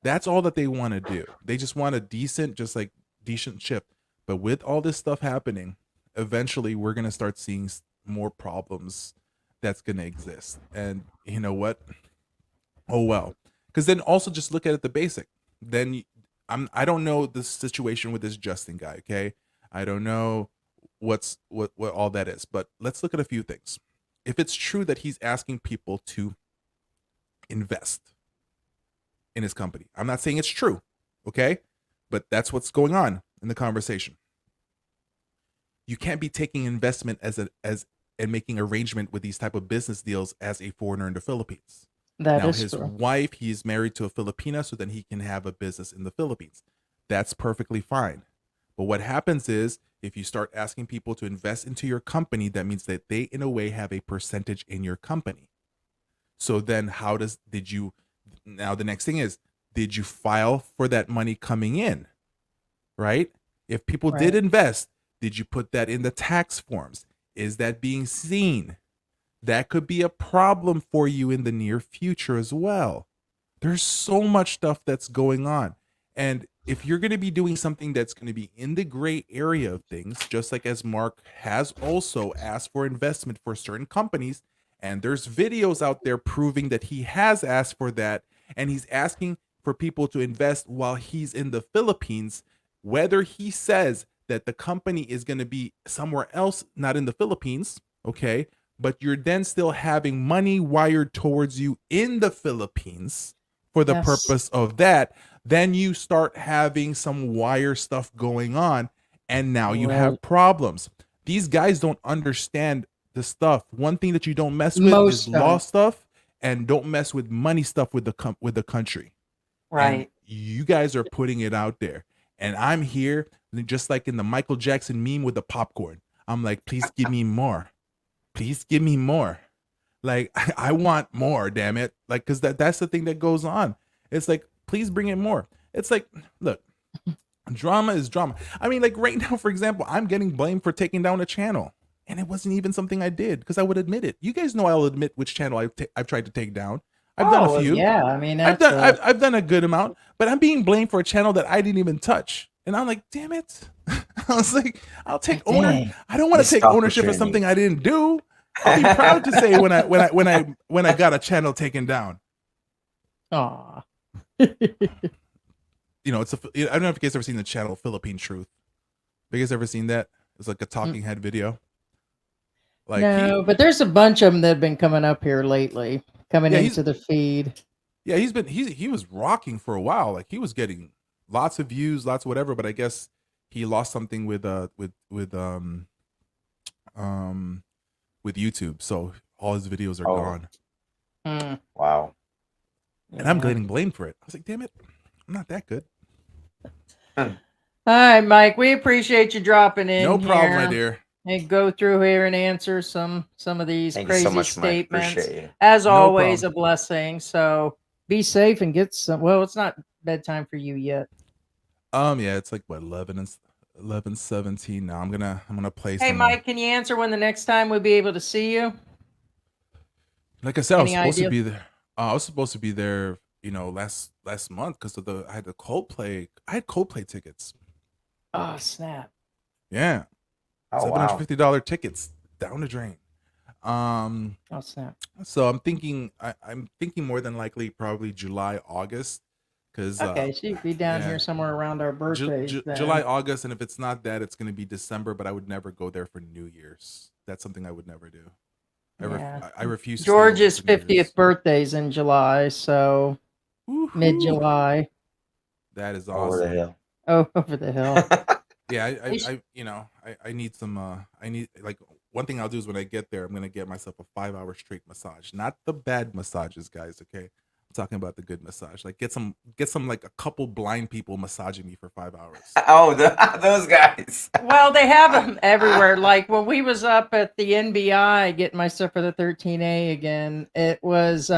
Speaker 7: That's all that they want to do. They just want a decent ship. But with all this stuff happening, eventually we're going to start seeing more problems that's going to exist. And you know what? Oh, well. Because then also just look at it the basic. Then I don't know the situation with this Justin guy, okay? I don't know what all that is. But let's look at a few things. If it's true that he's asking people to invest in his company, I'm not saying it's true, okay? But that's what's going on in the conversation. You can't be taking investment and making arrangement with these type of business deals as a foreigner in the Philippines.
Speaker 3: Now
Speaker 7: His wife, he's married to a Filipina, so then he can have a business in the Philippines. That's perfectly fine. But what happens is, if you start asking people to invest into your company, that means that they, in a way, have a percentage in your company. So then now the next thing is, did you file for that money coming in? Right? If people did invest, did you put that in the tax forms? Is that being seen? That could be a problem for you in the near future as well. There's so much stuff that's going on. And if you're going to be doing something that's going to be in the gray area of things, just like as Mark has also asked for investment for certain companies, and there's videos out there proving that he has asked for that, and he's asking for people to invest while he's in the Philippines, whether he says that the company is going to be somewhere else, not in the Philippines, okay, but you're then still having money wired towards you in the Philippines for the purpose of that, then you start having some wire stuff going on, and now you have problems. These guys don't understand the stuff. One thing that you don't mess with is law stuff, and don't mess with money stuff with the country.
Speaker 3: Right.
Speaker 7: And you guys are putting it out there. And I'm here, just like in the Michael Jackson meme with the popcorn. I'm like, please give me more. please give me more. Like, I want more, damn it. Like, because that's the thing that goes on. It's like, please bring in more. It's like, look, drama is drama. I mean, like right now, for example, I'm getting blamed for taking down a channel. And it wasn't even something I did because I would admit it. You guys know I'll admit which channel I've tried to take down. I've done a few.
Speaker 3: Yeah, I mean,
Speaker 7: I've done a good amount, but I'm being blamed for a channel that I didn't even touch. And I'm like, damn it. I was like, I'll take ownership. I don't want to take ownership of something I didn't do. I'll be proud to say when I got a channel taken down.
Speaker 3: Aw.
Speaker 7: You know, I don't know if you guys ever seen the channel Philippine Truth. Have you guys ever seen that? It's like a talking head video. Like
Speaker 3: no, but there's a bunch of them that have been coming up here lately, coming into the feed.
Speaker 7: Yeah, he was rocking for a while. Like he was getting lots of views, lots of whatever. But I guess he lost something with YouTube, so all his videos are gone.
Speaker 4: Wow.
Speaker 7: And I'm getting blamed for it. I was like, damn it, I'm not that good.
Speaker 3: All right, Mike, we appreciate you dropping in.
Speaker 7: No problem, my dear.
Speaker 3: And go through here and answer some of these crazy
Speaker 4: so much,
Speaker 3: statements.
Speaker 4: Mike.
Speaker 3: As always, a blessing. So be safe and get some. Well, it's not bedtime for you yet.
Speaker 7: Yeah, it's like what 11:17 now. I'm gonna play.
Speaker 3: Hey, Mike, can you answer when the next time we'll be able to see you?
Speaker 7: Like I said, I was supposed to be there. I was supposed to be there, you know, last month because of I had Coldplay tickets.
Speaker 3: Oh snap!
Speaker 7: Yeah. $750 tickets down the drain.
Speaker 3: Oh snap!
Speaker 7: So I'm thinking more than likely probably July, August, because
Speaker 3: so you'd be down here somewhere around our birthdays.
Speaker 7: July, August, and if it's not that, it's going to be December. But I would never go there for New Year's. That's something I would never do. I refuse.
Speaker 3: George's 50th birthday's in July, so mid-July.
Speaker 7: That is awesome.
Speaker 4: Over the hill.
Speaker 3: Oh, over the hill.
Speaker 7: Yeah, I need some. I need like one thing I'll do is when I get there, I'm gonna get myself a 5-hour straight massage, not the bad massages, guys. Okay, I'm talking about the good massage. Like get some like a couple blind people massaging me for 5 hours.
Speaker 4: Oh, those guys.
Speaker 3: Well, they have them everywhere. Like when we was up at the NBI getting my stuff for the 13A again, it was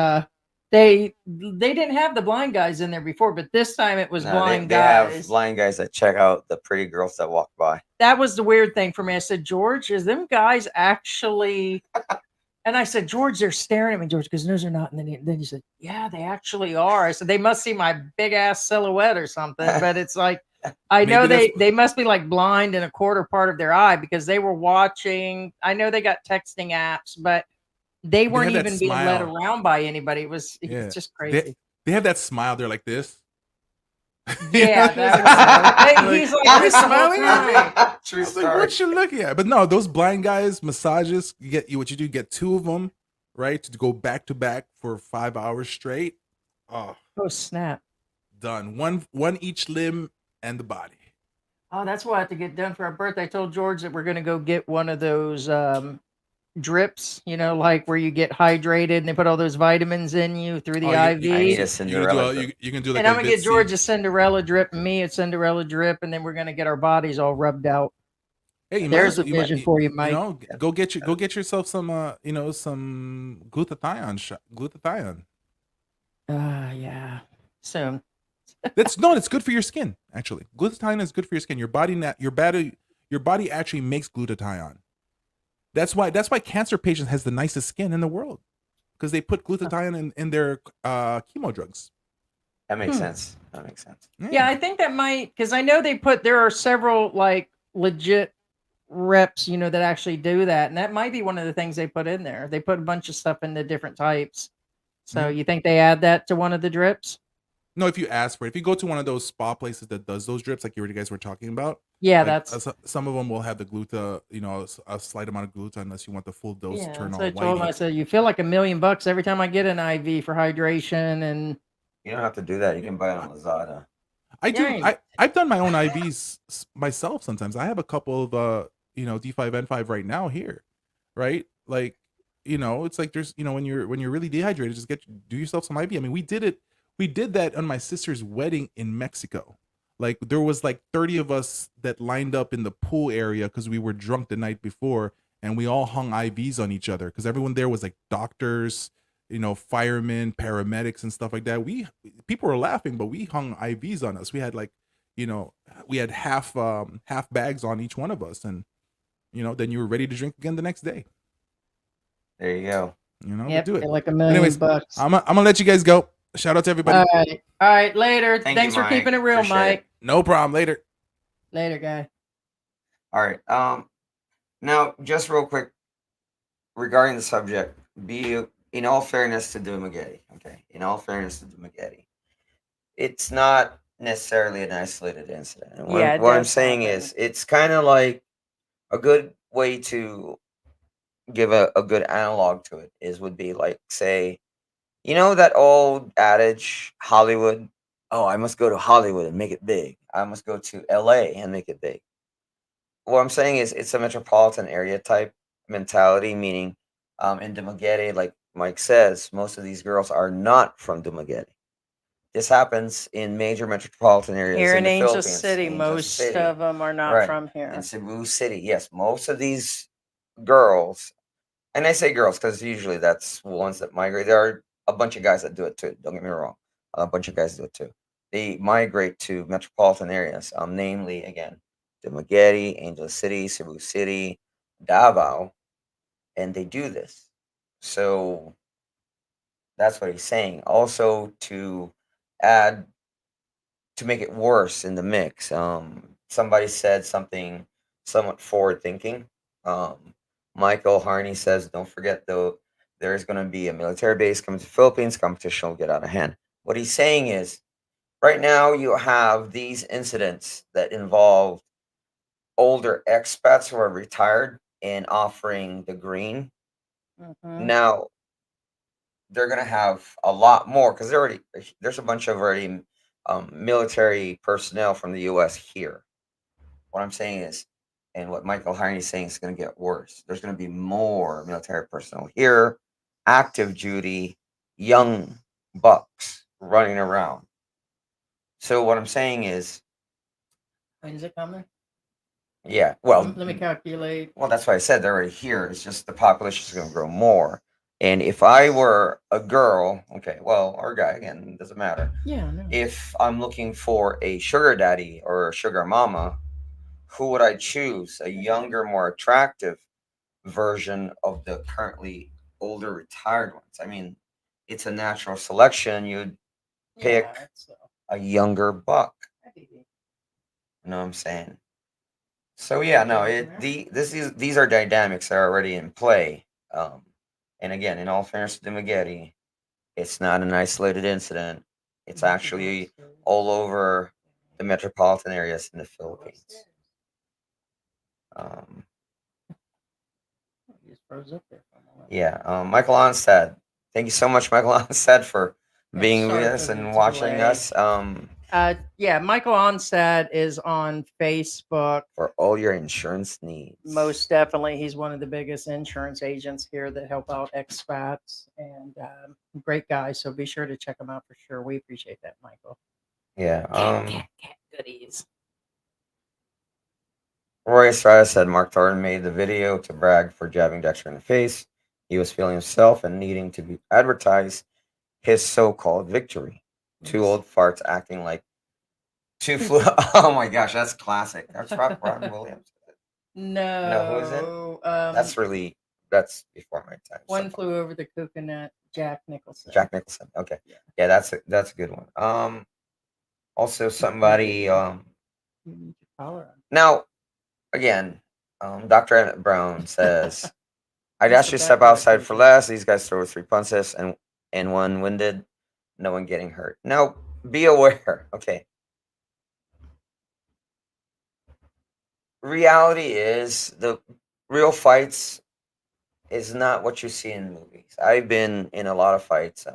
Speaker 3: they didn't have the blind guys in there before, but this time it was blind guys.
Speaker 4: They have blind guys that check out the pretty girls that walk by.
Speaker 3: That was the weird thing for me. I said, George, is them guys actually? And I said, George, they're staring at me, George, because those are not. And then he said, yeah, they actually are. I said, they must see my big ass silhouette or something. But it's like, I know they must be like blind in a quarter part of their eye because they were watching. I know they got texting apps, but they weren't even being led around by anybody. It's just crazy.
Speaker 7: They have that smile. They're like this.
Speaker 3: Yeah, he's like,
Speaker 7: he's smiling at me.
Speaker 4: True
Speaker 7: story. Like, what you looking at? But no, those blind guys massages. What you do? Get 2 of them, right? To go back to back for 5 hours straight. Oh
Speaker 3: snap!
Speaker 7: Done. One each limb and the body.
Speaker 3: Oh, that's what I have to get done for our birthday. I told George that we're gonna go get one of those drips, you know, like where you get hydrated and they put all those vitamins in you through the IV.
Speaker 4: I need a Cinderella.
Speaker 7: You can do like,
Speaker 3: and I'm gonna get George a Cinderella drip and me a Cinderella drip, and then we're gonna get our bodies all rubbed out.
Speaker 7: Hey,
Speaker 3: there's a vision for you, Mike.
Speaker 7: You know, go get yourself some some glutathione.
Speaker 3: Yeah, soon.
Speaker 7: It's good for your skin. Actually, glutathione is good for your skin. Your body actually makes glutathione. That's why cancer patients has the nicest skin in the world, because they put glutathione in their chemo drugs.
Speaker 4: That makes sense.
Speaker 3: Yeah, I think that might, because I know there are several like legit reps, you know, that actually do that, and that might be one of the things they put in there. They put a bunch of stuff into different types. So you think they add that to one of the drips?
Speaker 7: No, if you ask for it. If you go to one of those spa places that does those drips, like you guys were talking about.
Speaker 3: Yeah,
Speaker 7: like,
Speaker 3: that's
Speaker 7: some of them will have the gluta, you know, a slight amount of gluta, unless you want the full dose to turn on.
Speaker 3: So I told him, I said, you feel like $1 million every time I get an IV for hydration, and
Speaker 4: you don't have to do that. You can buy it on Lazada.
Speaker 7: I do. I've done my own IVs myself. Sometimes I have a couple of you know, D5N5 right now here, right? Like, you know, it's like there's, you know, when you're really dehydrated, just do yourself some IV. I mean, we did that on my sister's wedding in Mexico. Like there was like 30 of us that lined up in the pool area because we were drunk the night before, and we all hung IVs on each other because everyone there was like doctors, firemen, paramedics, and stuff like that. People were laughing, but we hung IVs on us. We had we had half bags on each one of us, and then you were ready to drink again the next day.
Speaker 4: There you go.
Speaker 3: Yep,
Speaker 7: do it.
Speaker 3: like $1 million.
Speaker 7: Anyways, I'm gonna let you guys go. Shout out to everybody.
Speaker 3: All right, later.
Speaker 4: Thank
Speaker 3: Thanks
Speaker 4: you,
Speaker 3: for keeping it
Speaker 4: Mike.
Speaker 3: real,
Speaker 4: Appreciate
Speaker 3: Mike.
Speaker 4: it.
Speaker 7: No problem. Later.
Speaker 3: Later, guy.
Speaker 4: All right. Now, just real quick, regarding the subject, in all fairness to Dumaguete, okay? In all fairness to Dumaguete, it's not necessarily an isolated incident. And
Speaker 3: Yeah, it
Speaker 4: what I'm
Speaker 3: does
Speaker 4: saying
Speaker 3: happen.
Speaker 4: is, it's kind of like a good way to give a good analog to it would be like, say, that old adage, Hollywood. Oh, I must go to Hollywood and make it big. I must go to LA and make it big. What I'm saying is, it's a metropolitan area type mentality, meaning in Dumaguete, like Mike says, most of these girls are not from Dumaguete. This happens in major metropolitan areas
Speaker 3: Here in
Speaker 4: the
Speaker 3: Angel
Speaker 4: Philippines.
Speaker 3: City,
Speaker 4: Angel
Speaker 3: most
Speaker 4: City.
Speaker 3: of them are not
Speaker 4: Right.
Speaker 3: from here.
Speaker 4: In Cebu City, yes, most of these girls, and I say girls because usually that's ones that migrate. There are a bunch of guys that do it too. Don't get me wrong, a bunch of guys do it too. They migrate to metropolitan areas, namely again, Dumaguete, Angel City, Cebu City, Davao, and they do this. So that's what he's saying. Also, to add, to make it worse in the mix, somebody said something somewhat forward thinking. Michael Harney says, don't forget though, there's going to be a military base coming to the Philippines. Competition will get out of hand. What he's saying is, right now you have these incidents that involve older expats who are retired and offering the green.
Speaker 3: Mhm.
Speaker 4: Now they're gonna have a lot more because there's a bunch of already military personnel from the U.S. here. What I'm saying is, and what Michael Heine is saying, is going to get worse. There's going to be more military personnel here, active duty, young bucks running around. So what I'm saying is,
Speaker 3: When is it coming?
Speaker 4: yeah, well,
Speaker 3: Let me calculate.
Speaker 4: well, that's why I said they're already here. It's just the population is going to grow more. And if I were a girl, okay, well, or a guy, again, doesn't matter.
Speaker 3: Yeah, no.
Speaker 4: If I'm looking for a sugar daddy or a sugar mama, who would I choose? A younger, more attractive version of the currently older, retired ones. I mean, it's a natural selection. You'd pick
Speaker 3: Yeah, so.
Speaker 4: a younger buck. You know what I'm saying? So yeah, no, these are dynamics that are already in play. And again, in all fairness to Dumaguete, it's not an isolated incident. It's actually all over the metropolitan areas in the Philippines.
Speaker 3: Just froze up there for a moment.
Speaker 4: Yeah, Michael Onstad. Thank you so much, Michael Onstad, for being
Speaker 3: sorry
Speaker 4: with us
Speaker 3: for the
Speaker 4: and watching
Speaker 3: delay.
Speaker 4: us.
Speaker 3: Yeah, Michael Onstad is on Facebook.
Speaker 4: For all your insurance needs.
Speaker 3: Most definitely. He's one of the biggest insurance agents here that help out expats, and great guy. So be sure to check him out for sure. We appreciate that, Michael.
Speaker 4: Yeah.
Speaker 3: Cat goodies.
Speaker 4: Roy Estrada said Mark Thornton made the video to brag for jabbing Dexter in the face. He was feeling himself and needing to advertise his so-called victory. Two old farts acting like two flu. Oh my gosh, that's classic. That's Robin Williams.
Speaker 3: No,
Speaker 4: who is it? That's before my time.
Speaker 3: One Flew Over the Cuckoo Nut, Jack Nicholson.
Speaker 4: Jack Nicholson. Okay. Yeah, that's a good one. Also somebody now again, Dr. Emmett Brown says, I'd ask you to step outside for less. These guys throw 3 punches and one winded, no one getting hurt. Now, be aware, okay. Reality is the real fights is not what you see in movies. I've been in a lot of fights.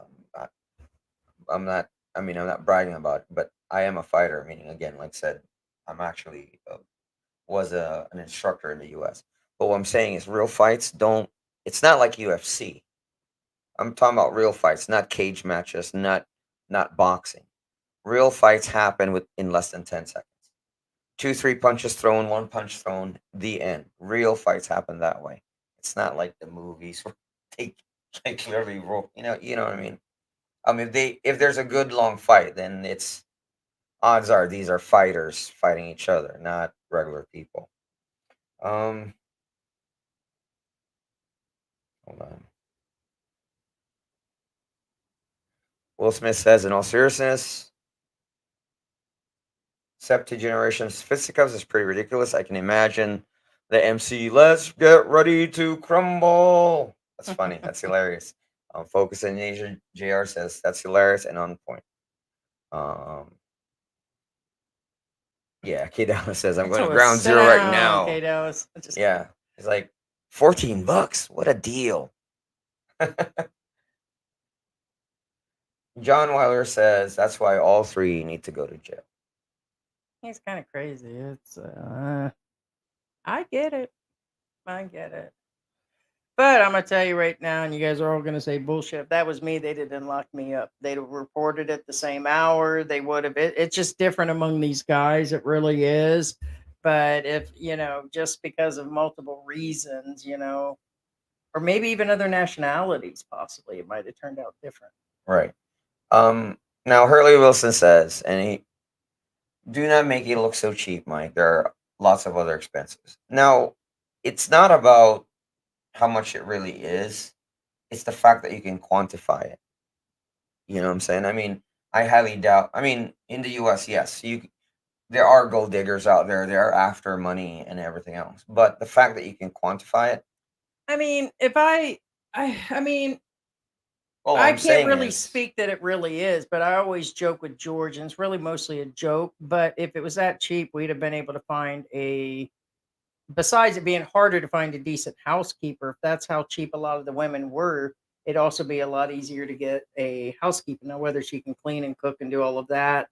Speaker 4: I'm not bragging about it, but I am a fighter, meaning, again, like I said, I'm actually was an instructor in the U.S. But what I'm saying is real fights it's not like UFC. I'm talking about real fights, not cage matches, not boxing. Real fights happen in less than 10 seconds. 2, 3 punches thrown, 1 punch thrown, the end. Real fights happen that way. It's not like the movies where they like literally roll. You know what I mean. If there's a good long fight, then it's odds are these are fighters fighting each other, not regular people. Hold on. Will Smith says, in all seriousness, septuageneration's fisticuffs is pretty ridiculous. I can imagine the MC, let's get ready to crumble. That's funny. That's hilarious. Focus in Asia, JR says, that's hilarious and on point. Yeah, K Dallas says, I'm going to ground zero right now.
Speaker 3: K Dallas.
Speaker 4: Yeah. It's like $14. What a deal. John Weiler says, that's why all three need to go to jail.
Speaker 3: He's kind of crazy. It's I get it. But I'm gonna tell you right now, and you guys are all gonna say bullshit. If that was me, they didn't lock me up. They'd have reported it the same hour. They would have. It's just different among these guys. It really is. But if just because of multiple reasons, or maybe even other nationalities, possibly it might have turned out different.
Speaker 4: Right. Now Hurley Wilson says, do not make it look so cheap, Mike. There are lots of other expenses. Now, it's not about how much it really is. It's the fact that you can quantify it. You know what I'm saying? I mean, I highly doubt. I mean, in the U.S., yes, there are gold diggers out there. They're after money and everything else. But the fact that you can quantify it.
Speaker 3: I mean, I can't really speak that it really is, but I always joke with George, and it's really mostly a joke. But if it was that cheap, we'd have been able to find besides it being harder to find a decent housekeeper, if that's how cheap a lot of the women were, it'd also be a lot easier to get a housekeeper. Now, whether she can clean and cook and do all of that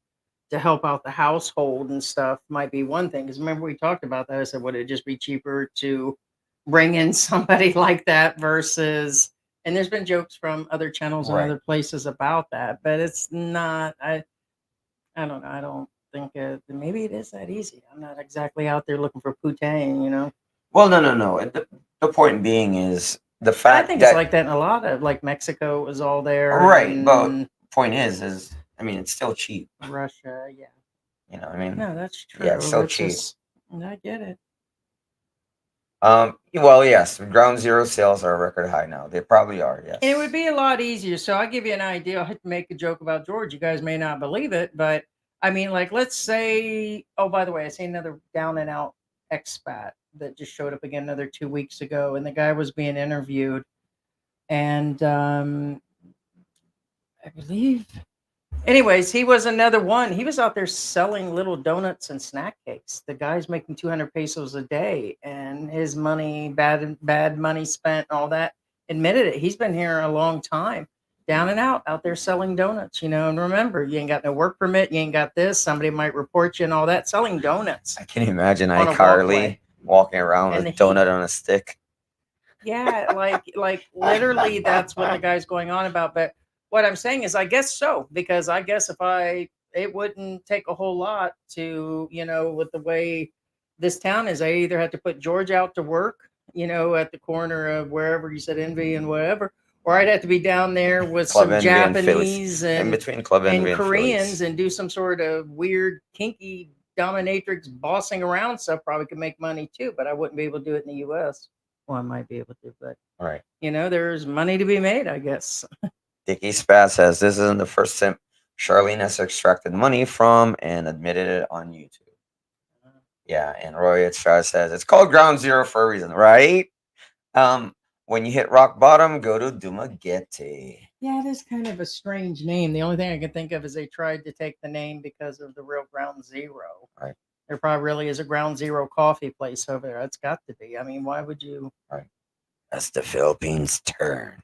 Speaker 3: to help out the household and stuff might be one thing. Because remember, we talked about that. I said, would it just be cheaper to bring in somebody like that versus... And there's been jokes from other channels and other places about that, but it's not... I don't know. I don't think maybe it is that easy. I'm not exactly out there looking for poutine,
Speaker 4: Well, no. The point being is the fact
Speaker 3: I think it's like that in a lot of, like, Mexico was all there.
Speaker 4: Right, but point is I mean, it's still cheap.
Speaker 3: Russia, yeah.
Speaker 4: You know what I mean?
Speaker 3: No, that's true.
Speaker 4: Yeah, it's so cheap.
Speaker 3: I get it.
Speaker 4: Well, yes, ground zero sales are a record high now. They probably are, yes.
Speaker 3: And it would be a lot easier. So I'll give you an idea. I'll make a joke about George. You guys may not believe it, but I mean, like, let's say, oh, by the way, I see another down and out expat that just showed up again another 2 weeks ago, and the guy was being interviewed, and I believe, anyways, he was another one. He was out there selling little donuts and snack cakes. The guy's making 200 pesos a day, and his money, bad money spent, all that. Admitted it. He's been here a long time. Down and out there selling donuts, and remember, you ain't got no work permit, you ain't got this, somebody might report you and all that, selling donuts.
Speaker 4: I can imagine iCarly walking around with a donut on a stick.
Speaker 3: Yeah, like literally that's what the guy's going on about. But what I'm saying is, I guess so, because I guess it wouldn't take a whole lot to, with the way this town is, I either have to put George out to work, at the corner of wherever you said Envy and whatever, or I'd have to be down there with Club some Japanese and in between Club and Koreans and do some sort of weird, kinky dominatrix bossing around stuff. Probably could make money too, but I wouldn't be able to do it in the U.S. Well, I might be able to, but
Speaker 4: right.
Speaker 3: There's money to be made, I guess.
Speaker 4: Dickie Spat says this isn't the first time Charlene has extracted money from and admitted it on YouTube. Yeah, and Roy Estrada says it's called Ground Zero for a reason, right? When you hit rock bottom, go to Dumaguete.
Speaker 3: Yeah, it is kind of a strange name. The only thing I can think of is they tried to take the name because of the real Ground Zero.
Speaker 4: Right.
Speaker 3: There probably really is a Ground Zero coffee place over there. It's got to be. I mean, why would you?
Speaker 4: Right. That's the Philippines' turn.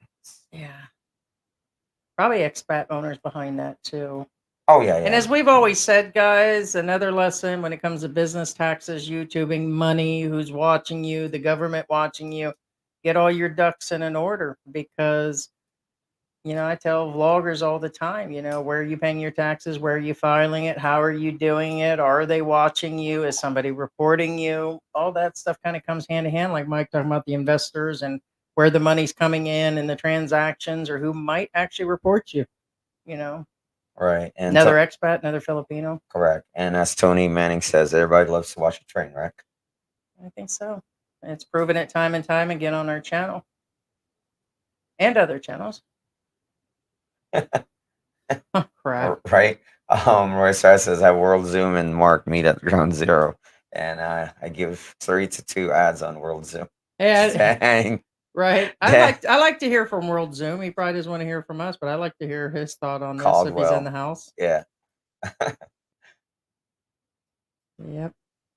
Speaker 3: Yeah. Probably expat owners behind that too.
Speaker 4: Oh, yeah.
Speaker 3: And as we've always said, guys, another lesson when it comes to business taxes, YouTubing, money, who's watching you, the government watching you, get all your ducks in an order, because I tell vloggers all the time, where are you paying your taxes? Where are you filing it? How are you doing it? Are they watching you? Is somebody reporting you? All that stuff kind of comes hand in hand, like Mike talking about the investors and where the money's coming in and the transactions or who might actually report you, you know.
Speaker 4: Right. And
Speaker 3: Another expat, another Filipino.
Speaker 4: correct. And as Tony Manning says, everybody loves to watch a train wreck.
Speaker 3: I think so. It's proven it time and time again on our channel and other channels. Crap.
Speaker 4: Right. Roy Star says, have World Zoom and Mark meet at ground zero. And I give 3-2 ads on World Zoom.
Speaker 3: Yeah.
Speaker 4: Dang.
Speaker 3: Right.
Speaker 4: Dang.
Speaker 3: I like to hear from World Zoom. He probably doesn't want to hear from us, but I like to hear his thought on this if he's
Speaker 4: Caldwell.
Speaker 3: in the house.
Speaker 4: Yeah.
Speaker 3: Yep.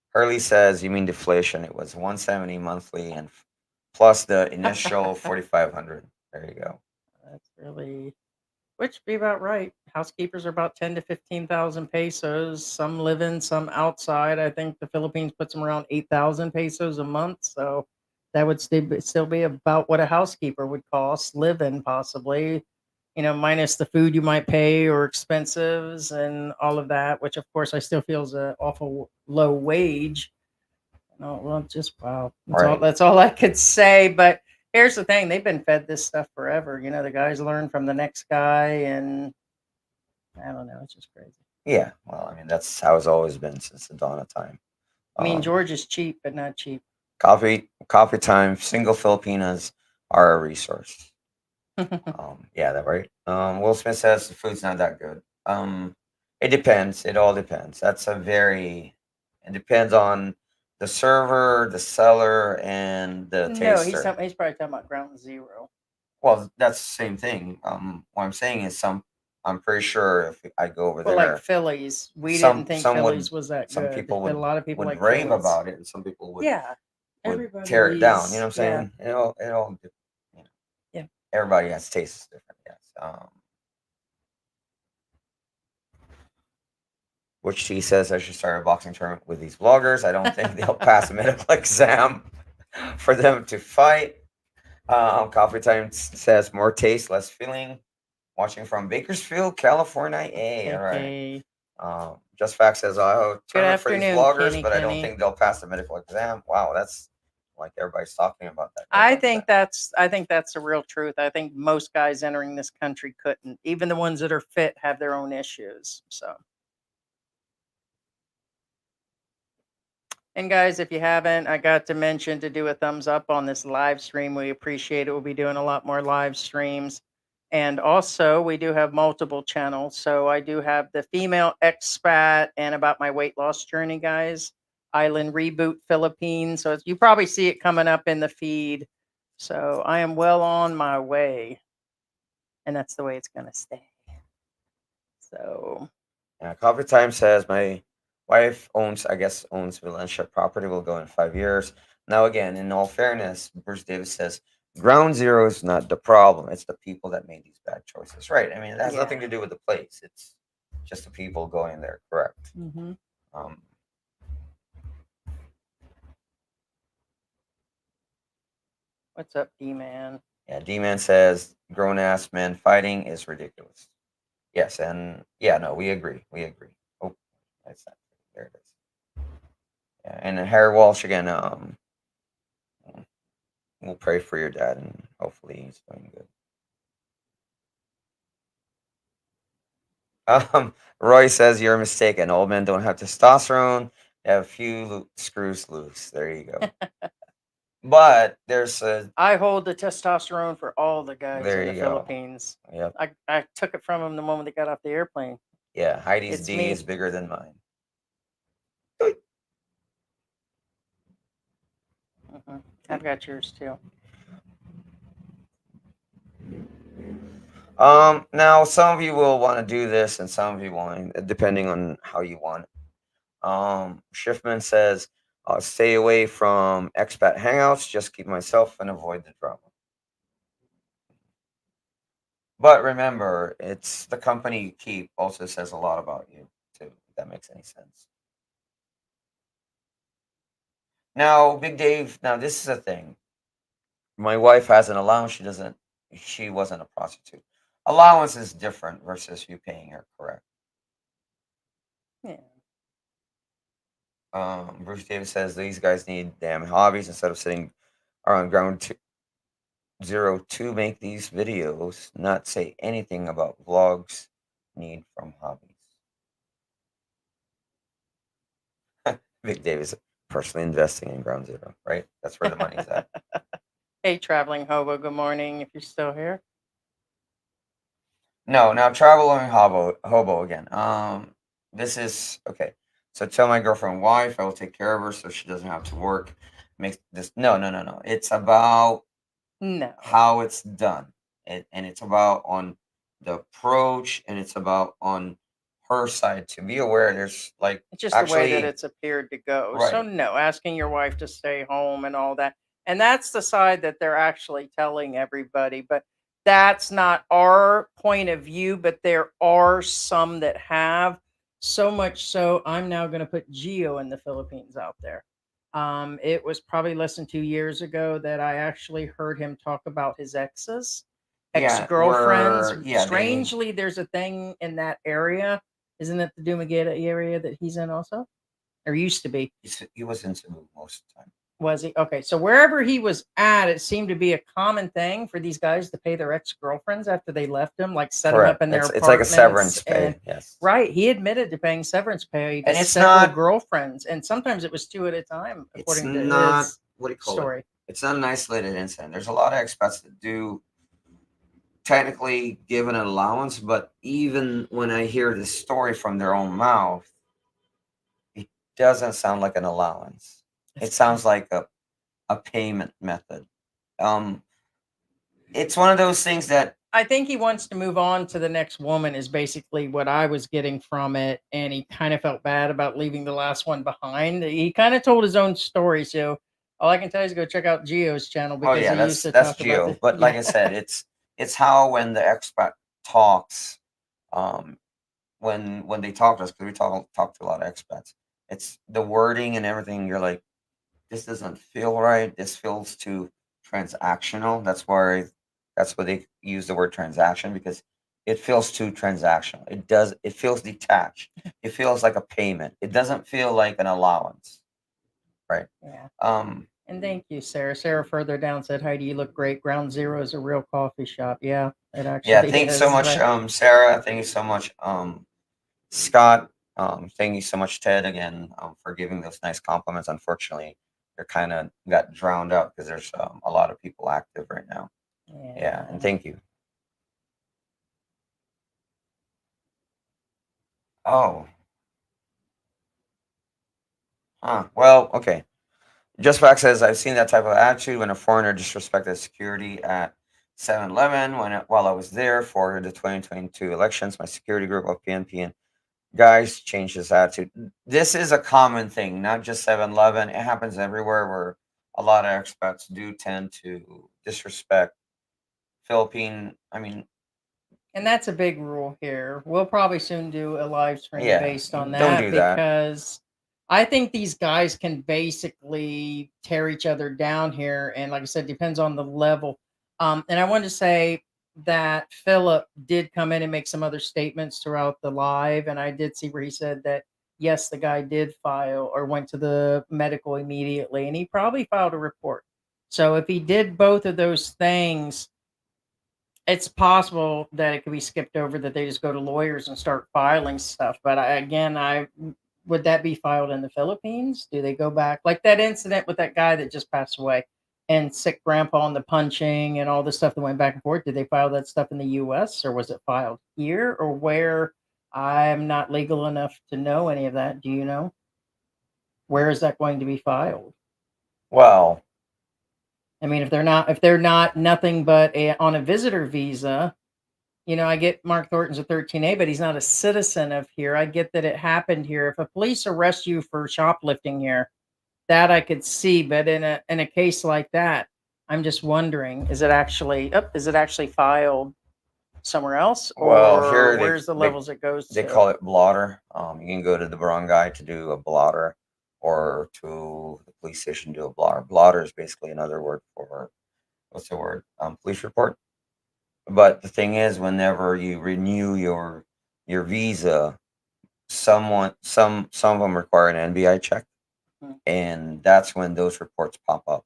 Speaker 4: Hurley says, you mean deflation. It was 170 monthly and plus the initial 4,500. There you go.
Speaker 3: That's really, which be about right. Housekeepers are about 10 to 15,000 pesos. Some live in, some outside. I think the Philippines puts them around 8,000 pesos a month. So that would still be about what a housekeeper would cost, live in possibly, minus the food you might pay or expenses and all of that, which of course I still feel is an awful low wage. No, well, just wow.
Speaker 4: Right.
Speaker 3: That's all I could say. But here's the thing: they've been fed this stuff forever. The guys learn from the next guy, and I don't know. It's just crazy.
Speaker 4: Yeah. Well, I mean, that's how it's always been since the dawn of time.
Speaker 3: I mean, George is cheap, but not cheap.
Speaker 4: Coffee time. Single Filipinas are a resource. Yeah, that right. Will Smith says the food's not that good. It depends. It all depends. It depends on the server, the seller, and the
Speaker 3: No,
Speaker 4: taster.
Speaker 3: he's probably talking about ground zero.
Speaker 4: Well, that's the same thing. What I'm saying is I'm pretty sure if I go over
Speaker 3: Well,
Speaker 4: there,
Speaker 3: like Phillies, we
Speaker 4: some-
Speaker 3: didn't think
Speaker 4: some would-
Speaker 3: Phillies was that
Speaker 4: some
Speaker 3: good.
Speaker 4: people
Speaker 3: but a
Speaker 4: would-
Speaker 3: lot of people
Speaker 4: would
Speaker 3: like
Speaker 4: rave
Speaker 3: Phillies.
Speaker 4: about it, and some people would
Speaker 3: Yeah,
Speaker 4: would tear it down. You know what I'm saying?
Speaker 3: Yeah.
Speaker 4: It all
Speaker 3: Yeah.
Speaker 4: Everybody has tastes different. Yes. Which she says I should start a boxing tournament with these vloggers. I don't think they'll pass a medical exam for them to fight. Coffee Time says more taste, less feeling. Watching from Bakersfield, California. Hey, all right. Just Fact says I'll tournament for these
Speaker 3: afternoon,
Speaker 4: vloggers,
Speaker 3: Kenny,
Speaker 4: but I don't
Speaker 3: Kenny.
Speaker 4: think they'll pass the medical exam. Wow, that's like everybody's talking about that.
Speaker 3: I think that's the real truth. I think most guys entering this country couldn't. Even the ones that are fit have their own issues. So. And guys, if you haven't, I got to mention to do a thumbs up on this live stream. We appreciate it. We'll be doing a lot more live streams. And also, we do have multiple channels. So I do have the female expat and about my weight loss journey, guys. Island Reboot Philippines. So you probably see it coming up in the feed. So I am well on my way. And that's the way it's going to stay. So.
Speaker 4: Yeah, Coffee Time says my wife owns Valencia property, will go in 5 years. Now, again, in all fairness, Bruce Davis says ground zero is not the problem. It's the people that made these bad choices. Right. I mean, it has nothing to do with the place. It's just the people going there. Correct.
Speaker 3: Mm-hmm. What's up, D-Man? Yeah,
Speaker 4: D-Man says grown-ass men fighting is ridiculous. Yes, and yeah, no, we agree. Oh, that's not there. It is. Yeah, and Harry Walsh again. We'll pray for your dad, and hopefully he's doing good. Roy says you're mistaken. Old men don't have testosterone. They have a few screws loose. There you go. But
Speaker 3: I hold the testosterone for all the guys in the Philippines.
Speaker 4: Yep.
Speaker 3: I took it from them the moment they got off the airplane.
Speaker 4: Yeah, Heidi's D is bigger than mine.
Speaker 3: Mm-hmm. I've got yours too.
Speaker 4: Now some of you will want to do this, and some of you won't, depending on how you want it. Schiffman says, stay away from expat hangouts, just keep myself and avoid the drama. But remember, it's the company you keep also says a lot about you, too, if that makes any sense. Now, Big Dave, this is a thing. My wife has an allowance. She wasn't a prostitute. allowance is different versus you paying her, correct?
Speaker 3: Yeah.
Speaker 4: Bruce Davis says these guys need damn hobbies instead of sitting around zero to make these videos, not say anything about vlogs need from hobbies. Vic Davis personally investing in ground zero, right? That's where the money's at.
Speaker 3: Hey, traveling hobo, good morning if you're still here.
Speaker 4: No, now traveling hobo again. This is okay. So tell my girlfriend wife I will take care of her so she doesn't have to work. Makes this no. It's about
Speaker 3: No.
Speaker 4: how it's done, and it's about on the approach, and it's about on her side to be aware. There's like
Speaker 3: It's just the way that
Speaker 4: actually
Speaker 3: it's appeared to go. So
Speaker 4: right.
Speaker 3: no, asking your wife to stay home and all that. And that's the side that they're actually telling everybody. But that's not our point of view. But there are some that have, so much so I'm now going to put Geo in the Philippines out there. It was probably less than 2 years ago that I actually heard him talk about his exes,
Speaker 4: Yeah,
Speaker 3: ex-girlfriends.
Speaker 4: yeah, they
Speaker 3: Strangely, there's a thing in that area. Isn't it the Dumaguete area that he's in also? Or used to be?
Speaker 4: he was in Cebu most of the time.
Speaker 3: Was he? Okay. So wherever he was at, it seemed to be a common thing for these guys to pay their ex-girlfriends after they left them, like set them up
Speaker 4: Correct.
Speaker 3: in their
Speaker 4: It's like a severance
Speaker 3: apartments.
Speaker 4: pay. Yes.
Speaker 3: Right. He admitted to paying severance pay to
Speaker 4: And it's
Speaker 3: several
Speaker 4: not
Speaker 3: girlfriends. And sometimes it was 2 at a time,
Speaker 4: it's
Speaker 3: according to
Speaker 4: not
Speaker 3: his
Speaker 4: what do you call it?
Speaker 3: story.
Speaker 4: It's not an isolated incident. There's a lot of expats that do technically give an allowance, but even when I hear the story from their own mouth, it doesn't sound like an allowance. It sounds like a payment method. It's one of those things that
Speaker 3: I think he wants to move on to the next woman is basically what I was getting from it, and he kind of felt bad about leaving the last one behind. He kind of told his own story, so all I can tell you is go check out Geo's channel
Speaker 4: oh
Speaker 3: because
Speaker 4: yeah,
Speaker 3: he used to
Speaker 4: that's
Speaker 3: talk about
Speaker 4: Geo.
Speaker 3: the
Speaker 4: But like I said, it's how when the expat talks, um, when they talk to us, because we talk to a lot of expats, it's the wording and everything. You're like, this doesn't feel right. This feels too transactional. That's why they use the word transaction, because it feels too transactional. It feels detached. It feels like a payment. It doesn't feel like an allowance. Right.
Speaker 3: Yeah.
Speaker 4: Um
Speaker 3: And thank you, Sarah. Sarah further down said, "Heidi, you look great. Ground Zero is a real coffee shop." Yeah, it
Speaker 4: yeah,
Speaker 3: actually
Speaker 4: thank you so
Speaker 3: is.
Speaker 4: much,
Speaker 3: Right.
Speaker 4: Sarah. Thank you so much, Scott. Thank you so much, Ted, again, for giving those nice compliments. Unfortunately, they're kind of got drowned out because there's a lot of people active right now. Yeah, and thank you. Oh, well, okay. Just Fact says, I've seen that type of attitude when a foreigner disrespected security at 7-Eleven while I was there for the 2022 elections. My security group of PNP and guys changed his attitude. This is a common thing, not just 7-Eleven. It happens everywhere where a lot of expats do tend to disrespect I mean,
Speaker 3: And that's a big rule here. We'll probably soon do a live stream
Speaker 4: yeah,
Speaker 3: based on
Speaker 4: don't
Speaker 3: that
Speaker 4: do that.
Speaker 3: because I think these guys can basically tear each other down here. And like I said, depends on the level. And I wanted to say that Philip did come in and make some other statements throughout the live. And I did see where he said that, yes, the guy did file or went to the medical immediately. And he probably filed a report. So if he did both of those things, it's possible that it could be skipped over, that they just go to lawyers and start filing stuff. But I would that be filed in the Philippines? Do they go back like that incident with that guy that just passed away and sick grandpa and the punching and all the stuff that went back and forth? Did they file that stuff in the U.S. or was it filed here or where? I'm not legal enough to know any of that. Do you know? Where is that going to be filed?
Speaker 4: Well,
Speaker 3: I mean, if they're not nothing but on a visitor visa, I get Mark Thornton's a 13A, but he's not a citizen of here. I get that it happened here. If a police arrest you for shoplifting here, that I could see. But in a case like that, I'm just wondering, is it actually filed somewhere else,
Speaker 4: well,
Speaker 3: or
Speaker 4: here
Speaker 3: where's the levels it goes
Speaker 4: they
Speaker 3: to?
Speaker 4: call it blotter. You can go to the barangay to do a blotter, or to the police station to do a blotter. Blotter is basically another word for what's the word? Police report. But the thing is, whenever you renew your visa, some of them require an NBI check, and that's when those reports pop up.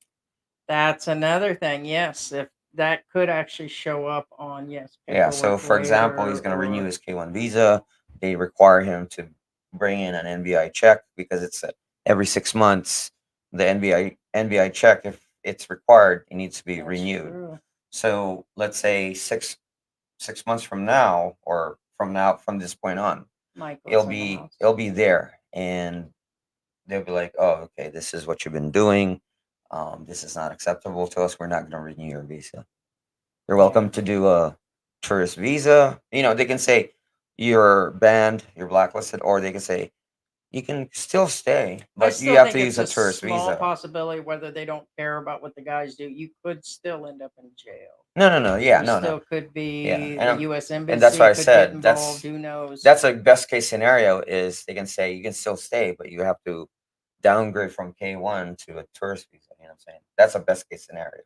Speaker 3: That's another thing. Yes, if that could actually show up on
Speaker 4: Yeah. So,
Speaker 3: paperwork
Speaker 4: for example, he's
Speaker 3: later
Speaker 4: going to renew
Speaker 3: or
Speaker 4: his K1 visa. They require him to bring in an NBI check because it's every 6 months. The NBI check, if it's required, it needs to be
Speaker 3: that's
Speaker 4: renewed.
Speaker 3: true.
Speaker 4: So let's say 6 months from now, or from this point on,
Speaker 3: Michael's in the house.
Speaker 4: it'll be there, and they'll be like, oh, okay, this is what you've been doing. This is not acceptable to us. We're not going to renew your visa. You're welcome to do a tourist visa. They can say you're banned, you're blacklisted, or they can say you can still stay,
Speaker 3: I
Speaker 4: but
Speaker 3: still
Speaker 4: you have
Speaker 3: think
Speaker 4: to
Speaker 3: it's
Speaker 4: use a tourist
Speaker 3: small
Speaker 4: visa.
Speaker 3: possibility whether they don't care about what the guys do. You could still end up in jail.
Speaker 4: No. Yeah,
Speaker 3: There
Speaker 4: no.
Speaker 3: still could be
Speaker 4: Yeah,
Speaker 3: the U.S.
Speaker 4: and
Speaker 3: Embassy
Speaker 4: that's what I
Speaker 3: could get
Speaker 4: said.
Speaker 3: involved. Who knows?
Speaker 4: That's a best case scenario. Is they can say you can still stay, but you have to downgrade from K1 to a tourist visa. You know what I'm saying? That's a best case scenario.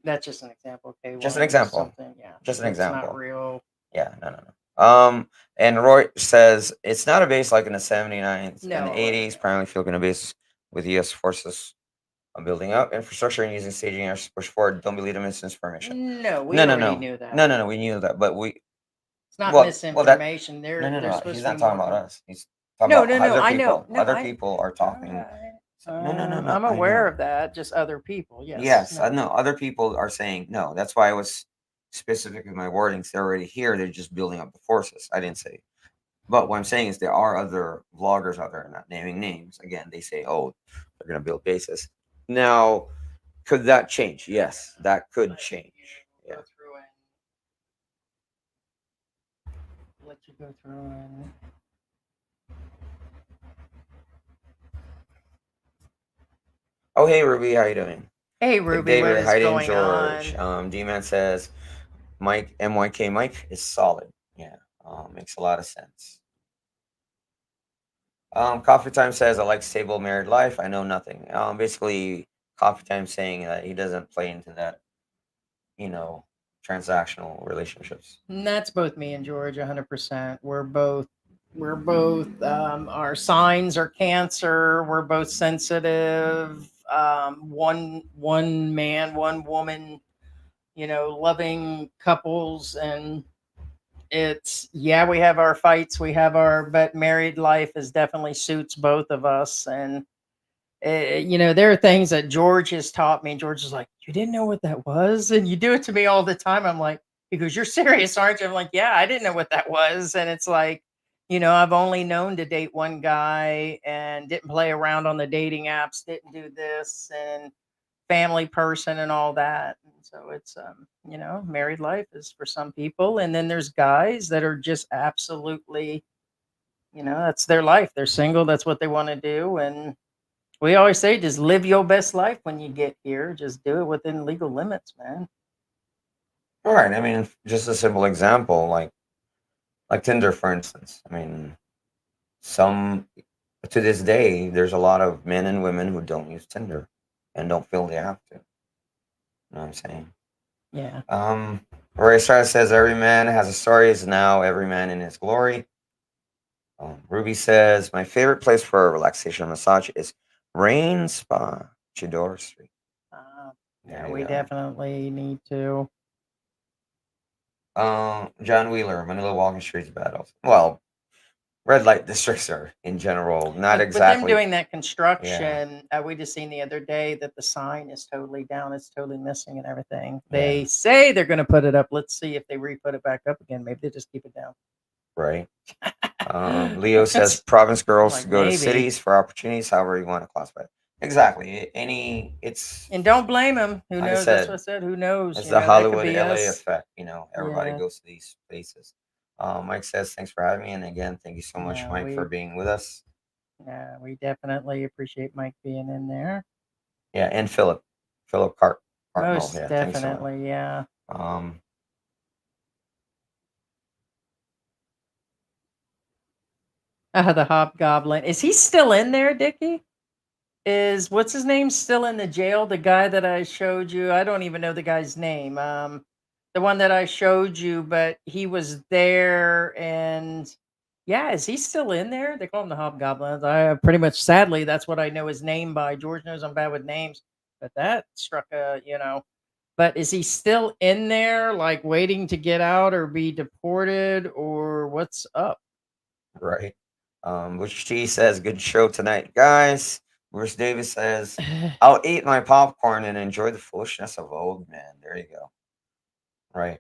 Speaker 3: That's just an example. Okay,
Speaker 4: Just an example.
Speaker 3: Yeah,
Speaker 4: Just an
Speaker 3: it's
Speaker 4: example.
Speaker 3: not real.
Speaker 4: Yeah, no. And Roy says it's not a base like in the 79s and the 80s, primarily Filipino base with U.S. forces building up infrastructure and using staging areas to push forward. Don't believe the misinformation.
Speaker 3: No, we already knew that.
Speaker 4: No, we knew that, but
Speaker 3: It's not
Speaker 4: well,
Speaker 3: misinformation.
Speaker 4: no.
Speaker 3: They're supposed
Speaker 4: He's
Speaker 3: to
Speaker 4: not
Speaker 3: be
Speaker 4: talking
Speaker 3: more.
Speaker 4: about us. He's talking about other
Speaker 3: I
Speaker 4: people.
Speaker 3: know. No,
Speaker 4: Other people are talking.
Speaker 3: No. I'm
Speaker 4: I
Speaker 3: aware
Speaker 4: know.
Speaker 3: of that. Just other people. Yes.
Speaker 4: Yes, I know. Other people are saying no. That's why I was specific in my wordings. They're already here. They're just building up the forces. I didn't say. But what I'm saying is there are other vloggers out there, not naming names. Again, they say, oh, they're going to build bases. Now, could that change? Yes, that could change. Yeah.
Speaker 3: Let you go through and.
Speaker 4: Oh, hey, Ruby, how you doing?
Speaker 3: Hey, Ruby, what is going
Speaker 4: George.
Speaker 3: on?
Speaker 4: D-Man says, MYK Mike is solid. Yeah, makes a lot of sense. Coffee Time says, I like stable married life. I know nothing. Basically, Coffee Time saying that he doesn't play into that, transactional relationships.
Speaker 3: And that's both me and George, 100%. We're both. Our signs are Cancer. We're both sensitive. One man, one woman. Loving couples, and we have our fights, but married life is definitely suits both of us. And there are things that George has taught me, and George is like, you didn't know what that was, and you do it to me all the time. I'm like, he goes, you're serious, aren't you? I'm like, yeah, I didn't know what that was. And it's like, I've only known to date one guy and didn't play around on the dating apps, didn't do this, and family person and all that. And so it's married life is for some people, and then there's guys that are just absolutely, that's their life. They're single, that's what they want to do. And we always say, just live your best life when you get here. Just do it within legal limits, man.
Speaker 4: All right. I mean, just a simple example, like Tinder, for instance. I mean, to this day, there's a lot of men and women who don't use Tinder and don't feel they have to. You know what I'm saying?
Speaker 3: Yeah.
Speaker 4: Ray Star says every man has a story, is now every man in his glory. Ruby says my favorite place for a relaxation massage is Rain Spa, Chidor Street.
Speaker 3: Yeah, we definitely need to.
Speaker 4: John Wheeler, Manila walking streets battles. Well, red light districts are in general not exactly.
Speaker 3: But them doing that construction, we just seen the other day that the sign is totally down. It's totally missing and everything. They say they're going to put it up. Let's see if they re-put it back up again. Maybe they just keep it down.
Speaker 4: Right. Leo says province girls go to cities for opportunities, however you want to classify it. Exactly.
Speaker 3: And don't blame him. Who knows? That's what I said. Who knows?
Speaker 4: It's the Hollywood LA effect. Everybody goes to these places. Mike says, thanks for having me. And again, thank you so much, Mike, for being with us.
Speaker 3: Yeah, we definitely appreciate Mike being in there.
Speaker 4: Yeah, and Philip Cartmel.
Speaker 3: Most definitely, yeah. The Hobgoblin. Is he still in there, Dickie? What's his name still in the jail? The guy that I showed you. I don't even know the guy's name. the one that I showed you, but he was there. And yeah, is he still in there? They call him the Hobgoblins. I pretty much, sadly, that's what I know his name by. George knows I'm bad with names, but that struck a, but is he still in there, like waiting to get out or be deported, or what's up?
Speaker 4: Right. Which T says, good show tonight, guys. Bruce Davis says, I'll eat my popcorn and enjoy the foolishness of old man. There you go. Right.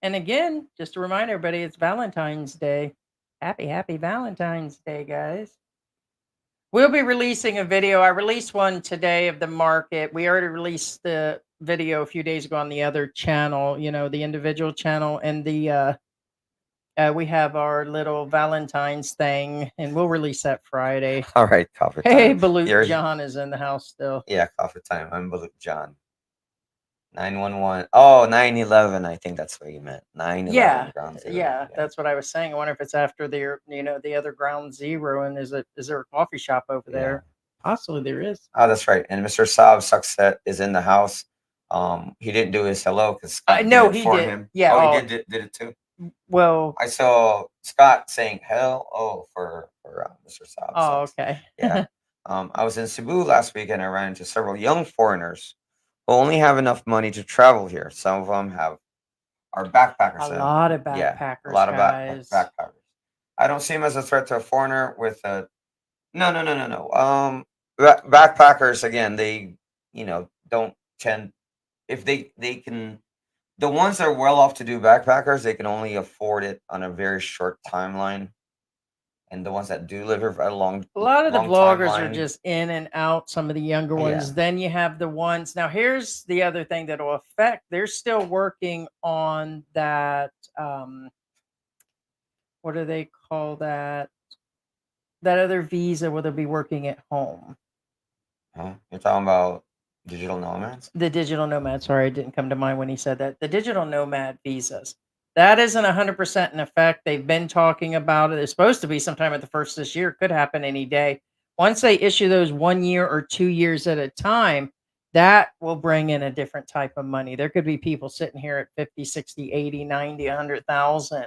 Speaker 3: And again, just to remind everybody, it's Valentine's Day. Happy Valentine's Day, guys. We'll be releasing a video. I released one today of the market. We already released the video a few days ago on the other channel, the individual channel, and the we have our little Valentine's thing, and we'll release that Friday.
Speaker 4: All right, coffee time.
Speaker 3: Hey, Balut John is in the house still.
Speaker 4: Yeah, coffee time. I'm Balut John. 911. Oh, 911. I think that's what you meant. 911.
Speaker 3: Yeah,
Speaker 4: Ground Zero.
Speaker 3: yeah, that's what I was saying. I wonder if it's after the other Ground Zero, and is there a coffee shop over there? Possibly there is.
Speaker 4: Oh, that's right. And Mr. Saab Suckset is in the house. He didn't do his hello because
Speaker 3: I know he did.
Speaker 4: him.
Speaker 3: Yeah.
Speaker 4: Oh, he did it too.
Speaker 3: Well,
Speaker 4: I saw Scott saying hello for Mr. Saab.
Speaker 3: Oh, okay.
Speaker 4: Yeah. I was in Cebu last week and I ran into several young foreigners who only have enough money to travel here. Some of them are backpackers.
Speaker 3: A lot of backpackers.
Speaker 4: Yeah, a lot
Speaker 3: guys.
Speaker 4: of backpackers. I don't see him as a threat to a foreigner with a no. Backpackers again, they don't tend if they can. The ones that are well off to do backpackers, they can only afford it on a very short timeline. And the ones that do live here for a lot
Speaker 3: of the vloggers are
Speaker 4: timeline,
Speaker 3: just in and out, some of the younger ones.
Speaker 4: Yeah.
Speaker 3: Then you have the ones. Now, here's the other thing that will affect. They're still working on that. What do they call that? That other visa where they'll be working at home.
Speaker 4: Huh? You're talking about digital nomads?
Speaker 3: The digital nomad. Sorry, it didn't come to mind when he said that. The digital nomad visas. That isn't 100% in effect. They've been talking about it. It's supposed to be sometime at the first this year. Could happen any day. Once they issue those 1 year or 2 years at a time, that will bring in a different type of money. There could be people sitting here at 50, 60, 80, 90, 100,000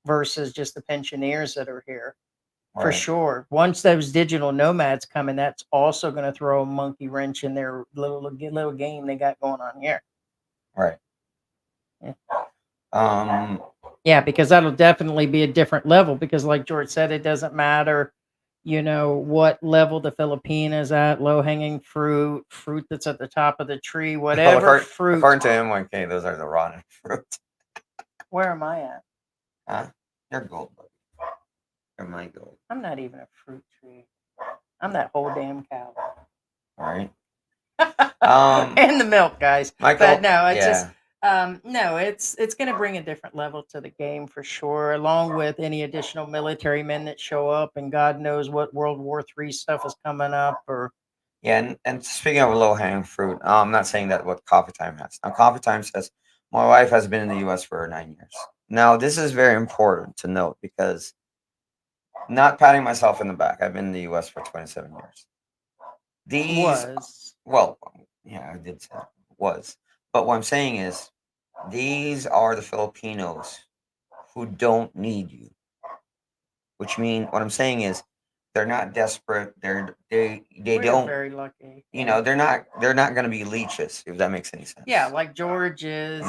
Speaker 3: versus just the pensioners that are here. For sure. Once those digital nomads come in, that's also going to throw a monkey wrench in their little game they got going on here.
Speaker 4: Right.
Speaker 3: Yeah. Yeah, because that'll definitely be a different level. Because, like George said, it doesn't matter, what level the Philippine is at. Low hanging fruit that's at the top of the tree, whatever fruit.
Speaker 4: According to him, okay, those are the rotten fruit.
Speaker 3: Where am I at?
Speaker 4: Huh? You're gold, buddy. You're my gold.
Speaker 3: I'm not even a fruit tree. I'm that whole damn cow.
Speaker 4: All right.
Speaker 3: And the milk, guys.
Speaker 4: Michael,
Speaker 3: but no, it's just no, it's going to bring a different level to the game for sure, along with any additional military men that show up, and God knows what World War III stuff is coming up. Or
Speaker 4: and speaking of low hanging fruit, I'm not saying that what Coffee Time has. Now, Coffee Time says my wife has been in the U.S. for 9 years. Now, this is very important to note because not patting myself in the back. I've been in the U.S. for 27 years. I did say was. But what I'm saying is, these are the Filipinos who don't need you. Which means, what I'm saying is, they're not desperate. They don't.
Speaker 3: Very lucky.
Speaker 4: They're not going to be leeches, if that makes any sense.
Speaker 3: Yeah, like George is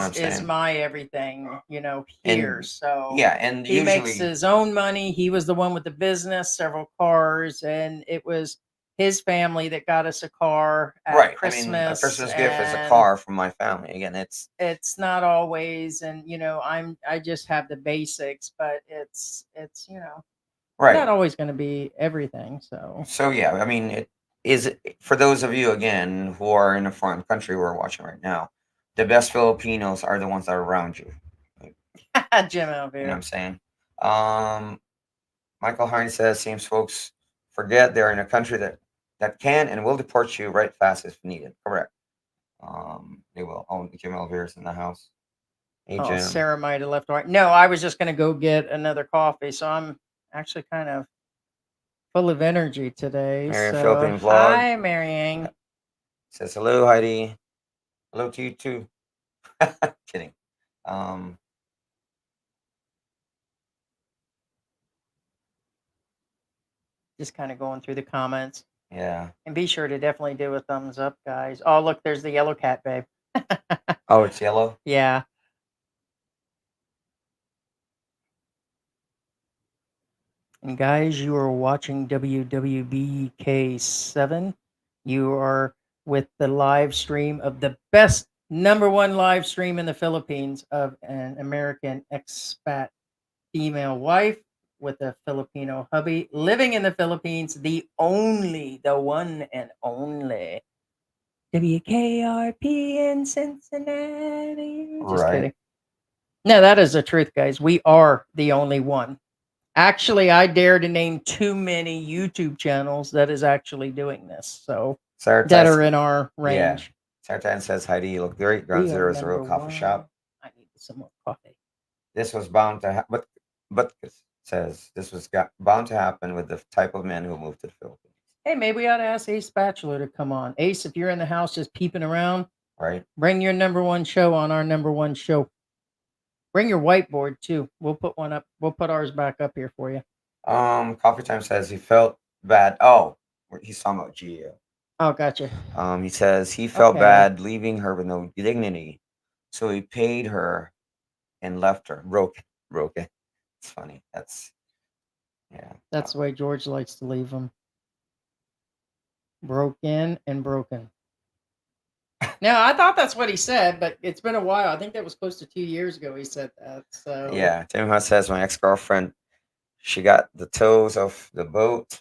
Speaker 3: my everything. Here,
Speaker 4: and,
Speaker 3: so
Speaker 4: yeah, and
Speaker 3: he
Speaker 4: usually,
Speaker 3: makes his own money. He was the one with the business, several cars, and it was his family that got us a car at Christmas.
Speaker 4: I mean, a Christmas gift is a car from my family. Again, it's
Speaker 3: not always, and I just have the basics, but it's not always going to be everything.
Speaker 4: So yeah, I mean, it is for those of you again who are in a foreign country who are watching right now. The best Filipinos are the ones that are around you.
Speaker 3: Jim Alvear.
Speaker 4: You know what I'm saying? Michael Hines says, seems folks forget they're in a country that can and will deport you right fast if needed. Correct. They will. Oh, Jim Alvear is in the house. Hey, Jim.
Speaker 3: Sarah might have left. Right. No, I was just going to go get another coffee, so I'm actually kind of full of energy today.
Speaker 4: Philippine
Speaker 3: vlog. Hi, Marianne.
Speaker 4: Says hello, Heidi. Hello to you too. Kidding.
Speaker 3: Just kind of going through the comments.
Speaker 4: Yeah.
Speaker 3: And be sure to definitely do a thumbs up, guys. Oh, look, there's the yellow cat, babe.
Speaker 4: Oh, it's yellow?
Speaker 3: Yeah. And guys, you are watching WWBK7. You are with the live stream of the best #1 live stream in the Philippines of an American expat female wife with a Filipino hubby living in the Philippines, the one and only WKRP in Cincinnati. Just
Speaker 4: Right.
Speaker 3: kidding. No, that is the truth, guys. We are the only one. Actually, I dare to name too many YouTube channels that is actually doing this. So that are in our range.
Speaker 4: Sartan says, Heidi, you look great. Ground
Speaker 3: We are
Speaker 4: Zero is a real
Speaker 3: number
Speaker 4: coffee
Speaker 3: one.
Speaker 4: shop.
Speaker 3: I need some more coffee.
Speaker 4: This was bound to happen, but says this was bound to happen with the type of men who moved to the Philippines.
Speaker 3: Hey, maybe we ought to ask Ace Bachelor to come on. Ace, if you're in the house just peeping around,
Speaker 4: Right.
Speaker 3: bring your #1 show on our #1 show. Bring your whiteboard too. We'll put one up. We'll put ours back up here for you.
Speaker 4: Coffee Time says he felt bad. Oh, he's talking about Gio.
Speaker 3: Oh, gotcha.
Speaker 4: He says he felt
Speaker 3: Okay.
Speaker 4: bad leaving her with no dignity, so he paid her and left her broken. It's funny. That's
Speaker 3: That's the way George likes to leave them. Broken and broken. Now, I thought that's what he said, but it's been a while. I think that was close to 2 years ago he said that. So
Speaker 4: yeah. Tim Hunt says my ex-girlfriend, she got the toes of the boot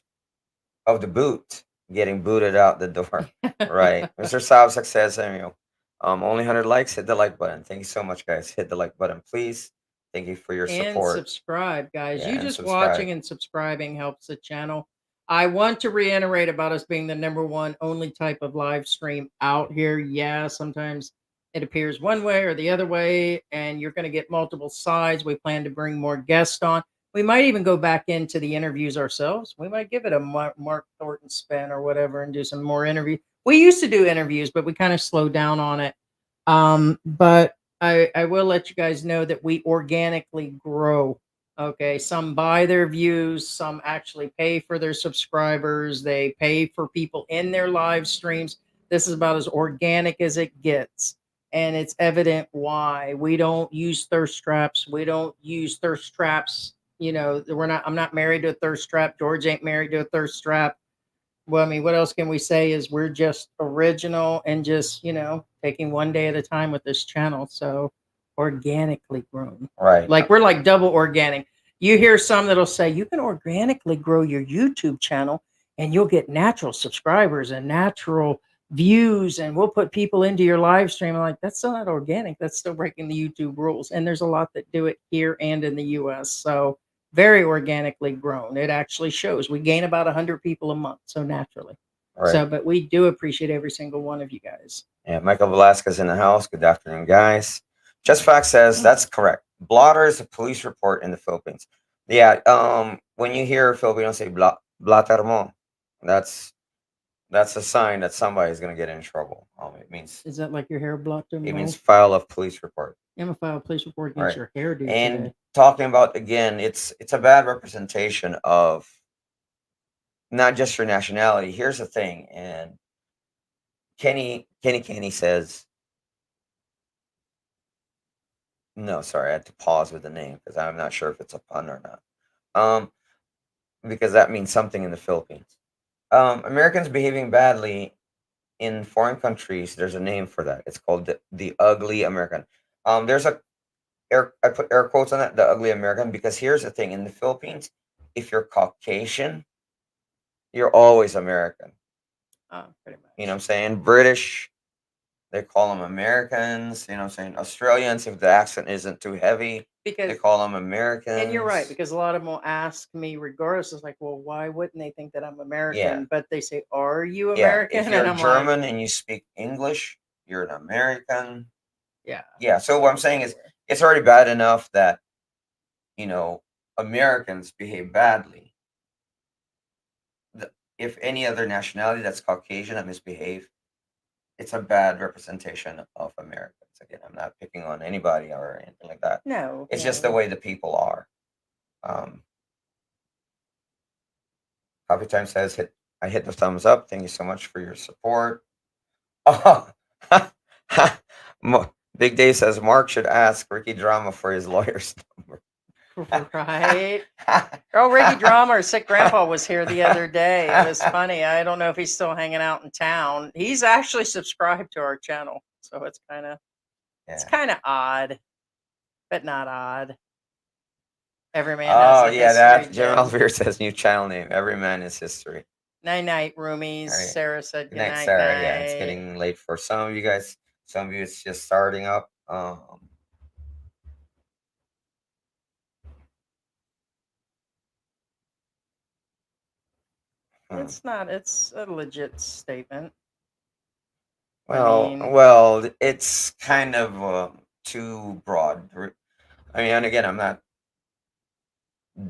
Speaker 4: getting booted out the door. Right. Mr. Sabsak says, Samuel, only 100 likes, hit the like button. Thank you so much, guys. Hit the like button, please. Thank you for your support.
Speaker 3: And subscribe, guys.
Speaker 4: Yeah,
Speaker 3: You
Speaker 4: and
Speaker 3: just
Speaker 4: subscribe.
Speaker 3: watching and subscribing helps the channel. I want to reiterate about us being the #1 only type of live stream out here. Yeah, sometimes it appears one way or the other way, and you're going to get multiple sides. We plan to bring more guests on. We might even go back into the interviews ourselves. We might give it a Mark Thornton spin or whatever and do some more interviews. We used to do interviews, but we kind of slowed down on it. But I will let you guys know that we organically grow. Okay, some buy their views, some actually pay for their subscribers, they pay for people in their live streams. This is about as organic as it gets. And it's evident why we don't use thirst traps. We don't use thirst traps. You know, I'm not married to a thirst trap. George ain't married to a thirst trap. Well, I mean, what else can we say is we're just original and just, taking one day at a time with this channel. So organically grown.
Speaker 4: Right.
Speaker 3: Like we're like double organic. You hear some that'll say you can organically grow your YouTube channel and you'll get natural subscribers and natural views and we'll put people into your live stream. I'm like, that's still not organic. That's still breaking the YouTube rules. And there's a lot that do it here and in the US. So very organically grown. It actually shows. We gain about 100 people a month. So naturally.
Speaker 4: Right.
Speaker 3: So, but we do appreciate every single one of you guys.
Speaker 4: Yeah, Michael Velasquez in the house. Good afternoon, guys. Just Fact says that's correct. Blotter is a police report in the Philippines. Yeah. When you hear Filipinos say blatter mo, that's a sign that somebody's gonna get in trouble. It means.
Speaker 3: Is that like your hair blocked?
Speaker 4: It means file a police report.
Speaker 3: I'm gonna file a police report against your hairdo
Speaker 4: And
Speaker 3: today.
Speaker 4: talking about again, it's a bad representation of not just your nationality. Here's the thing, and Kenny says, no, sorry, I had to pause with the name because I'm not sure if it's a pun or not. Because that means something in the Philippines. Americans behaving badly in foreign countries, there's a name for that. It's called the ugly American. There's I put air quotes on that, the ugly American, because here's the thing. In the Philippines, if you're Caucasian, you're always American.
Speaker 3: Pretty much.
Speaker 4: You know what I'm saying? British, they call them Americans. You know what I'm saying? Australians, if the accent isn't too heavy, they call them Americans.
Speaker 3: And you're right, because a lot of them will ask me regardless. It's like, well, why wouldn't they think that I'm American?
Speaker 4: Yeah.
Speaker 3: But they say, are you American?
Speaker 4: If you're
Speaker 3: and I'm
Speaker 4: German
Speaker 3: like,
Speaker 4: and you speak English, you're an American.
Speaker 3: Yeah.
Speaker 4: Yeah. So what I'm saying is it's already bad enough that, Americans behave badly. If any other nationality that's Caucasian that misbehave, it's a bad representation of Americans. Again, I'm not picking on anybody or anything like that.
Speaker 3: No,
Speaker 4: It's just the way the people are. Coffee Time says, I hit the thumbs up. Thank you so much for your support. Oh, Big Dave says Mark should ask Ricky Drama for his lawyer's number.
Speaker 3: right. Oh, Ricky Drama, our sick grandpa, was here the other day. It was funny. I don't know if he's still hanging out in town. He's actually subscribed to our channel, so it's kind of odd, but not odd. Everyman has a history.
Speaker 4: That Jim Elvire says new channel name. Everyman is history.
Speaker 3: Night, roomies.
Speaker 4: Right.
Speaker 3: Sarah said good night,
Speaker 4: Sarah. Yeah, it's getting late for some of you guys. Some of you, it's just starting up.
Speaker 3: It's not. It's a legit statement.
Speaker 4: Well, it's kind of too broad. I mean, and again, I'm not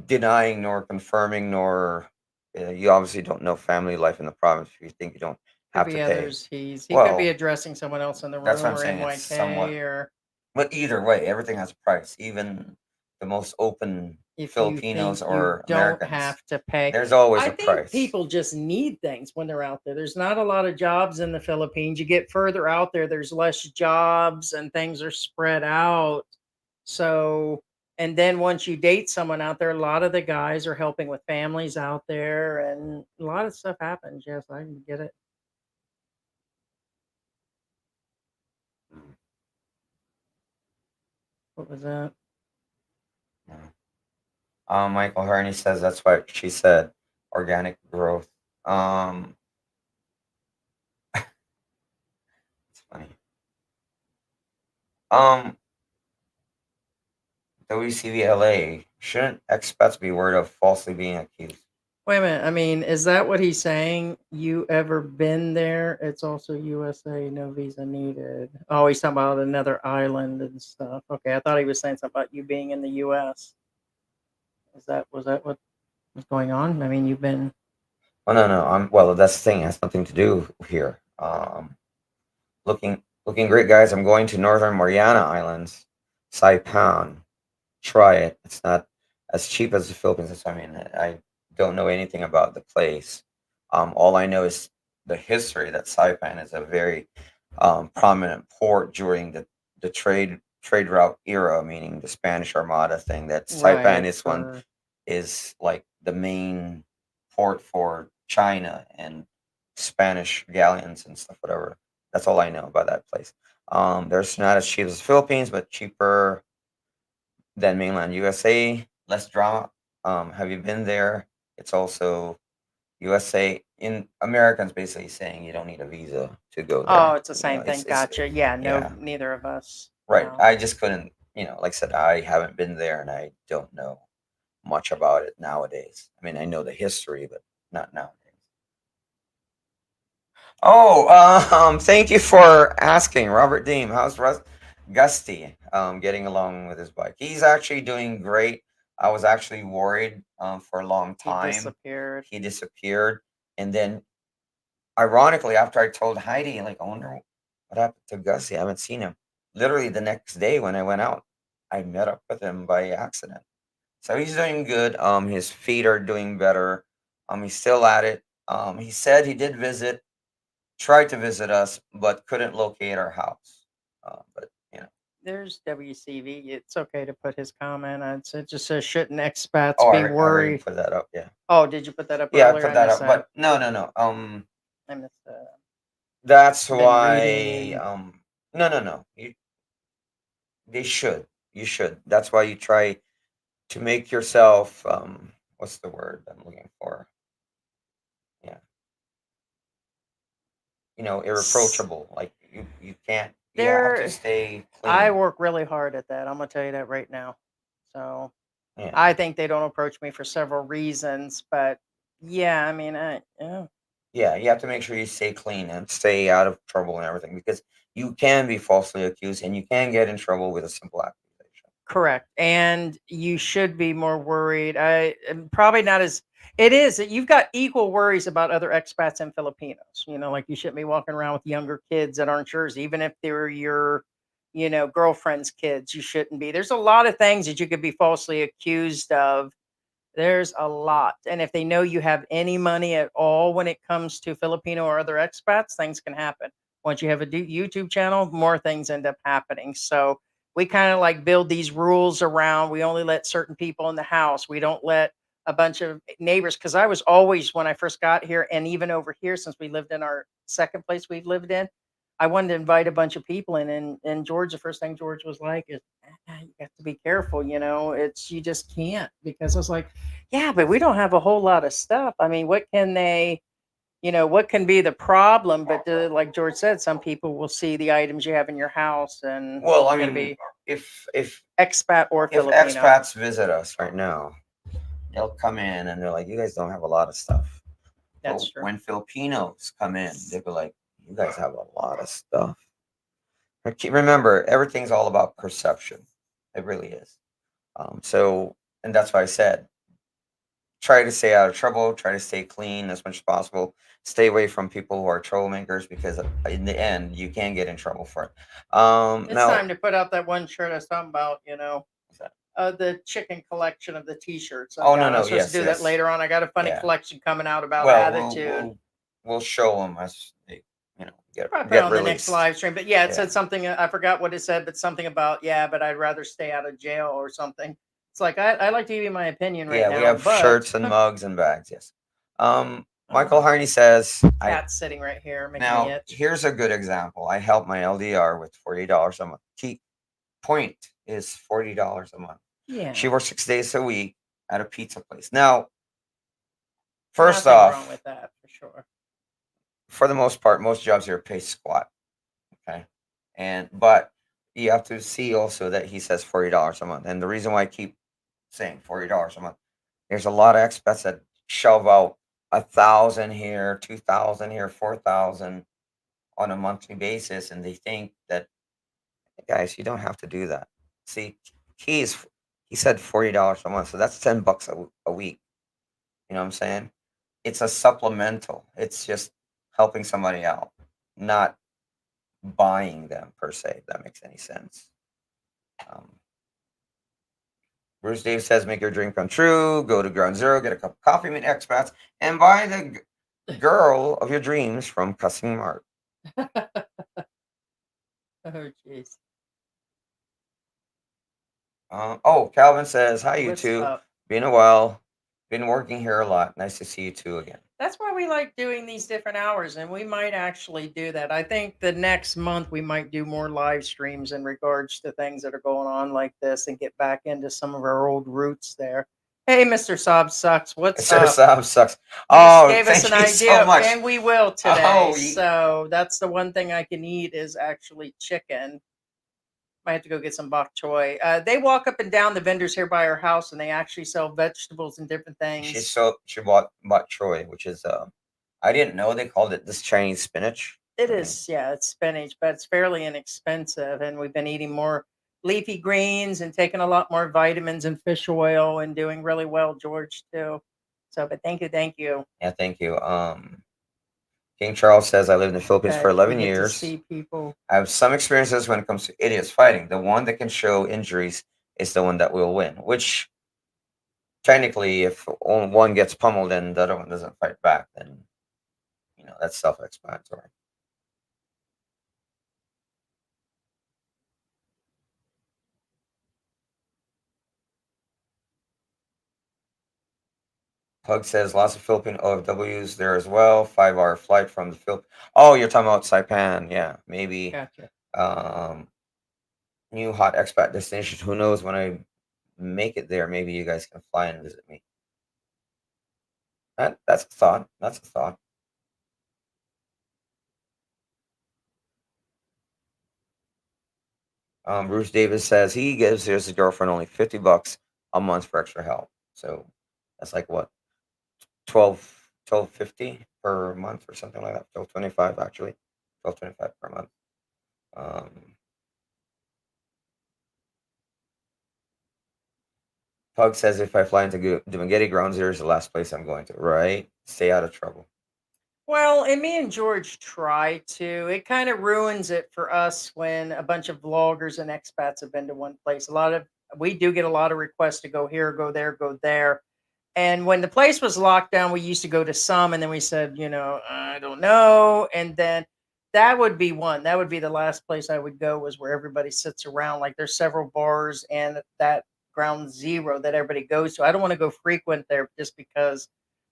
Speaker 4: denying nor confirming nor you obviously don't know family life in the province if you think you don't have to pay.
Speaker 3: He could be addressing someone else in the room,
Speaker 4: that's what I'm
Speaker 3: or
Speaker 4: saying,
Speaker 3: NYK,
Speaker 4: it's somewhat,
Speaker 3: or.
Speaker 4: But either way, everything has a price. Even the most open Filipinos or Americans
Speaker 3: don't have to pay.
Speaker 4: There's always
Speaker 3: a
Speaker 4: price. I think
Speaker 3: people just need things when they're out there. There's not a lot of jobs in the Philippines. You get further out there, there's less jobs and things are spread out. So, and then once you date someone out there, a lot of the guys are helping with families out there, and a lot of stuff happens. Yes, I can get it. What was that?
Speaker 4: Michael Harney says that's what she said. Organic growth. It's funny. WCVLA, shouldn't expats be worried of falsely being accused?
Speaker 3: Wait a minute. I mean, is that what he's saying? You ever been there? It's also USA, no visa needed. Oh, he's talking about another island and stuff. Okay, I thought he was saying something about you being in the US. Was that what was going on? I mean, you've been.
Speaker 4: Oh no. Well, that's the thing. It has nothing to do here. Looking great, guys. I'm going to Northern Mariana Islands, Saipan. Try it. It's not as cheap as the Philippines. I mean, I don't know anything about the place. All I know is the history that Saipan is a very prominent port during the trade route era, meaning the Spanish Armada thing. That Saipan is like the main port for China and Spanish galleons and stuff, whatever. That's all I know about that place. There's not as cheap as the Philippines, but cheaper than mainland USA. Less drama. Have you been there? It's also USA. In Americans basically saying you don't need a visa to go there.
Speaker 3: Oh, it's the same thing. Gotcha. Neither of us.
Speaker 4: Right. No. I just couldn't, like I said, I haven't been there and I don't know much about it nowadays. I mean, I know the history, but not nowadays. Oh, thank you for asking, Robert Deem. How's Gusty getting along with his bike? He's actually doing great. I was actually worried for a long time. He disappeared. And then, ironically, after I told Heidi, like, I wonder what happened to Gusty. I haven't seen him. Literally the next day when I went out, I met up with him by accident. So he's doing good. His feet are doing better. He's still at it. He said he did tried to visit us, but couldn't locate our house. But
Speaker 3: there's WCV. It's okay to put his comment on. It just says, shouldn't expats be worried?
Speaker 4: I put that up, yeah.
Speaker 3: Oh, did you put that up?
Speaker 4: Yeah, I put that up. But no.
Speaker 3: I missed
Speaker 4: that's why. No. They should. You should. That's why you try to make yourself. What's the word I'm looking for? Yeah. Irreproachable. Like you can't. You have to stay clean.
Speaker 3: I work really hard at that. I'm gonna tell you that right now. So I think they don't approach me for several reasons, but yeah, I mean,
Speaker 4: Yeah, you have to make sure you stay clean and stay out of trouble and everything, because you can be falsely accused and you can get in trouble with a simple accusation.
Speaker 3: Correct. And you should be more worried. I'm probably not as It is. You've got equal worries about other expats and Filipinos. Like you shouldn't be walking around with younger kids that aren't yours, even if they're your, girlfriend's kids. You shouldn't be. There's a lot of things that you could be falsely accused of. There's a lot. And if they know you have any money at all when it comes to Filipino or other expats, things can happen. Once you have a YouTube channel, more things end up happening. So we kind of like build these rules around. We only let certain people in the house. We don't let a bunch of neighbors. Because I was always, when I first got here, and even over here, since we lived in our second place we've lived in, I wanted to invite a bunch of people in. And George, the first thing George was like is, you have to be careful. It's, you just can't. Because I was like, yeah, but we don't have a whole lot of stuff. I mean, what can they, what can be the problem? But like George said, some people will see the items you have in your house, and
Speaker 4: Well, I
Speaker 3: it's gonna
Speaker 4: mean,
Speaker 3: be
Speaker 4: if
Speaker 3: expat or
Speaker 4: if
Speaker 3: Filipino.
Speaker 4: expats visit us right now, they'll come in and they're like, "You guys don't have a lot of stuff."
Speaker 3: That's
Speaker 4: But
Speaker 3: true.
Speaker 4: when Filipinos come in, they'll be like, "You guys have a lot of stuff." Remember, everything's all about perception. It really is. So, and that's why I said, try to stay out of trouble, try to stay clean as much as possible, stay away from people who are troublemakers, because in the end, you can get in trouble for it.
Speaker 3: It's
Speaker 4: Now,
Speaker 3: time to put out that one shirt I was talking about.
Speaker 4: what's that?
Speaker 3: The chicken collection of the T-shirts.
Speaker 4: Oh, no,
Speaker 3: I'm
Speaker 4: no,
Speaker 3: supposed
Speaker 4: yes,
Speaker 3: to do that
Speaker 4: yes.
Speaker 3: later on. I got a funny
Speaker 4: Yeah.
Speaker 3: collection coming out about
Speaker 4: Well,
Speaker 3: attitude.
Speaker 4: we'll show them as they, get
Speaker 3: Probably put it on the
Speaker 4: released.
Speaker 3: next live stream. But yeah, it
Speaker 4: Yeah.
Speaker 3: said something. I forgot what it said, but something about, yeah, but I'd rather stay out of jail or something. It's like I like to give you my opinion right
Speaker 4: Yeah,
Speaker 3: now.
Speaker 4: we have
Speaker 3: but
Speaker 4: shirts and mugs and bags. Yes. Michael Harney says,
Speaker 3: cat's sitting right here making me
Speaker 4: now
Speaker 3: itch.
Speaker 4: here's a good example. I help my LDR with $40 a month. Key point is $40 a month.
Speaker 3: Yeah.
Speaker 4: She works 6 days a week at a pizza place. Now, first
Speaker 3: Nothing wrong
Speaker 4: off,
Speaker 3: with that for sure.
Speaker 4: for the most part, most jobs here pay squat. Okay. But you have to see also that he says $40 a month. And the reason why I keep saying $40 a month, there's a lot of expats that shove out 1,000 here, 2,000 here, 4,000 on a monthly basis, and they think that, guys, you don't have to do that. See, he said $40 a month, so that's $10 a week. You know what I'm saying? It's a supplemental. It's just helping somebody out, not buying them per se, if that makes any sense. Bruce Dave says, make your dream come true. Go to Ground Zero, get a cup of coffee, meet expats, and buy the girl of your dreams from Cussing Mart.
Speaker 3: Oh, jeez.
Speaker 4: Calvin says, hi, you
Speaker 3: What's
Speaker 4: two.
Speaker 3: up?
Speaker 4: Been a while. Been working here a lot. Nice to see you two again.
Speaker 3: That's why we like doing these different hours, and we might actually do that. I think the next month we might do more live streams in regards to things that are going on like this, and get back into some of our old roots there. Hey, Mr. Sob Sucks, what's
Speaker 4: Mr.
Speaker 3: up?
Speaker 4: Sob Sucks.
Speaker 3: You
Speaker 4: Oh,
Speaker 3: gave us
Speaker 4: thank
Speaker 3: an
Speaker 4: you
Speaker 3: idea,
Speaker 4: so much.
Speaker 3: and we will today.
Speaker 4: Oh,
Speaker 3: so that's the one thing I can eat is actually chicken. Might have to go get some bok choy. They walk up and down the vendors here by our house, and they actually sell vegetables and different things.
Speaker 4: She bought Troy, which is I didn't know they called it this Chinese spinach.
Speaker 3: It is, yeah, it's spinach, but it's fairly inexpensive, and we've been eating more leafy greens and taking a lot more vitamins and fish oil and doing really well, George, too. So, but thank you.
Speaker 4: Yeah, thank you. King Charles says, I lived in the Philippines for
Speaker 3: Okay,
Speaker 4: 11
Speaker 3: we get to
Speaker 4: years.
Speaker 3: see people.
Speaker 4: I have some experiences when it comes to idiots fighting. The one that can show injuries is the one that will win, which technically, if one gets pummeled and the other one doesn't fight back, then, that's self-explanatory. Pug says, lots of Philippine OFWs there as well. 5-hour flight from the Philippines. Oh, you're talking about Saipan. Yeah, maybe.
Speaker 3: Gotcha.
Speaker 4: New hot expat destination. Who knows, when I make it there, maybe you guys can fly and visit me. That's a thought. That's a thought. Bruce Davis says he gives his girlfriend only $50 a month for extra help. So that's like what, $12.50 per month or something like that. $12.25 actually. $12.25 per month. Pug says if I fly into Dumaguete, Ground Zero is the last place I'm going to. Right? Stay out of trouble.
Speaker 3: Well, and me and George try to. It kind of ruins it for us when a bunch of vloggers and expats have been to one place. We do get a lot of requests to go here, go there, go there. And when the place was locked down, we used to go to some, and then we said, I don't know. And then that would be one. That would be the last place I would go, was where everybody sits around. Like, there's several bars and that Ground Zero that everybody goes to. I don't want to go frequent there just because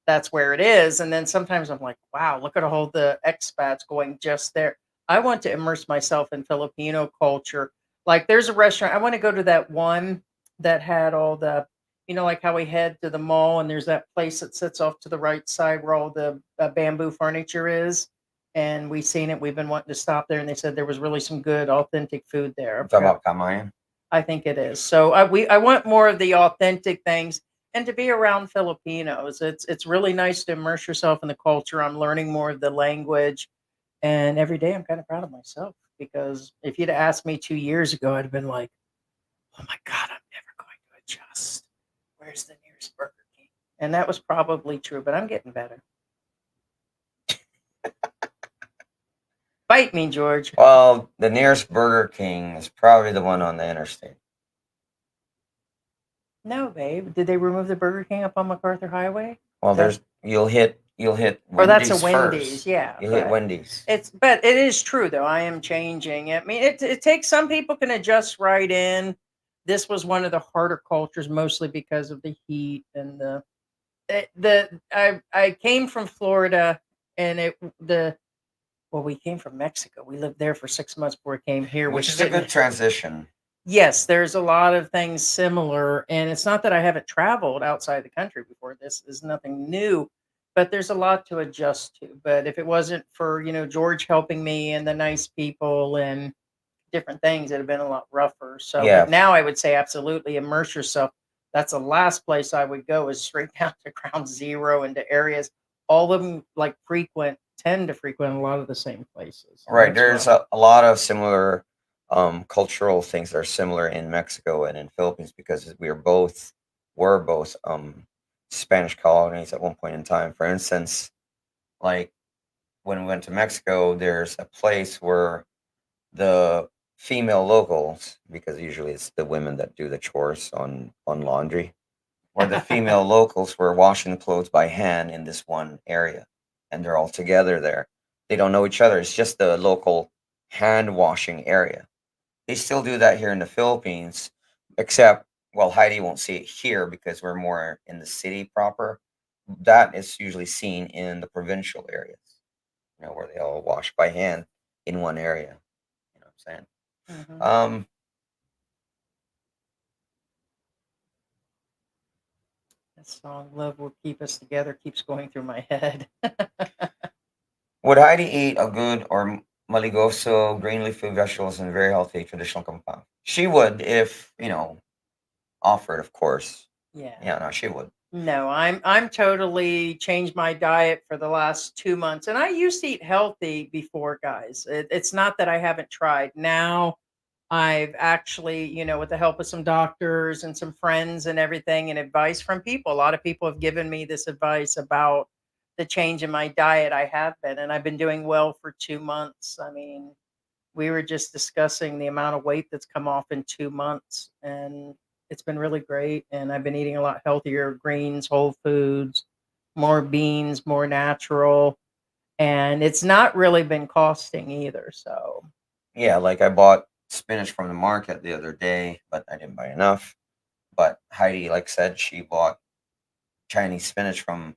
Speaker 3: that's where it is. And then sometimes I'm like, wow, look at all the expats going just there. I want to immerse myself in Filipino culture. Like, there's a restaurant. I want to go to that one that had all the, like how we head to the mall and there's that place that sits off to the right side where all the bamboo furniture is. And we've seen it. We've been wanting to stop there, and they said there was really some good, authentic food there.
Speaker 4: I'm talking about Kamayan.
Speaker 3: I think it is. So I want more of the authentic things and to be around Filipinos. It's really nice to immerse yourself in the culture. I'm learning more of the language, and every day I'm kind of proud of myself, because if you'd asked me 2 years ago, I'd have been like, "Oh my God, I'm never going to adjust. Where's the nearest Burger King?" And that was probably true, but I'm getting better. Bite me, George.
Speaker 4: Well, the nearest Burger King is probably the one on the interstate.
Speaker 3: No, babe. Did they remove the Burger King up on MacArthur Highway?
Speaker 4: Well, you'll hit Wendy's
Speaker 3: or that's a Wendy's,
Speaker 4: first.
Speaker 3: yeah.
Speaker 4: You hit Wendy's.
Speaker 3: But it is true though. I am changing. I mean, it takes, some people can adjust right in. This was one of the harder cultures, mostly because of the heat and I came from Florida, and we came from Mexico. We lived there for 6 months before we came here,
Speaker 4: Which is a good transition.
Speaker 3: Yes, there's a lot of things similar, and it's not that I haven't traveled outside the country before. This is nothing new, but there's a lot to adjust to. But if it wasn't for, George helping me and the nice people and different things, it'd have been a lot rougher. So,
Speaker 4: Yeah.
Speaker 3: but now I would say absolutely immerse yourself. That's the last place I would go, is straight down to Ground Zero, into areas. All of them tend to frequent a lot of the same places.
Speaker 4: Right. There's a lot of similar cultural things that are similar in Mexico and in Philippines, because were both Spanish colonies at one point in time. For instance, like when we went to Mexico, there's a place where the female locals, because usually it's the women that do the chores on laundry, where the female locals were washing the clothes by hand in this one area, and they're all together there. They don't know each other. It's just the local hand washing area. They still do that here in the Philippines, except, well, Heidi won't see it here because we're more in the city proper. That is usually seen in the provincial areas, where they all wash by hand in one area. You know what I'm saying?
Speaker 3: Mhm. That song, "Love Will Keep Us Together," keeps going through my head.
Speaker 4: Would Heidi eat a good or maligoso green leafy vegetables and very healthy traditional compound? She would, if offered, of course.
Speaker 3: Yeah.
Speaker 4: Yeah, no, she would.
Speaker 3: No, I'm totally changed my diet for the last 2 months, and I used to eat healthy before, guys. It's not that I haven't tried. Now I've actually, with the help of some doctors and some friends and everything, and advice from people, a lot of people have given me this advice about the change in my diet. I have been, and I've been doing well for 2 months. I mean, we were just discussing the amount of weight that's come off in 2 months, and it's been really great. And I've been eating a lot healthier, greens, whole foods, more beans, more natural, and it's not really been costing either. So
Speaker 4: Yeah, like I bought spinach from the market the other day, but I didn't buy enough. But Heidi, like said, she bought Chinese spinach from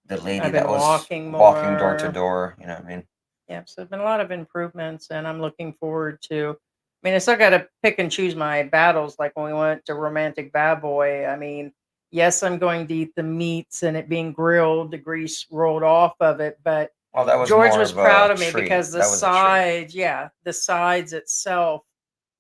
Speaker 4: the lady
Speaker 3: I've
Speaker 4: that
Speaker 3: been
Speaker 4: was
Speaker 3: walking
Speaker 4: walking door to
Speaker 3: more.
Speaker 4: door. You know what I mean?
Speaker 3: Yeah, so there's been a lot of improvements, and I'm looking forward to. I mean, I still got to pick and choose my battles. Like when we went to Romantic Bad Boy, I mean, yes, I'm going to eat the meats and it being grilled, the grease rolled off of it. But
Speaker 4: Well, that was
Speaker 3: George
Speaker 4: more
Speaker 3: was
Speaker 4: of
Speaker 3: proud
Speaker 4: a
Speaker 3: of me
Speaker 4: treat.
Speaker 3: because the
Speaker 4: That was a treat.
Speaker 3: sides, yeah, the sides itself,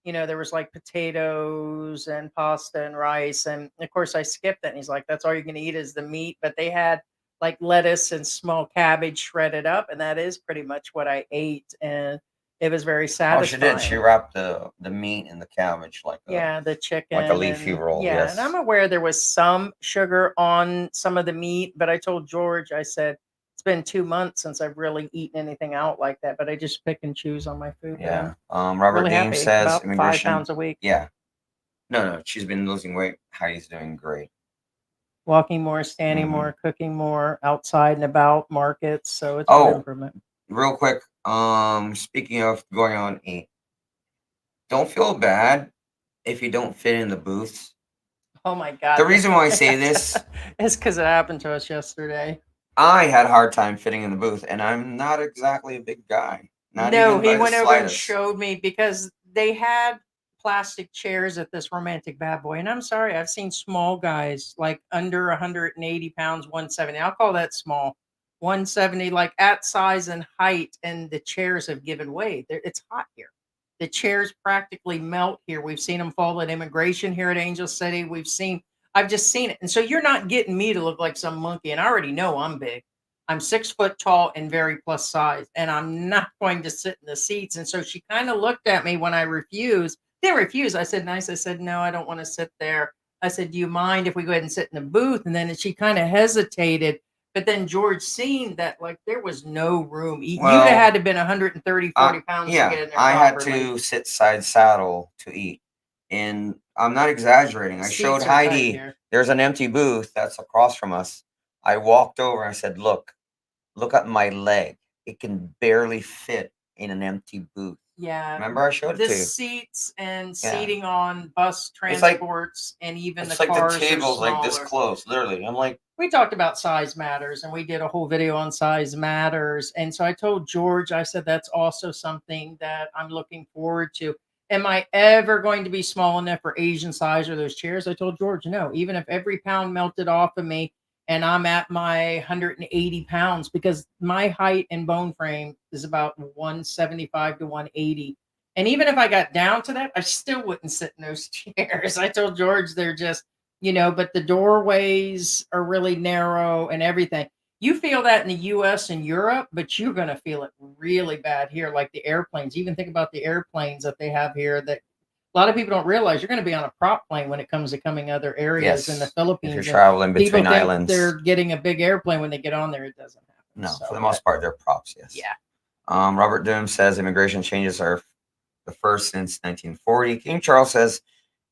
Speaker 3: there was like potatoes and pasta and rice. And of course, I skipped it. And he's like, "That's all you're going to eat is the meat." But they had like lettuce and small cabbage shredded up. And that is pretty much what I ate. And it was very
Speaker 4: Oh, she
Speaker 3: satisfying.
Speaker 4: did. She wrapped the meat and the cabbage like
Speaker 3: the chicken,
Speaker 4: a leafy roll.
Speaker 3: Yeah,
Speaker 4: Yes.
Speaker 3: and I'm aware there was some sugar on some of the meat, but I told George, I said, it's been 2 months since I've really eaten anything out like that, but I just pick and choose on my food.
Speaker 4: Yeah.
Speaker 3: Then.
Speaker 4: Robert
Speaker 3: Really
Speaker 4: Dean
Speaker 3: happy.
Speaker 4: says
Speaker 3: About 5
Speaker 4: immigration.
Speaker 3: pounds a week.
Speaker 4: Yeah. No, she's been losing weight. Heidi's doing great.
Speaker 3: Walking more, standing
Speaker 4: Mhm.
Speaker 3: more, cooking more, outside and about markets. So it's an improvement.
Speaker 4: Real quick. Speaking of going on 8, don't feel bad if you don't fit in the booths.
Speaker 3: Oh my God.
Speaker 4: The reason why I say this
Speaker 3: is because it happened to us yesterday.
Speaker 4: I had a hard time fitting in the booth, and I'm not exactly a big guy. Not
Speaker 3: No,
Speaker 4: even by
Speaker 3: he
Speaker 4: the
Speaker 3: went over and
Speaker 4: slightest.
Speaker 3: showed me because they had plastic chairs at this romantic bad boy. And I'm sorry, I've seen small guys like under 180 pounds, 170. I'll call that small. 170, like at size and height, and the chairs have given way. It's hot here. The chairs practically melt here. We've seen them fall at immigration here at Angel City. I've just seen it. And so you're not getting me to look like some monkey. And I already know I'm big. I'm 6 foot tall and very plus size, and I'm not going to sit in the seats. And so she kind of looked at me when I refused. Didn't refuse. I said, nice. I said, no, I don't want to sit there. I said, do you mind if we go ahead and sit in the booth? And then she kind of hesitated. But then George seen that like there was no room. You'd have had to have been 130, 40 pounds to get in there.
Speaker 4: I had
Speaker 3: properly.
Speaker 4: to sit side saddle to eat. And I'm not exaggerating. I showed
Speaker 3: Seats are tight
Speaker 4: Heidi,
Speaker 3: here.
Speaker 4: there's an empty booth that's across from us. I walked over and I said, look at my leg. It can barely fit in an empty booth.
Speaker 3: Yeah.
Speaker 4: Remember I showed it to you?
Speaker 3: Seats and
Speaker 4: Yeah.
Speaker 3: seating on bus
Speaker 4: It's like-
Speaker 3: transports and even the
Speaker 4: It's like
Speaker 3: cars
Speaker 4: the table's
Speaker 3: are
Speaker 4: like this
Speaker 3: smaller.
Speaker 4: close, literally. I'm like,
Speaker 3: We talked about size matters and we did a whole video on size matters. And so I told George, I said, that's also something that I'm looking forward to. Am I ever going to be small enough for Asian size or those chairs? I told George, no, even if every pound melted off of me and I'm at my 180 pounds, because my height and bone frame is about 175 to 180. And even if I got down to that, I still wouldn't sit in those chairs. I told George they're just, but the doorways are really narrow and everything. You feel that in the US and Europe, but you're going to feel it really bad here, like the airplanes. Even think about the airplanes that they have here that a lot of people don't realize you're going to be on a prop plane when it comes to coming other areas in the Philippines.
Speaker 4: If you're traveling
Speaker 3: People
Speaker 4: between
Speaker 3: think
Speaker 4: islands.
Speaker 3: they're getting a big airplane when they get on there. It doesn't happen.
Speaker 4: No,
Speaker 3: So,
Speaker 4: for the most part, they're props, yes.
Speaker 3: Yeah.
Speaker 4: Robert Doom says immigration changes are the first since 1940. King Charles says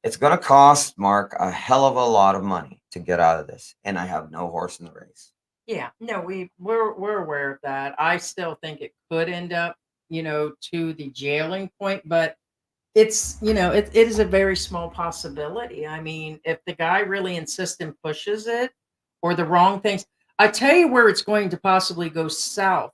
Speaker 4: it's going to cost Mark a hell of a lot of money to get out of this, and I have no horse in the race.
Speaker 3: Yeah, no, we're aware of that. I still think it could end up, to the jailing point, but it's, it is a very small possibility. I mean, if the guy really insists and pushes it or the wrong things, I tell you where it's going to possibly go south.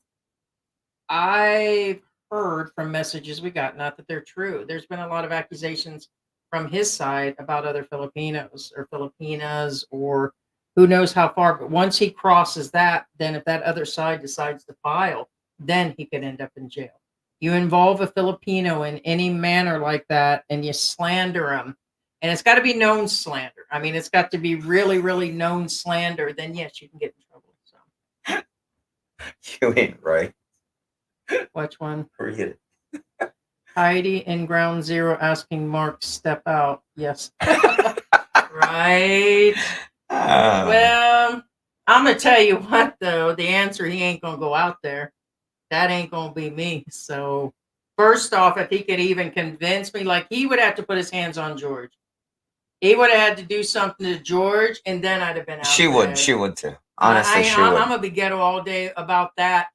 Speaker 3: I've heard from messages we got, not that they're true. There's been a lot of accusations from his side about other Filipinos or Filipinas or who knows how far. But once he crosses that, then if that other side decides to file, then he could end up in jail. You involve a Filipino in any manner like that and you slander him, and it's got to be known slander. I mean, it's got to be really, really known slander. Then yes, you can get in trouble. So
Speaker 4: You ain't right.
Speaker 3: which one?
Speaker 4: Read it.
Speaker 3: Heidi in Ground Zero asking Mark step out. Yes. Right. Well, I'm gonna tell you what though. The answer, he ain't gonna go out there. That ain't gonna be me. So first off, if he could even convince me, like he would have to put his hands on George. He would have had to do something to George, and then I'd have been out.
Speaker 4: She would too. Honestly, she would.
Speaker 3: I'm gonna be ghetto all day about that.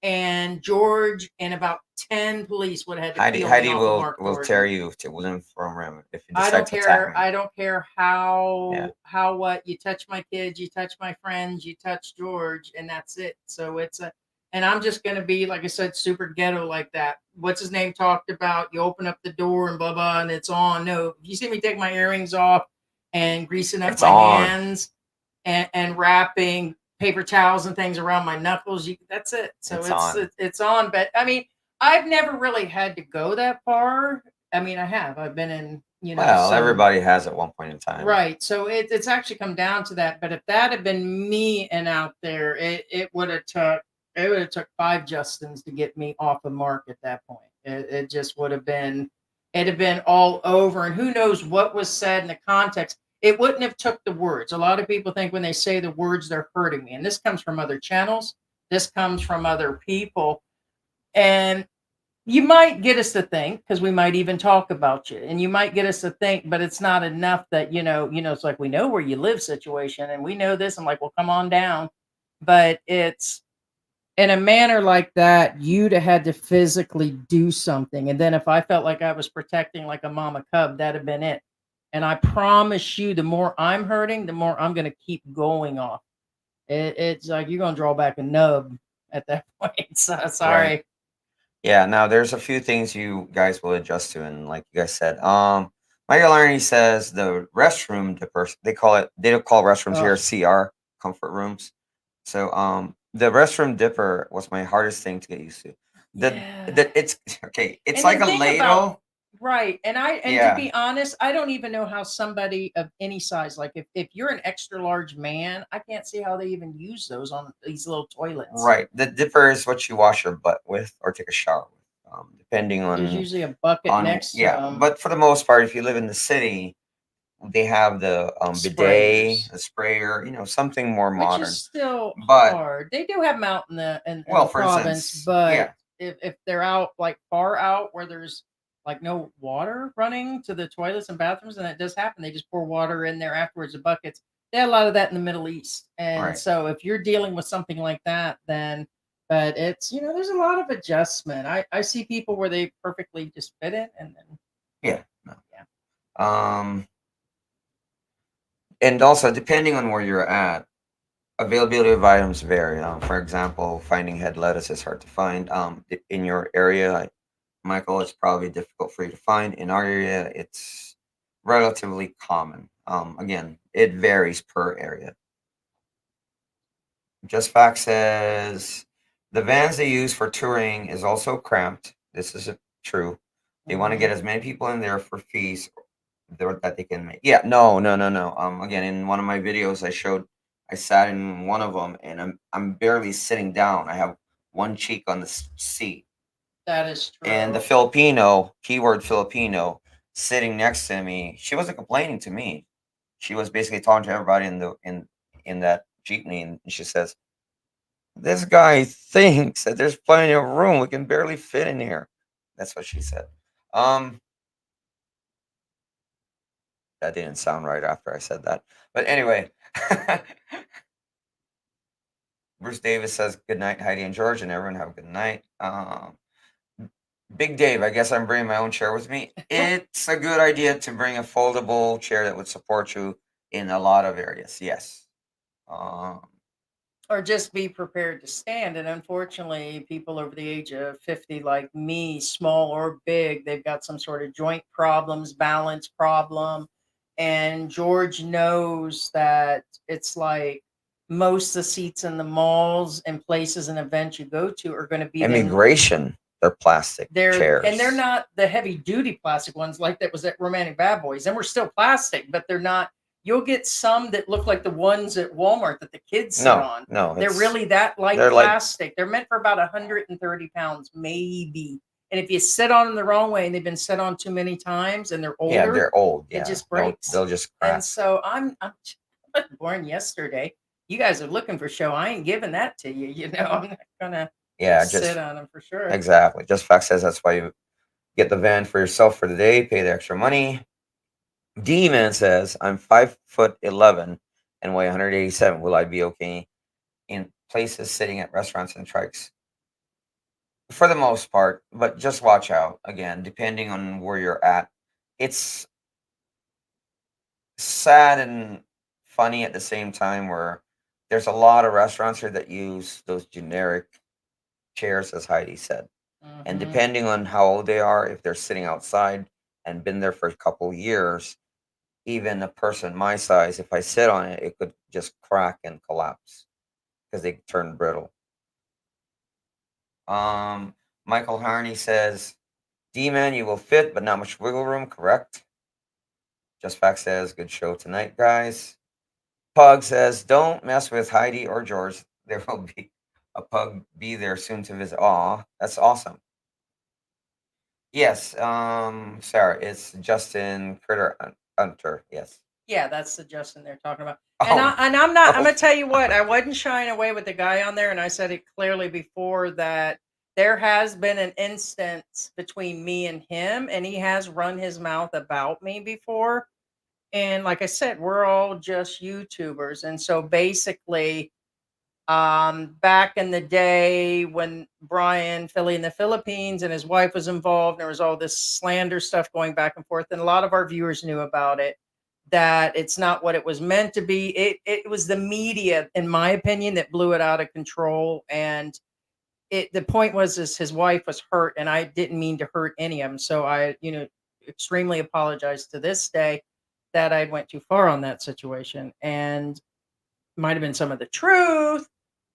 Speaker 3: And George and about 10 police would have had to
Speaker 4: Heidi will tear you to limb from rim if you decide to attack me.
Speaker 3: I don't care how what you touch my kids, you touch my friends, you touch George, and that's it. So and I'm just gonna be, like I said, super ghetto like that. What's his name talked about? You open up the door and blah blah, and it's on. No, if you see me take my earrings off and greasing up my hands and wrapping paper towels and things around my knuckles, that's it. So it's on. But I mean, I've never really had to go that far. I mean, I've been in,
Speaker 4: well, everybody has at one point in time,
Speaker 3: right? So it's actually come down to that. But if that had been me and out there, it would have took 5 Justins to get me off the mark at that point. It just would have been, it'd have been all over. And who knows what was said in the context. It wouldn't have took the words. A lot of people think when they say the words, they're hurting me. And this comes from other channels. This comes from other people. And you might get us to think, because we might even talk about you, and you might get us to think, but it's not enough that, it's like, we know where you live situation, and we know this. I'm like, well, come on down. But it's in a manner like that, you'd have had to physically do something. And then if I felt like I was protecting like a mama cub, that'd have been it. And I promise you, the more I'm hurting, the more I'm going to keep going off. It's like you're going to draw back a nub at that point. So, sorry.
Speaker 4: Right. Yeah, now there's a few things you guys will adjust to, and like you guys said, Michael Arnie says the restroom dipper, they don't call restrooms here CR, comfort rooms. So the restroom dipper was my hardest thing to get used to. It's okay, it's
Speaker 3: And
Speaker 4: like
Speaker 3: the
Speaker 4: a
Speaker 3: thing
Speaker 4: ladle.
Speaker 3: about- right. And
Speaker 4: Yeah.
Speaker 3: to be honest, I don't even know how somebody of any size, like if you're an extra large man, I can't see how they even use those on these little toilets.
Speaker 4: Right. The dipper is what you wash your butt with or take a shower with, depending on.
Speaker 3: There's usually a bucket next to
Speaker 4: Yeah,
Speaker 3: them.
Speaker 4: but for the most part, if you live in the city, they have the bidet,
Speaker 3: Sprayers.
Speaker 4: the sprayer, something more
Speaker 3: Which
Speaker 4: modern.
Speaker 3: is still
Speaker 4: But-
Speaker 3: hard. They do have them out in the
Speaker 4: Well,
Speaker 3: the
Speaker 4: for
Speaker 3: province,
Speaker 4: instance,
Speaker 3: but
Speaker 4: yeah.
Speaker 3: if they're out like far out where there's like no water running to the toilets and bathrooms, and it does happen, they just pour water in there afterwards, the buckets. They have a lot of that in the Middle East. And
Speaker 4: Right.
Speaker 3: so if you're dealing with something like that, then but it's there's a lot of adjustment. I see people where they perfectly just fit it, and then
Speaker 4: Yeah. No.
Speaker 3: Yeah.
Speaker 4: And also depending on where you're at, availability of items vary. For example, finding head lettuce is hard to find. In your area, like Michael, it's probably difficult for you to find. In our area, it's relatively common. Again, it varies per area. Just Fact says the vans they use for touring is also cramped. This is true. They want to get as many people in there for fees that they can make. Yeah, no. Again, in one of my videos, I sat in one of them, and I'm barely sitting down. I have one cheek on the seat.
Speaker 3: That is true.
Speaker 4: And the Filipino, keyword Filipino, sitting next to me, she wasn't complaining to me. She was basically talking to everybody in that jeepney, and she says, "This guy thinks that there's plenty of room. We can barely fit in here." That's what she said. That didn't sound right after I said that. But anyway, Bruce Davis says, "Good night, Heidi and George, and everyone have a good night." Big Dave, I guess I'm bringing my own chair with me. It's a good idea to bring a foldable chair that would support you in a lot of areas. Yes.
Speaker 3: Or just be prepared to stand. And unfortunately, people over the age of 50, like me, small or big, they've got some sort of joint problems, balance problem. And George knows that it's like most of the seats in the malls and places and events you go to are going to be
Speaker 4: Immigration. They're plastic chairs.
Speaker 3: And they're not the heavy duty plastic ones like that was at Romantic Bad Boys. And we're still plastic, but they're not. You'll get some that look like the ones at Walmart that the kids sit on.
Speaker 4: No,
Speaker 3: they're really that light
Speaker 4: they're
Speaker 3: plastic. They're meant for about 130 pounds, maybe. And if you sit on them the wrong way and they've been set on too many times and they're older,
Speaker 4: yeah, they're old. Yeah.
Speaker 3: It just breaks.
Speaker 4: They'll just crack.
Speaker 3: And so I'm born yesterday. You guys are looking for show. I ain't giving that to you. I'm not gonna sit on them for sure.
Speaker 4: Exactly. Just Fact says that's why you get the van for yourself for the day, pay the extra money. D-Man says, I'm 5'11" and weigh 187. Will I be okay in places sitting at restaurants and trikes? For the most part, but just watch out. Again, depending on where you're at. It's sad and funny at the same time, where there's a lot of restaurants here that use those generic chairs, as Heidi said. And depending on how old they are, if they're sitting outside and been there for a couple years, even a person my size, if I sit on it, it could just crack and collapse because they turn brittle. Michael Harney says, D-Man, you will fit, but not much wiggle room, correct? Just Fact says, good show tonight, guys. Pug says, don't mess with Heidi or George. There will be a pug be there soon to visit. Aw, that's awesome. Yes, Sarah, it's Justin Critter Hunter. Yes.
Speaker 3: Yeah, that's the Justin they're talking about. And
Speaker 4: Oh,
Speaker 3: I'm not. I'm
Speaker 4: oh,
Speaker 3: gonna tell you what. I wasn't shying away with the guy on there, and I said it clearly before that there has been an instance between me and him, and he has run his mouth about me before. And like I said, we're all just YouTubers, and so basically, back in the day when Brian Philly in the Philippines and his wife was involved, there was all this slander stuff going back and forth, and a lot of our viewers knew about it. That it's not what it was meant to be. It was the media, in my opinion, that blew it out of control. And the point was is his wife was hurt, and I didn't mean to hurt any of them. So I, extremely apologize to this day that I went too far on that situation. And might have been some of the truth,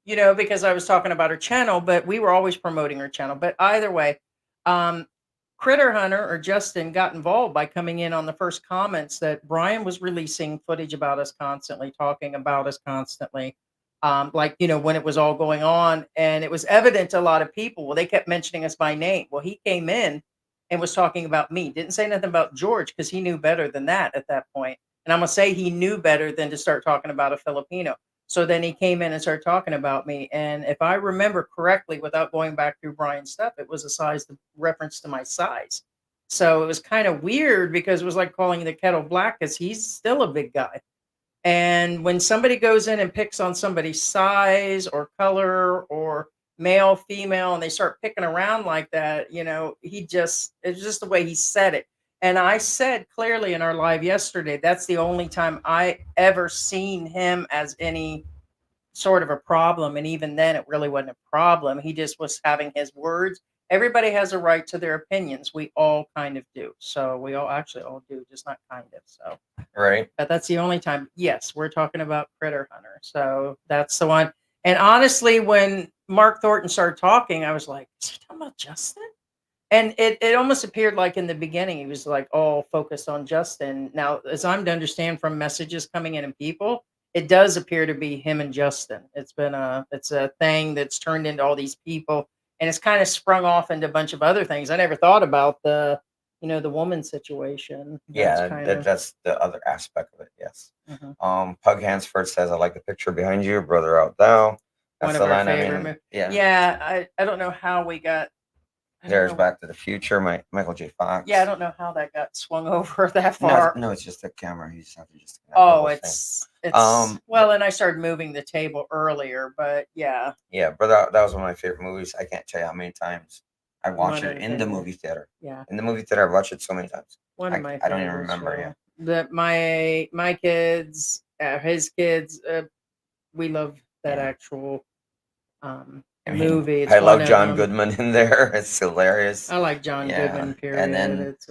Speaker 3: because I was talking about her channel, but we were always promoting her channel. But either way, um, Critter Hunter or Justin got involved by coming in on the first comments that Brian was releasing footage about us constantly, talking about us constantly. Like, when it was all going on, and it was evident to a lot of people. Well, they kept mentioning us by name. Well, he came in and was talking about me, didn't say nothing about George because he knew better than that at that point. And I'm gonna say he knew better than to start talking about a Filipino. So then he came in and started talking about me. And if I remember correctly, without going back through Brian's stuff, it was a size reference to my size. So it was kind of weird because it was like calling the kettle black because he's still a big guy. And when somebody goes in and picks on somebody's size or color or male, female, and they start picking around like that, it's just the way he said it. And I said clearly in our live yesterday, that's the only time I ever seen him as any sort of a problem. And even then, it really wasn't a problem. He just was having his words. Everybody has a right to their opinions. We all kind of do. So we all actually all do, just not kind of. So,
Speaker 4: right.
Speaker 3: but that's the only time. Yes, we're talking about Critter Hunter. So that's the one. And honestly, when Mark Thornton started talking, I was like, is he talking about Justin? And it almost appeared like in the beginning, he was like all focused on Justin. Now, as I'm to understand from messages coming in and people, it does appear to be him and Justin. It's a thing that's turned into all these people, and it's kind of sprung off into a bunch of other things. I never thought about the woman situation.
Speaker 4: Yeah,
Speaker 3: Kind of.
Speaker 4: that's the other aspect of it. Yes.
Speaker 3: Mhm.
Speaker 4: Pug Hansford says, "I like the picture behind you, brother out thou."
Speaker 3: One
Speaker 4: That's
Speaker 3: of
Speaker 4: the
Speaker 3: our
Speaker 4: line. I
Speaker 3: favorite.
Speaker 4: mean, yeah.
Speaker 3: Yeah. I don't know how we got. I don't
Speaker 4: There's
Speaker 3: know.
Speaker 4: Back to the Future, Michael J. Fox.
Speaker 3: Yeah, I don't know how that got swung over that
Speaker 4: No,
Speaker 3: far.
Speaker 4: no, it's just the camera. You just have to just.
Speaker 3: Oh, it's well,
Speaker 4: but-
Speaker 3: and I started moving the table earlier, but yeah.
Speaker 4: Yeah, brother, that was one of my favorite movies. I can't tell you how many times I watched
Speaker 3: One
Speaker 4: it
Speaker 3: of
Speaker 4: in the
Speaker 3: the-
Speaker 4: movie theater.
Speaker 3: Yeah.
Speaker 4: In the movie theater, I've watched it so many times.
Speaker 3: One of my
Speaker 4: I don't even
Speaker 3: favorites,
Speaker 4: remember.
Speaker 3: yeah.
Speaker 4: Yeah.
Speaker 3: That my kids, his kids, we love that
Speaker 4: Yeah.
Speaker 3: actual
Speaker 4: I mean,
Speaker 3: movie. It's
Speaker 4: I
Speaker 3: one
Speaker 4: love
Speaker 3: of
Speaker 4: John
Speaker 3: them.
Speaker 4: Goodman in there. It's hilarious.
Speaker 3: I like John
Speaker 4: Yeah,
Speaker 3: Goodman, period.
Speaker 4: and then-
Speaker 3: It's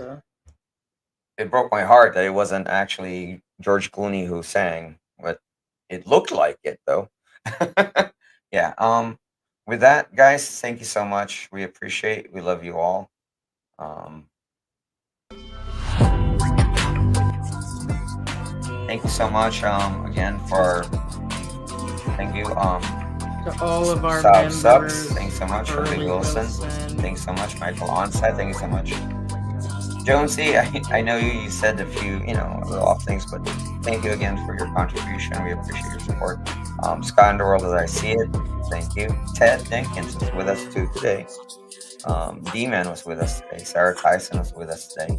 Speaker 4: It broke my heart that it wasn't actually George Clooney who sang, but it looked like it though. Yeah. With that, guys, thank you so much. We appreciate. We love you all. Thank you so much. Again for thank you.
Speaker 3: to all of our members.
Speaker 4: Subs. Thanks so much,
Speaker 3: Early
Speaker 4: Lee Wilson. Thanks so much, Michael Onside. Thank you so much. Jonesy, I know you said a few, little off things, but thank you again for your contribution. We appreciate your support. Sky Underworld, as I see it, thank you. Ted Dinkins was with us too today. D-Man was with us today. Sarah Tyson was with us today.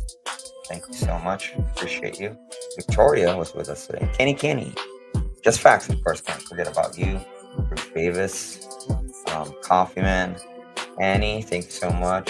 Speaker 4: Thank you so much. Appreciate you. Victoria was with us today. Kenny. Just Facts, of course. Can't forget about you. Bruce Davis. Coffee Man. Annie, thank you so much.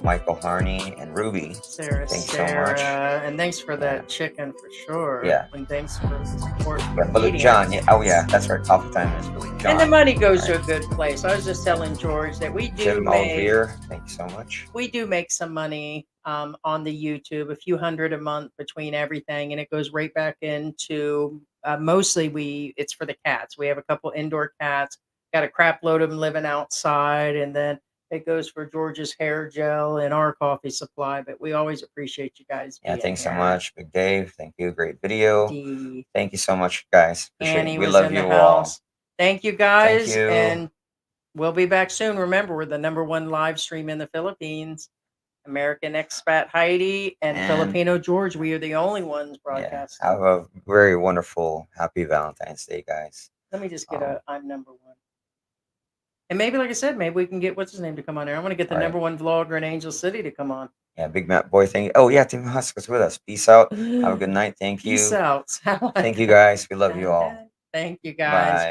Speaker 4: Michael Harney and Ruby.
Speaker 3: Sarah,
Speaker 4: thanks so much.
Speaker 3: And thanks for that chicken for sure.
Speaker 4: Yeah.
Speaker 3: And thanks for the support.
Speaker 4: Yeah, Blue John. Yeah. Oh yeah, that's right. Coffee Time is Blue John.
Speaker 3: And the money goes to a good place. I was just telling George that we do
Speaker 4: Jim
Speaker 3: make.
Speaker 4: Alvear, thank you so much.
Speaker 3: We do make some money on the YouTube, a few hundred a month between everything, and it goes right back into mostly it's for the cats. We have a couple indoor cats, got a crap load of them living outside, and then it goes for George's hair gel and our coffee supply. But we always appreciate you guys.
Speaker 4: Yeah, thanks so
Speaker 3: here.
Speaker 4: much, Big Dave. Thank you, great video.
Speaker 3: D.
Speaker 4: Thank you so much, guys. Appreciate
Speaker 3: Annie
Speaker 4: it. We
Speaker 3: was
Speaker 4: love
Speaker 3: in
Speaker 4: you
Speaker 3: the
Speaker 4: all.
Speaker 3: house. Thank you, guys.
Speaker 4: Thank you.
Speaker 3: And we'll be back soon. Remember, we're the #1 live stream in the Philippines. American Expat Heidi, and
Speaker 4: And-
Speaker 3: Filipino George. We are the only ones
Speaker 4: Yeah.
Speaker 3: broadcasting.
Speaker 4: Have a very wonderful, happy Valentine's Day, guys.
Speaker 3: Let me just get I'm number one. And maybe, like I said, maybe we can get what's his name to come on there. I want to get the
Speaker 4: Right.
Speaker 3: number one vlogger in Angel City to come on.
Speaker 4: Yeah, Big Matt Boy, thank you. Oh, yeah, Tim Husk is with us. Peace out. Have a good night. Thank you.
Speaker 3: Peace out.
Speaker 4: Thank you, guys. We love you all.
Speaker 3: Thank you, guys.
Speaker 4: Bye.
Speaker 3: Bye.